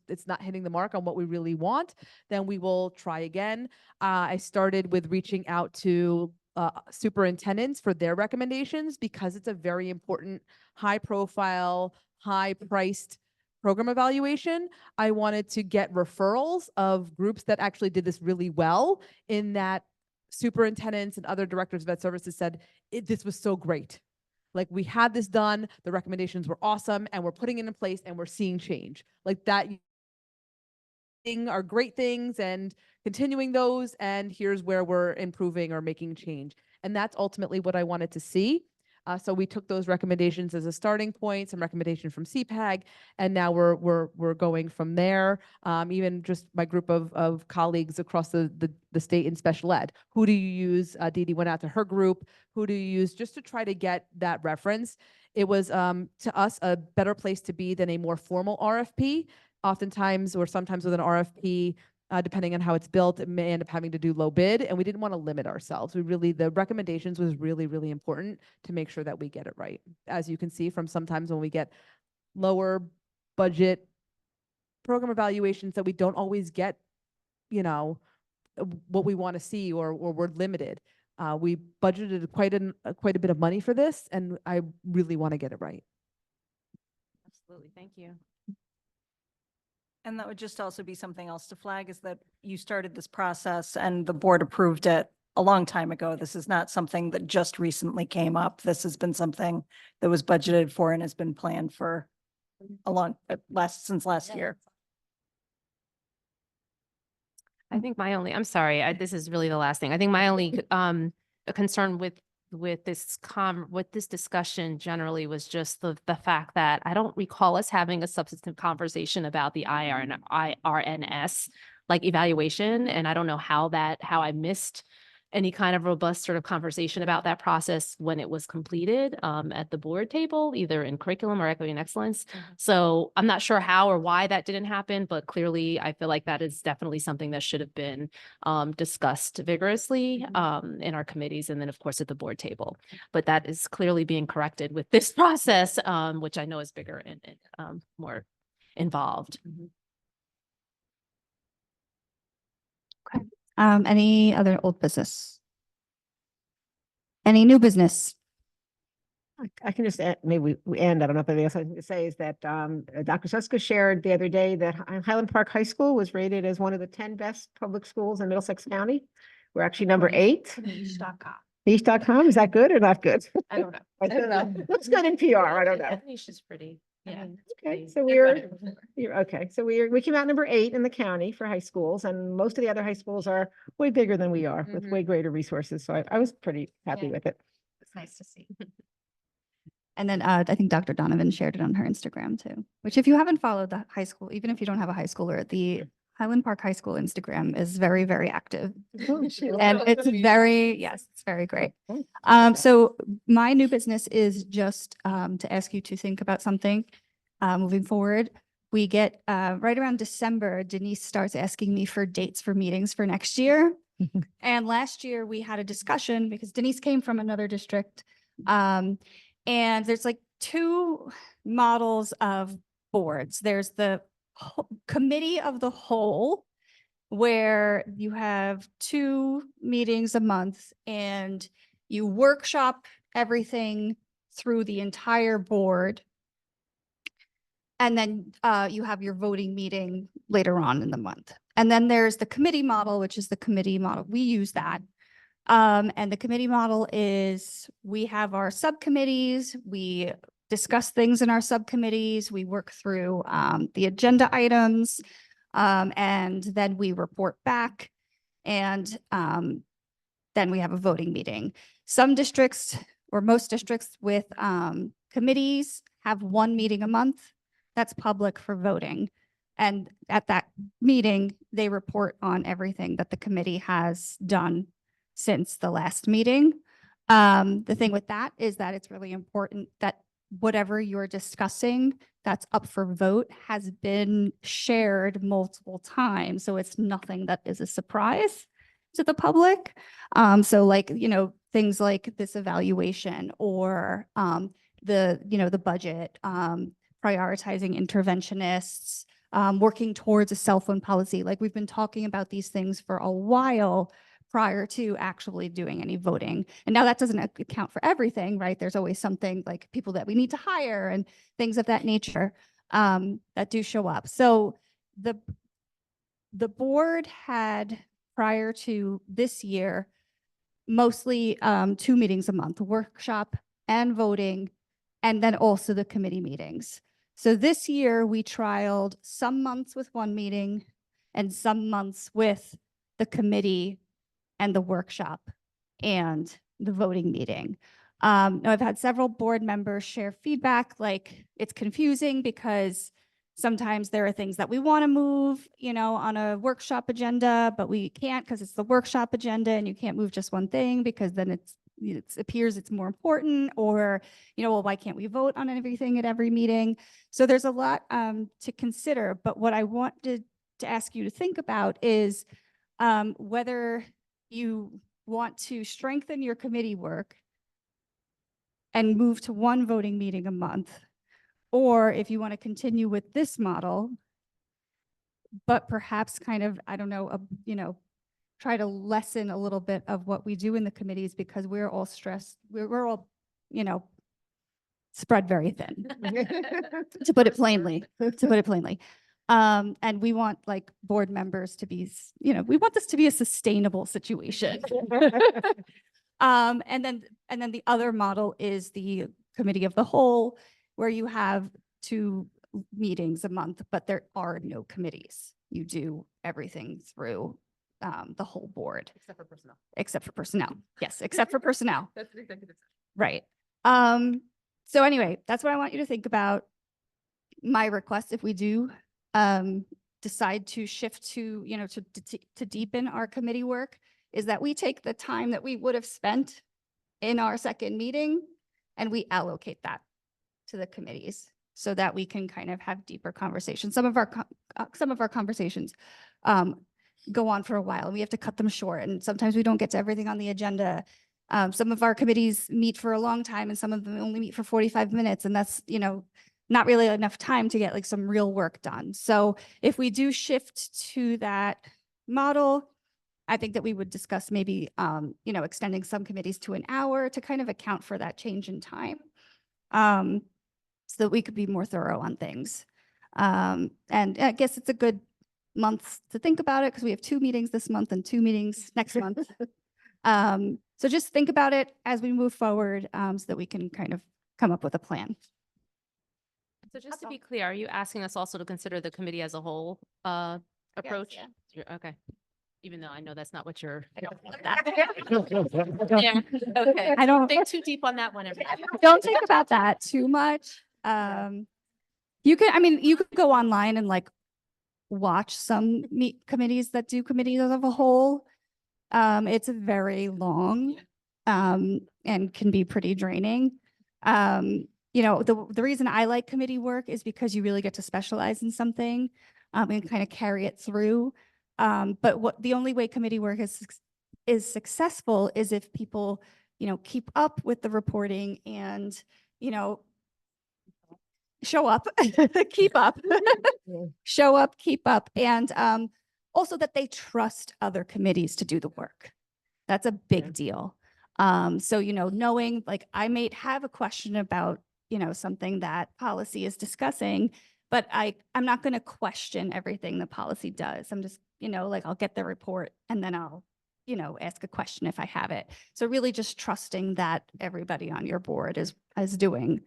it's not hitting the mark on what we really want, then we will try again. I started with reaching out to superintendents for their recommendations, because it's a very important, high profile, high priced program evaluation. I wanted to get referrals of groups that actually did this really well, in that superintendents and other directors of ed services said, this was so great. Like, we had this done, the recommendations were awesome, and we're putting it in place and we're seeing change. Like, that are great things, and continuing those, and here's where we're improving or making change. And that's ultimately what I wanted to see. So we took those recommendations as a starting point, some recommendation from CPAG, and now we're going from there. Even just my group of colleagues across the state in special ed. Who do you use? Dee Dee went out to her group. Who do you use, just to try to get that reference? It was to us a better place to be than a more formal RFP. Oftentimes, or sometimes with an RFP, depending on how it's built, it may end up having to do low bid, and we didn't want to limit ourselves. The recommendations was really, really important to make sure that we get it right. As you can see from sometimes when we get lower budget program evaluations, that we don't always get, what we want to see, or we're limited. We budgeted quite a bit of money for this, and I really want to get it right. Absolutely. Thank you. And that would just also be something else to flag is that you started this process and the board approved it a long time ago. This is not something that just recently came up. This has been something that was budgeted for and has been planned for a long, since last year. I think my only, I'm sorry, this is really the last thing. I think my only a concern with this discussion generally was just the fact that I don't recall us having a substantive conversation about the IRNS like evaluation, and I don't know how I missed any kind of robust sort of conversation about that process when it was completed at the board table, either in curriculum or equity and excellence. So I'm not sure how or why that didn't happen, but clearly I feel like that is definitely something that should have been discussed vigorously in our committees and then of course at the board table. But that is clearly being corrected with this process, which I know is bigger and more involved. Any other old business? Any new business? I can just add, maybe we end, I don't know if anything else I can say is that Dr. Suska shared the other day that Highland Park High School was rated as one of the 10 best public schools in Middlesex County. We're actually number 8. Niche.com, is that good or not good? I don't know. I don't know. Looks good in PR, I don't know. Niche is pretty. Yeah. Okay, so we came out number 8 in the county for high schools, and most of the other high schools are way bigger than we are with way greater resources. So I was pretty happy with it. It's nice to see. And then I think Dr. Donovan shared it on her Instagram too, which if you haven't followed the high school, even if you don't have a high schooler, the Highland Park High School Instagram is very, very active. And it's it's very great. So my new business is just to ask you to think about something moving forward. We get right around December, Denise starts asking me for dates for meetings for next year. And last year we had a discussion because Denise came from another district. And there's like 2 models of boards. There's the committee of the whole, where you have 2 meetings a month and you workshop everything through the entire board. And then you have your voting meeting later on in the month. And then there's the committee model, which is the committee model. We use that. And the committee model is we have our subcommittees, we discuss things in our subcommittees, we work through the agenda items, and then we report back, and then we have a voting meeting. Some districts or most districts with committees have 1 meeting a month that's public for voting. And at that meeting, they report on everything that the committee has done since the last meeting. The thing with that is that it's really important that whatever you're discussing that's up for vote has been shared multiple times. So it's nothing that is a surprise to the public. So like, things like this evaluation or the budget, prioritizing interventionists, working towards a cell phone policy. Like we've been talking about these things for a while prior to actually doing any voting. And now that doesn't account for everything, right? There's always something like people that we need to hire and things of that nature that do show up. So the board had, prior to this year, mostly 2 meetings a month, workshop and voting, and then also the committee meetings. So this year we trialed some months with 1 meeting and some months with the committee and the workshop and the voting meeting. Now I've had several board members share feedback, like it's confusing because sometimes there are things that we want to move, on a workshop agenda, but we can't because it's the workshop agenda and you can't move just one thing because then it appears it's more important, or, well, why can't we vote on everything at every meeting? So there's a lot to consider, but what I wanted to ask you to think about is whether you want to strengthen your committee work and move to 1 voting meeting a month, or if you want to continue with this model, but perhaps kind of, I don't know, try to lessen a little bit of what we do in the committees because we're all stressed. We're all, spread very thin, to put it plainly. And we want like board members to be, we want this to be a sustainable situation. And then the other model is the committee of the whole, where you have 2 meetings a month, but there are no committees. You do everything through the whole board, Except for personnel. except for personnel. Yes, except for personnel. That's the executive. Right. So anyway, that's what I want you to think about. My request, if we do decide to shift to, to deepen our committee work, is that we take the time that we would have spent in our second meeting and we allocate that to the committees so that we can kind of have deeper conversations. Some of our conversations go on for a while and we have to cut them short. And sometimes we don't get to everything on the agenda. Some of our committees meet for a long time and some of them only meet for 45 minutes. And that's, not really enough time to get like some real work done. So if we do shift to that model, I think that we would discuss maybe, extending some committees to an hour to kind of account for that change in time. So that we could be more thorough on things. And I guess it's a good month to think about it because we have 2 meetings this month and 2 meetings next month. So just think about it as we move forward so that we can kind of come up with a plan. So just to be clear, are you asking us also to consider the committee as a whole approach? Okay. Even though I know that's not what you're. Yeah, okay. I don't Think too deep on that one. everybody. don't think about that too much. You could go online and like watch some committees that do committees of a whole. It's very long and can be pretty draining. The reason I like committee work is because you really get to specialize in something and kind of carry it through. But the only way committee work is successful is if people, keep up with the reporting and, show up, keep up, show up, keep up, and also that they trust other committees to do the work. That's a big deal. So, knowing like I may have a question about, something that policy is discussing, but I'm not going to question everything the policy does. I'm just, I'll get the report and then I'll, ask a question if I have it. So really just trusting that everybody on your board is doing,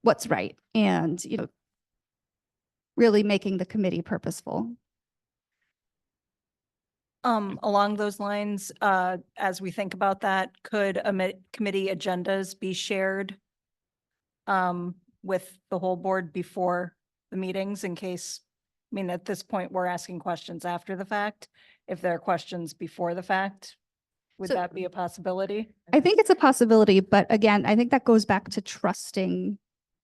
what's right and, really making the committee purposeful. Along those lines, as we think about that, could committee agendas be shared with the whole board before the meetings in case, at this point, we're asking questions after the fact. If there are questions before the fact, would So- that be a possibility? I think it's a possibility, but again, I think that goes back to trusting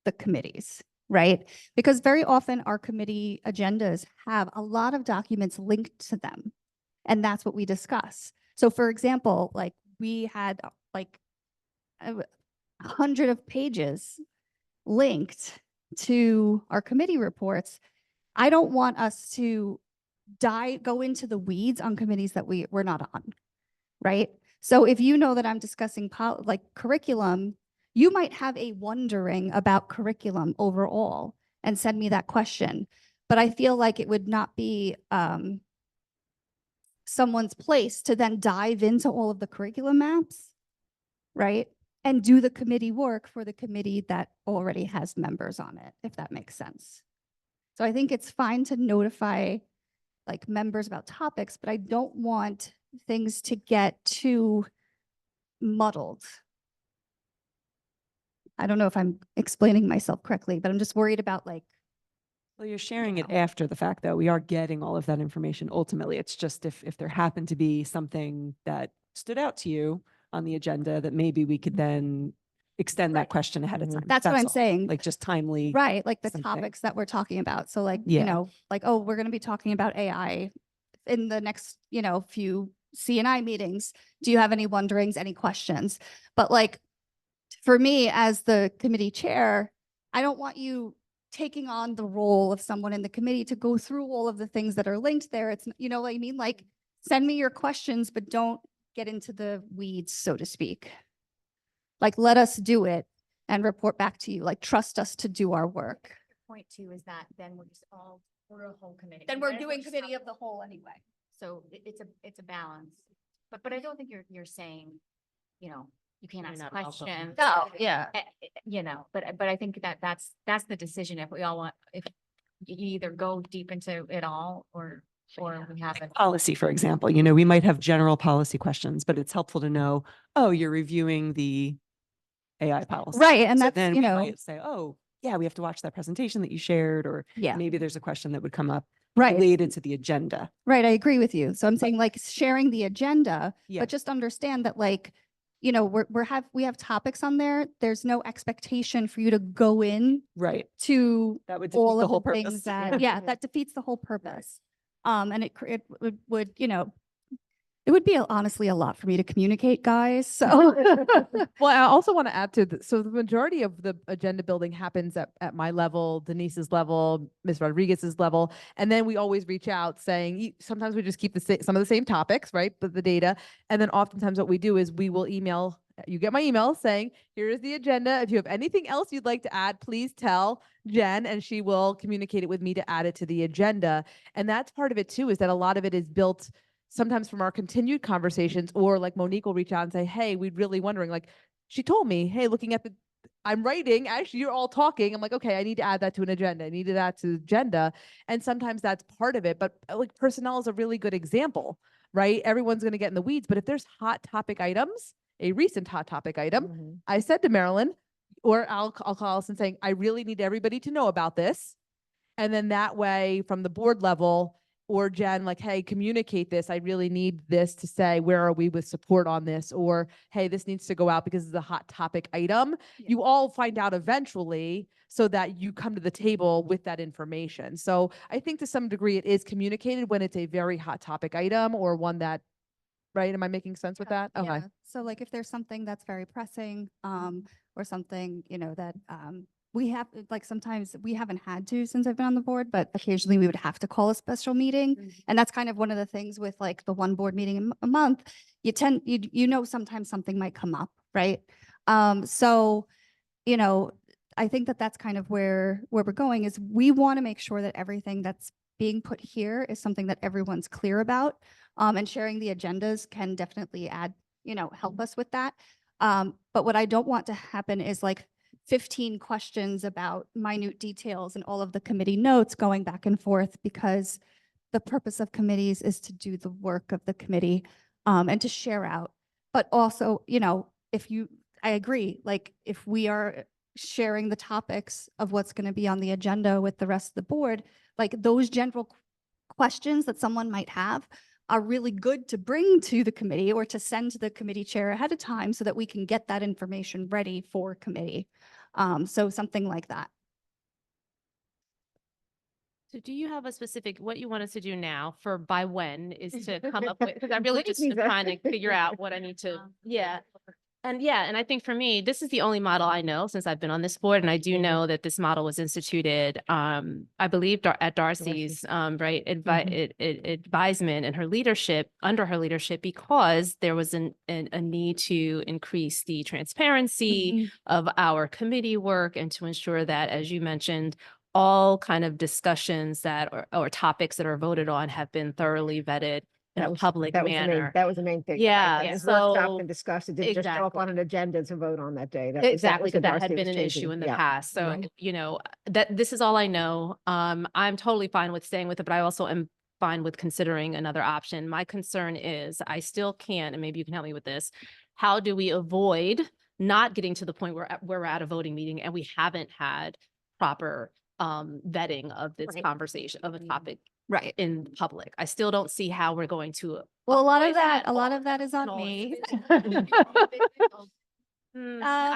the committees, right? Because very often our committee agendas have a lot of documents linked to them. And that's what we discuss. So for example, like we had like 100 of pages linked to our committee reports. I don't want us to go into the weeds on committees that we're not on, right? So if you know that I'm discussing curriculum, you might have a wondering about curriculum overall and send me that question. But I feel like it would not be someone's place to then dive into all of the curriculum maps, right? And do the committee work for the committee that already has members on it, if that makes sense. So I think it's fine to notify like members about topics, but I don't want things to get too muddled. I don't know if I'm explaining myself correctly, but I'm just worried about like. Well, you're sharing it after the fact, though. We are getting all of that information. Ultimately, it's just if there happened to be something that stood out to you on the agenda that maybe we could then extend that question ahead of time. That's what I'm all. saying. Like just timely. Right, like the something. topics that we're talking about. So like, Yeah. oh, we're going to be talking about AI in the next, few C&I meetings. Do you have any wonderings, any questions? But like, for me as the committee chair, I don't want you taking on the role of someone in the committee to go through all of the things that are linked there. It's, you know what I mean? Like, send me your questions, but don't get into the weeds, so to speak. Like, let us do it and report back to you. Like, trust us to do our work. point too is that then we're just all, we're a whole committee. Then we're Then doing just committee not- of the whole anyway. So it's a balance. But I don't think you're saying, you know, you can't You're ask not welcome. questions. No, yeah. You know, but I think that's the decision. If we all want, if you either go deep into it all or we have it. Policy, for example, you know, we might have general policy questions, but it's helpful to know, oh, you're reviewing the AI policy. Right, and So that's, then you we know, might say, oh, yeah, we have to watch that presentation that you shared, or yeah, maybe there's a question that would come up right, related to the agenda. right. I agree with you. So I'm saying like sharing the agenda, Yeah. but just understand that like, you know, we have topics on there. There's no expectation for you to go in Right. to That would defeat all the of whole the things purpose. that, yeah, that defeats the whole purpose. And it would, you know, it would be honestly a lot for me to communicate, guys. So Well, I also want to add to so the majority of the agenda building happens at my level, Denise's level, Ms. Rodriguez's level. And then we always reach out saying, sometimes we just keep some of the same topics, right? But the data. And then oftentimes what we do is we will email, you get my email saying, here is the agenda. If you have anything else you'd like to add, please tell Jen and she will communicate it with me to add it to the agenda. And that's part of it too, is that a lot of it is built sometimes from our continued conversations, or like Monique will reach out and say, hey, we're really wondering, like she told me, hey, looking at I'm writing, actually you're all talking. I'm like, okay, I need to add that to an agenda. I need to add to agenda. And sometimes that's part of it, but like personnel is a really good example, right? Everyone's going to get in the weeds, but if there's hot topic items, a recent hot topic item, I said to Marilyn, or I'll call Allison saying, I really need everybody to know about this. And then that way from the board level, or Jen, like, hey, communicate this. I really need this to say, where are we with support on this? Or, hey, this needs to go out because it's a hot topic item. Yeah. You all find out eventually so that you come to the table with that information. So I think to some degree it is communicated when it's a very hot topic item or one that, right? Am I making sense with that? Okay. yeah. So like if there's something that's very pressing, or something, you know, that we have, like sometimes we haven't had to since I've been on the board, but occasionally we would have to call a special meeting. And that's kind of one of the things with like the one board meeting a month, you know, sometimes something might come up, right? So, you know, I think that that's kind of where we're going, is we want to make sure that everything that's being put here is something that everyone's clear about. And sharing the agendas can definitely add, you know, help us with that. But what I don't want to happen is like 15 questions about minute details and all of the committee notes going back and forth, because the purpose of committees is to do the work of the committee, and to share out. But also, you know, I agree, like if we are sharing the topics of what's going to be on the agenda with the rest of the board, like those general questions that someone might have are really good to bring to the committee or to send to the committee chair ahead of time so that we can get that information ready for committee. So something like that. So do you have a specific, what you want us to do now for by when is to come up with, because I really just am trying to figure out what I need to, yeah. And I think for me, this is the only model I know since I've been on this board. And I do know that this model was instituted, I believe at Darcy's, right, advisement and her leadership, under her leadership, because there was a need to increase the transparency of our committee work and to ensure that, as you mentioned, all kind of discussions that or topics that are voted on have been thoroughly vetted in a public manner. That was the main thing. right? Yeah, That was workshop so- and discussed. It didn't just show up Exactly. on an agenda to vote on that day. Exactly, was because the that had Darcy been was an changing. issue in the Yeah. past. So, Right. you know, that this is all I know. I'm totally fine with staying with it, but I also am fine with considering another option. My concern is I still can't, and maybe you can help me with this. How do we avoid not getting to the point where we're at a voting meeting and we haven't had proper vetting of this Right. conversation of a topic Right. in public? I still don't see how we're going to. Well, a lot of avoid that is on all me. I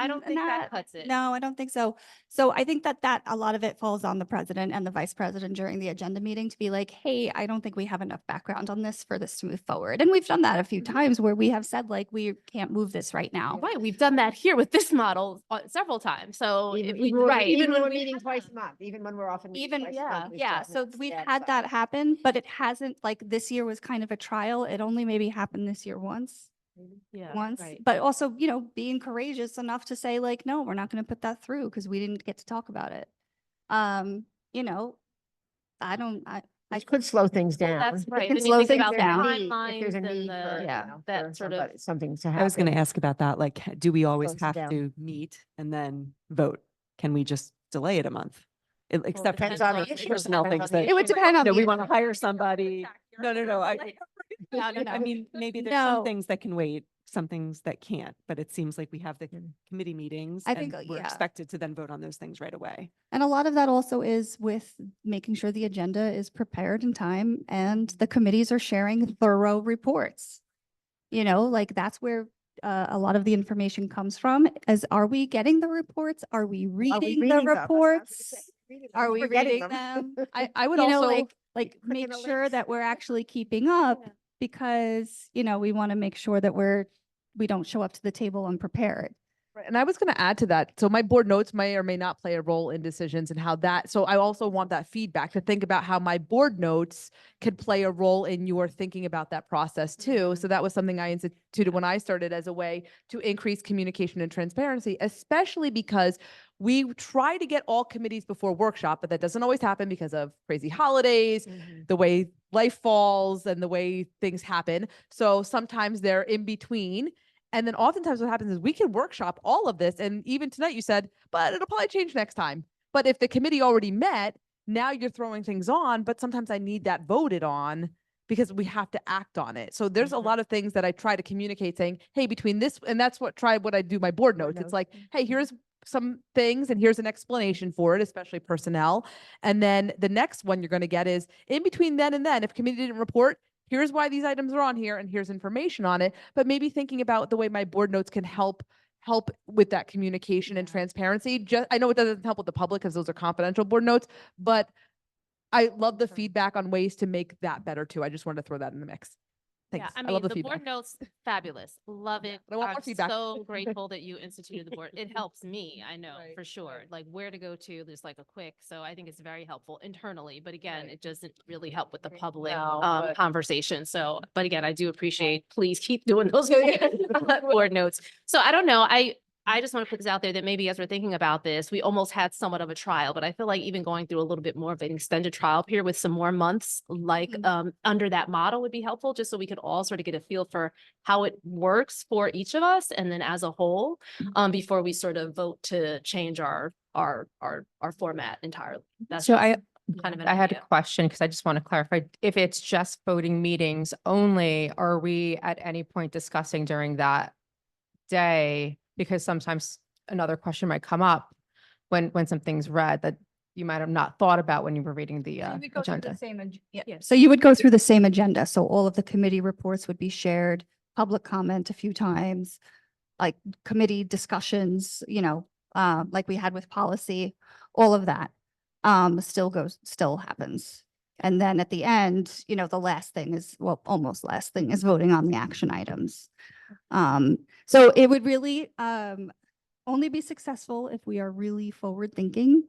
don't think that cuts it. No, I don't think so. So I think that a lot of it falls on the president and the vice president during the agenda meeting to be like, hey, I don't think we have enough background on this for this to move forward. And we've done that a few times where we have said like, we can't move this right now. Right, we've done that here with this model several times. So if we, right, Even when we're we meeting have twice that. a month, even when we're often. Even, yeah. So we've had that happen, but it hasn't, like this year was kind of a trial. It only maybe happened this year once. Yeah, right. But also, you know, being courageous enough to say like, no, we're not going to put that through because we didn't get to talk about it. You know, I don't, I Which could slow things Well, down. that's right. can When you slow think things about the down. If there's a timelines need and for, the, you Yeah, know, that for sort of, somebody- something to happen. I was going to ask about that, like, do we always Slows it have down. to meet and then vote? Can we just delay it a month? Except for depends on the those issue. personnel Depends things on the that, it would depend on no, the we want to issue. hire somebody. No, No, I mean, maybe there's No. some things that can wait, some things that can't, but it seems like we have the committee meetings I and think, we're yeah. expected to then vote on those things right away. And a lot of that also is with making sure the agenda is prepared in time and the committees are sharing thorough reports. You know, like that's where a lot of the information comes from, is are we getting the reports? Are we reading the reading them? reports? Are we Forgetting reading them? I would You know, also, like clicking make the sure links. that we're actually keeping up Yeah. because, you know, we want to make sure that we don't show up to the table unprepared. right, and I was going to add to that. So my board notes may or may not play a role in decisions and how that, so I also want that feedback to think about how my board notes could play a role in your thinking about that process too. So that was something I instituted when I started as a way to increase communication and transparency, especially because we try to get all committees before workshop, but that doesn't always happen because of crazy holidays, the way life falls and the way things happen. So sometimes they're in between. And then oftentimes what happens is we can workshop all of this. And even tonight you said, but it'll probably change next time. But if the committee already met, now you're throwing things on, but sometimes I need that voted on because we have to act on it. So there's a lot of things that I try to communicate saying, hey, between this, and that's what I do my board notes. It's like, hey, here's some things and here's an explanation for it, especially personnel. And then the next one you're going to get is in between then and then, if committee didn't report, here's why these items are on here and here's information on it. But maybe thinking about the way my board notes can help with that communication and transparency. Just, I know it doesn't help with the public because those are confidential board notes, but I love the feedback on ways to make that better too. I just wanted to throw that in the mix. yeah, Thanks. I I mean, love the the feedback. board notes, fabulous. Love it. I want I'm more feedback. so grateful that you instituted the board. It helps me, I know, Right, for sure. right. Like where to go to, there's like a quick, so I think it's very helpful internally, but again, it doesn't really help with the public No, but- conversation. So, but again, I do appreciate, please keep doing those board notes. So I don't know, I just want to put this out there that maybe as we're thinking about this, we almost had somewhat of a trial, but I feel like even going through a little bit more of an extended trial period with some more months, like under that model would be helpful, just so we could all sort of get a feel for how it works for each of us and then as a whole, before we sort of vote to change our format entirely. That's So just kind of an I had a idea. question because I just want to clarify, if it's just voting meetings only, are we at any point discussing during that day? Because sometimes another question might come up when something's read that you might have not thought about when you were reading the agenda. So you would go through the same agenda. So all of the committee reports would be shared, public comment a few times, like committee discussions, you know, like we had with policy, all of that still happens. And then at the end, you know, the last thing is, well, almost last thing is voting on the action items. So it would really only be successful if we are really forward thinking.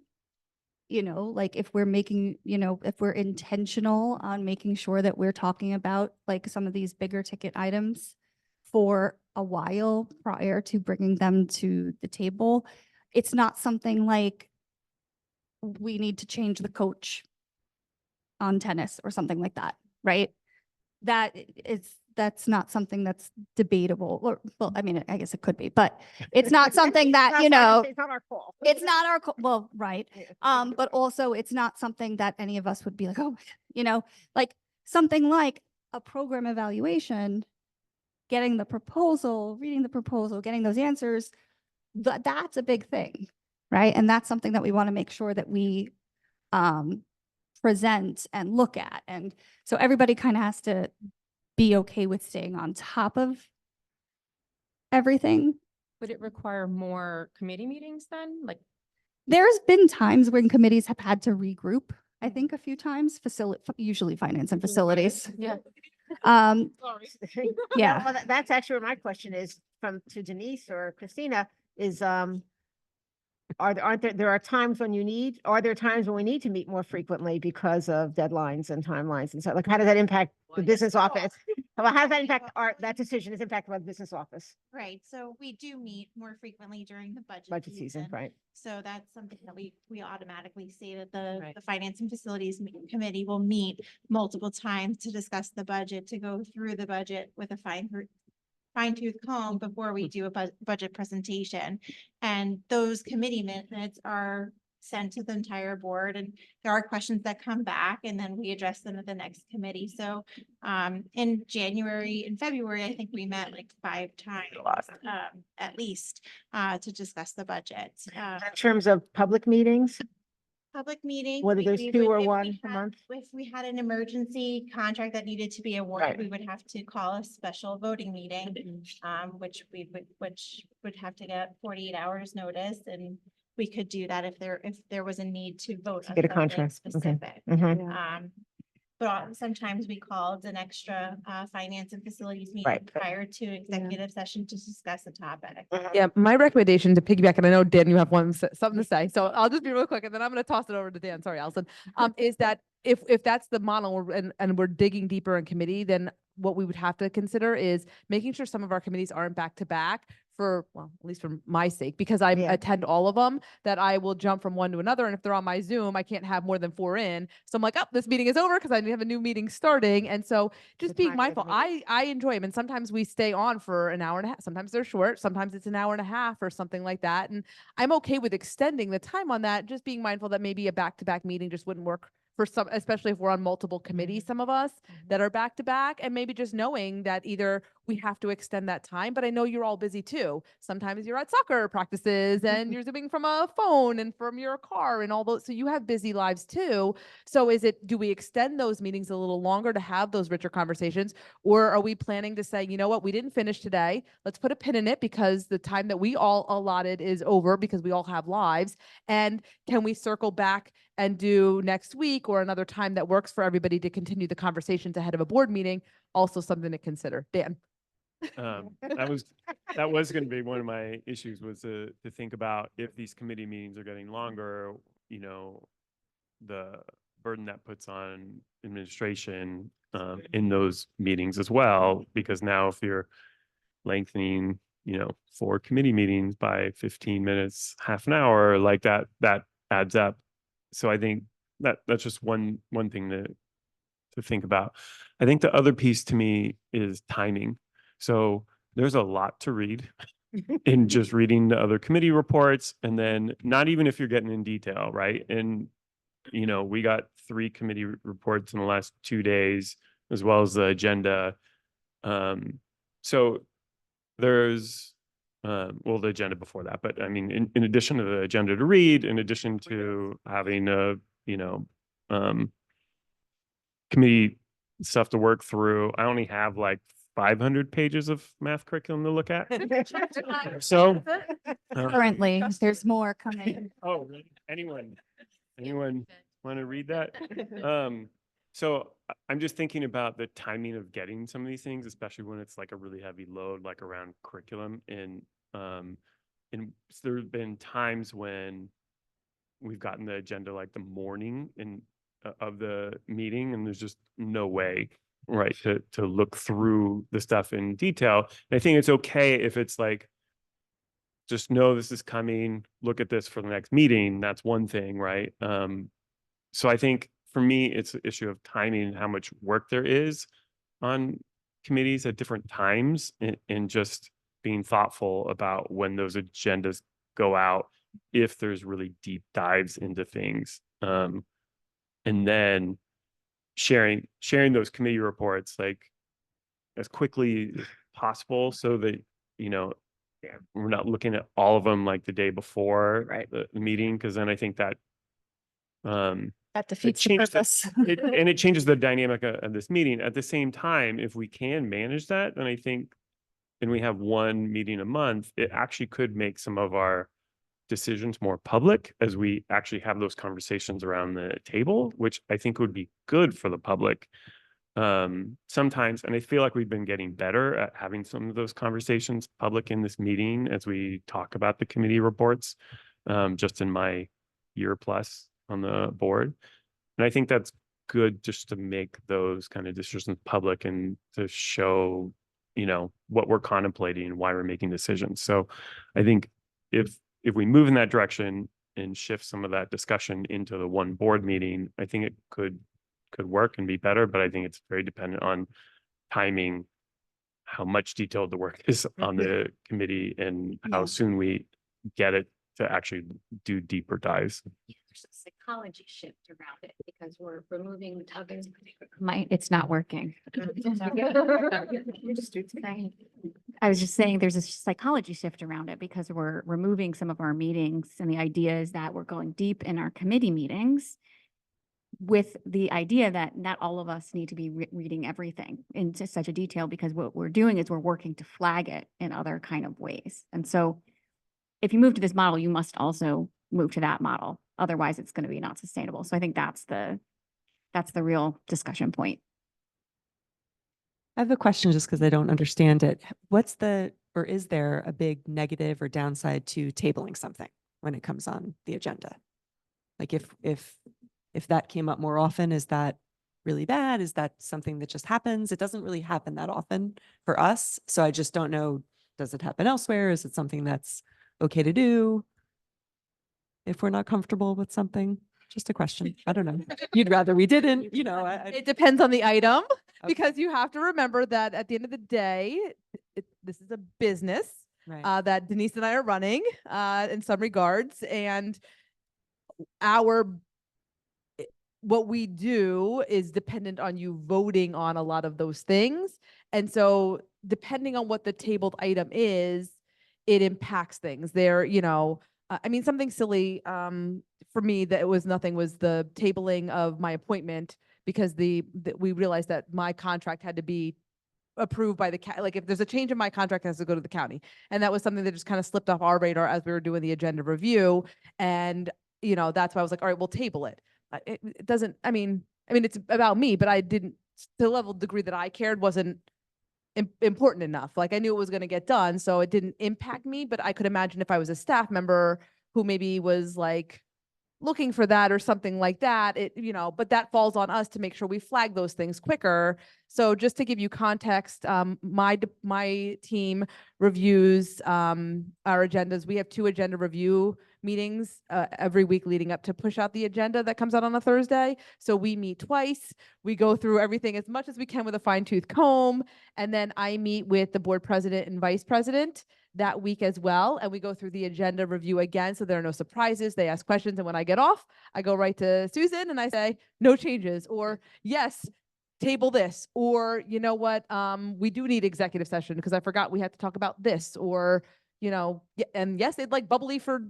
You know, like if we're making, you know, if we're intentional on making sure that we're talking about like some of these bigger ticket items for a while prior to bringing them to the table. It's not something like we need to change the coach on tennis or something like that, right? That's not something that's debatable. Or, well, I mean, I guess it could be, but it's not something that, you know, It's not our call. it's not our, well, right. But also it's not something that any of us would be like, oh, you know, like something like a program evaluation, getting the proposal, reading the proposal, getting those answers, that's a big thing, right? And that's something that we want to make sure that we present and look at. And so everybody kind of has to be okay with staying on top of everything. Would it require more committee meetings then? Like, There's been times when committees have had to regroup, I think a few times, usually finance and facilities. yeah. Yeah. Well, that's actually where my question is to Denise or Christina is, there are times when are there times when we need to meet more frequently because of deadlines and timelines and so like, how does that impact the business office? Well, how does that impact that decision is impacted by the business office, Right, so we do meet more frequently during the budget season, right? So that's something that we automatically say that the, Right. the Finance and Facilities Committee will meet multiple times to discuss the budget, to go through the budget with a fine tooth comb before we do a budget presentation. And those committee minutes are sent to the entire board, and there are questions that come back, and then we address them at the next committee. So in January and February, I think we met like 5 times at least to discuss the budget. In terms of public meetings, Public meeting. whether there's we 2 would- or if we 1 a had- month. If we had an emergency contract that needed to be awarded, Right. we would have to call a special voting meeting, which would have to get 48 hours notice, and we could do that if there was a need to vote on Get a something contract, okay. specific. Mhm. But sometimes we called an extra finance and facilities meeting Right. prior to executive session to discuss a topic. Yeah, my recommendation to piggyback, and I know Dan, you have something to say, so I'll just be real quick, and then I'm gonna toss it over to Dan. Sorry, Allison. Is that if that's the model and we're digging deeper in committee, then what we would have to consider is making sure some of our committees aren't back to back for, well, at least for my sake, because I Yeah. attend all of them, that I will jump from one to another. And if they're on my Zoom, I can't have more than 4 in. So I'm like, oh, this meeting is over because I have a new meeting starting. And so just being time for the mindful, I enjoy them. And sometimes we stay on for an hour and a half. Sometimes they're short. Sometimes it's an hour and a half or something like that. And I'm okay with extending the time on that, just being mindful that maybe a back-to-back meeting just wouldn't work for some, especially if we're on multiple committees, some of us that are back to back, and maybe just knowing that either we have to extend that time, but I know you're all busy too. Sometimes you're at soccer practices and you're zooming from a phone and from your car and all those. So you have busy lives too. So do we extend those meetings a little longer to have those richer conversations? Or are we planning to say, you know what, we didn't finish today. Let's put a pin in it because the time that we all allotted is over because we all have lives. And can we circle back and do next week or another time that works for everybody to continue the conversations ahead of a board meeting? Also something to consider. Dan. That was going to be one of my issues, was to think about if these committee meetings are getting longer, the burden that puts on administration in those meetings as well. Because now if you're lengthening, 4 committee meetings by 15 minutes, half an hour, like that adds up. So I think that's just one thing to think about. I think the other piece to me is timing. So there's a lot to read in just reading the other committee reports, and then not even if you're getting in detail, right? And we got 3 committee reports in the last 2 days, as well as the agenda. So there's the agenda before that, but I mean, in addition to the agenda to read, in addition to having a committee stuff to work through, I only have like 500 pages of math curriculum to look at. So Currently, there's more coming. oh, really? Anyone want to read that? So I'm just thinking about the timing of getting some of these things, especially when it's like a really heavy load, like around curriculum. And there have been times when we've gotten the agenda like the morning of the meeting, and there's just no way, right, to look through the stuff in detail. And I think it's okay if it's like, just know this is coming, look at this for the next meeting. That's one thing, right? So I think for me, it's an issue of timing and how much work there is on committees at different times, and just being thoughtful about when those agendas go out, if there's really deep dives into things. And then sharing those committee reports like as quickly as possible, so that, we're not looking at all of them like the day before the meeting, because then I think that That defeats the changes purpose. and it changes the dynamic of this meeting. At the same time, if we can manage that, then I think, and we have 1 meeting a month, it actually could make some of our decisions more public as we actually have those conversations around the table, which I think would be good for the public. Sometimes, and I feel like we've been getting better at having some of those conversations public in this meeting as we talk about the committee reports, just in my year plus on the board. And I think that's good just to make those kind of decisions public and to show, what we're contemplating and why we're making decisions. So I think if we move in that direction and shift some of that discussion into the one board meeting, I think it could work and be better, but I think it's very dependent on timing, how much detailed the work is on the committee and how Yeah. soon we get it to actually do deeper dives. There's a psychology shift around it because we're removing other. It's not working. I was just saying there's a psychology shift around it because we're removing some of our meetings, and the idea is that we're going deep in our committee meetings with the idea that not all of us need to be reading everything into such a detail, because what we're doing is we're working to flag it in other kind of ways. And so if you move to this model, you must also move to that model. Otherwise, it's going to be not sustainable. So I think that's the real discussion point. I have a question just because I don't understand it. Or is there a big negative or downside to tabling something when it comes on the agenda? Like if that came up more often, is that really bad? Is that something that just happens? It doesn't really happen that often for us. So I just don't know, does it happen elsewhere? Is it something that's okay to do if we're not comfortable with something? Just a question. I don't know. You'd rather we didn't, It depends on the item, Okay. because you have to remember that at the end of the day, this is a business Right. that Denise and I are running in some regards, and what we do is dependent on you voting on a lot of those things. And so depending on what the tabled item is, it impacts things there, something silly for me that it was nothing was the tabling of my appointment, because we realized that my contract had to be approved by the like if there's a change in my contract, it has to go to the county. And that was something that just kind of slipped off our radar as we were doing the agenda review. And, that's why I was like, all right, we'll table it. It doesn't, it's about me, but I didn't, the level of degree that I cared wasn't important enough. Like I knew it was going to get done, so it didn't impact me, but I could imagine if I was a staff member who maybe was like looking for that or something like that, but that falls on us to make sure we flag those things quicker. So just to give you context, my team reviews our agendas. We have 2 agenda review meetings every week leading up to push out the agenda that comes out on a Thursday. So we meet twice. We go through everything as much as we can with a fine-tooth comb. And then I meet with the board president and vice president that week as well. And we go through the agenda review again, so there are no surprises. They ask questions, and when I get off, I go right to Susan and I say, no changes, or yes, table this, or you know what, we do need executive session because I forgot we had to talk about this, or and yes, they'd like bubbly for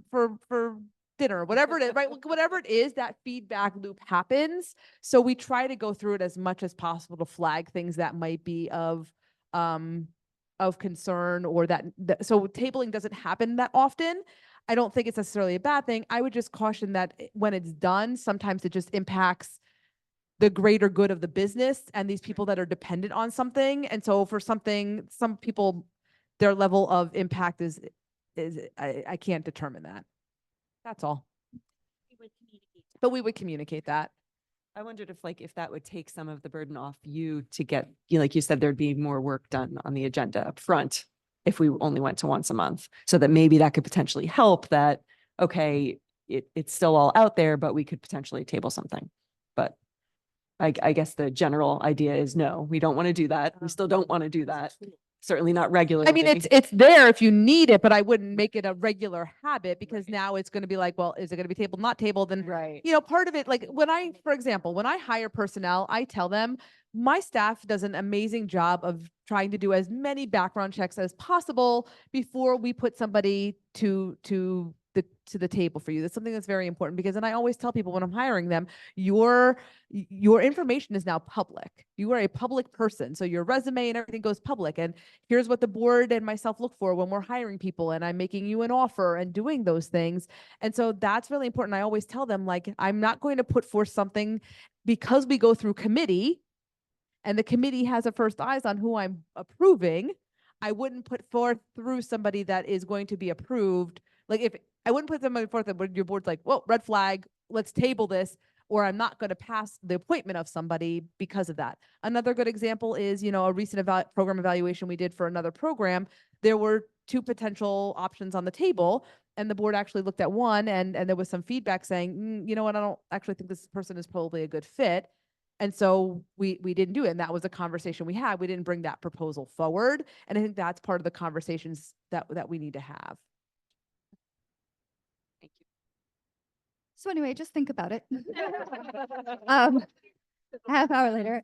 dinner, whatever it is, right? Whatever it is, that feedback loop happens. So we try to go through it as much as possible to flag things that might be of concern, or so tabling doesn't happen that often. I don't think it's necessarily a bad thing. I would just caution that when it's done, sometimes it just impacts the greater good of the business and these people that are dependent on something. And so for some people, their level of impact is I can't determine that. That's all. But we would communicate that. I wondered if that would take some of the burden off you to get, like you said, there'd be more work done on the agenda up front if we only went to once a month, so that maybe that could potentially help that, okay, it's still all out there, but we could potentially table something. But I guess the general idea is no, we don't want to do that. We still don't want to do that. Certainly not regularly. It's there if you need it, but I wouldn't make it a regular habit, because now it's going to be like, well, is it going to be tabled, not tabled? And, Right. part of it, like for example, when I hire personnel, I tell them my staff does an amazing job of trying to do as many background checks as possible before we put somebody to the table for you. That's something that's very important, because, and I always tell people when I'm hiring them, your information is now public. You are a public person. So your resume and everything goes public. And here's what the board and myself look for when we're hiring people, and I'm making you an offer and doing those things. And so that's really important. I always tell them, like, I'm not going to put forth something because we go through committee and the committee has a first eyes on who I'm approving. I wouldn't put forth through somebody that is going to be approved. Like, if I wouldn't put somebody forth that your board's like, well, red flag, let's table this. or I'm not going to pass the appointment of somebody because of that. Another good example is, a recent program evaluation we did for another program. There were two potential options on the table, and the board actually looked at one, and there was some feedback saying, you know what, I don't actually think this person is probably a good fit. And so we didn't do it. And that was a conversation we had. We didn't bring that proposal forward. And I think that's part of the conversations that we need to have. Thank you. So anyway, just think about it. Half hour later.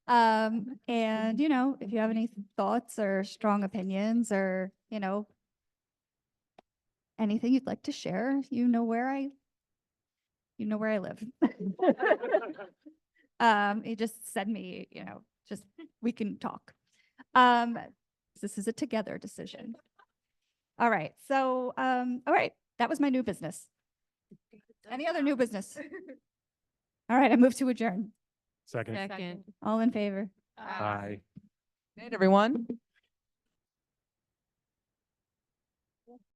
And if you have any thoughts or strong opinions or, anything you'd like to share, you know where I live. You just send me, just we can talk. This is a together decision. All right. So, all right. That was my new business. Any other new business? All right. I move to adjourn. Second. Second. All in favor? Aye. Good night, everyone.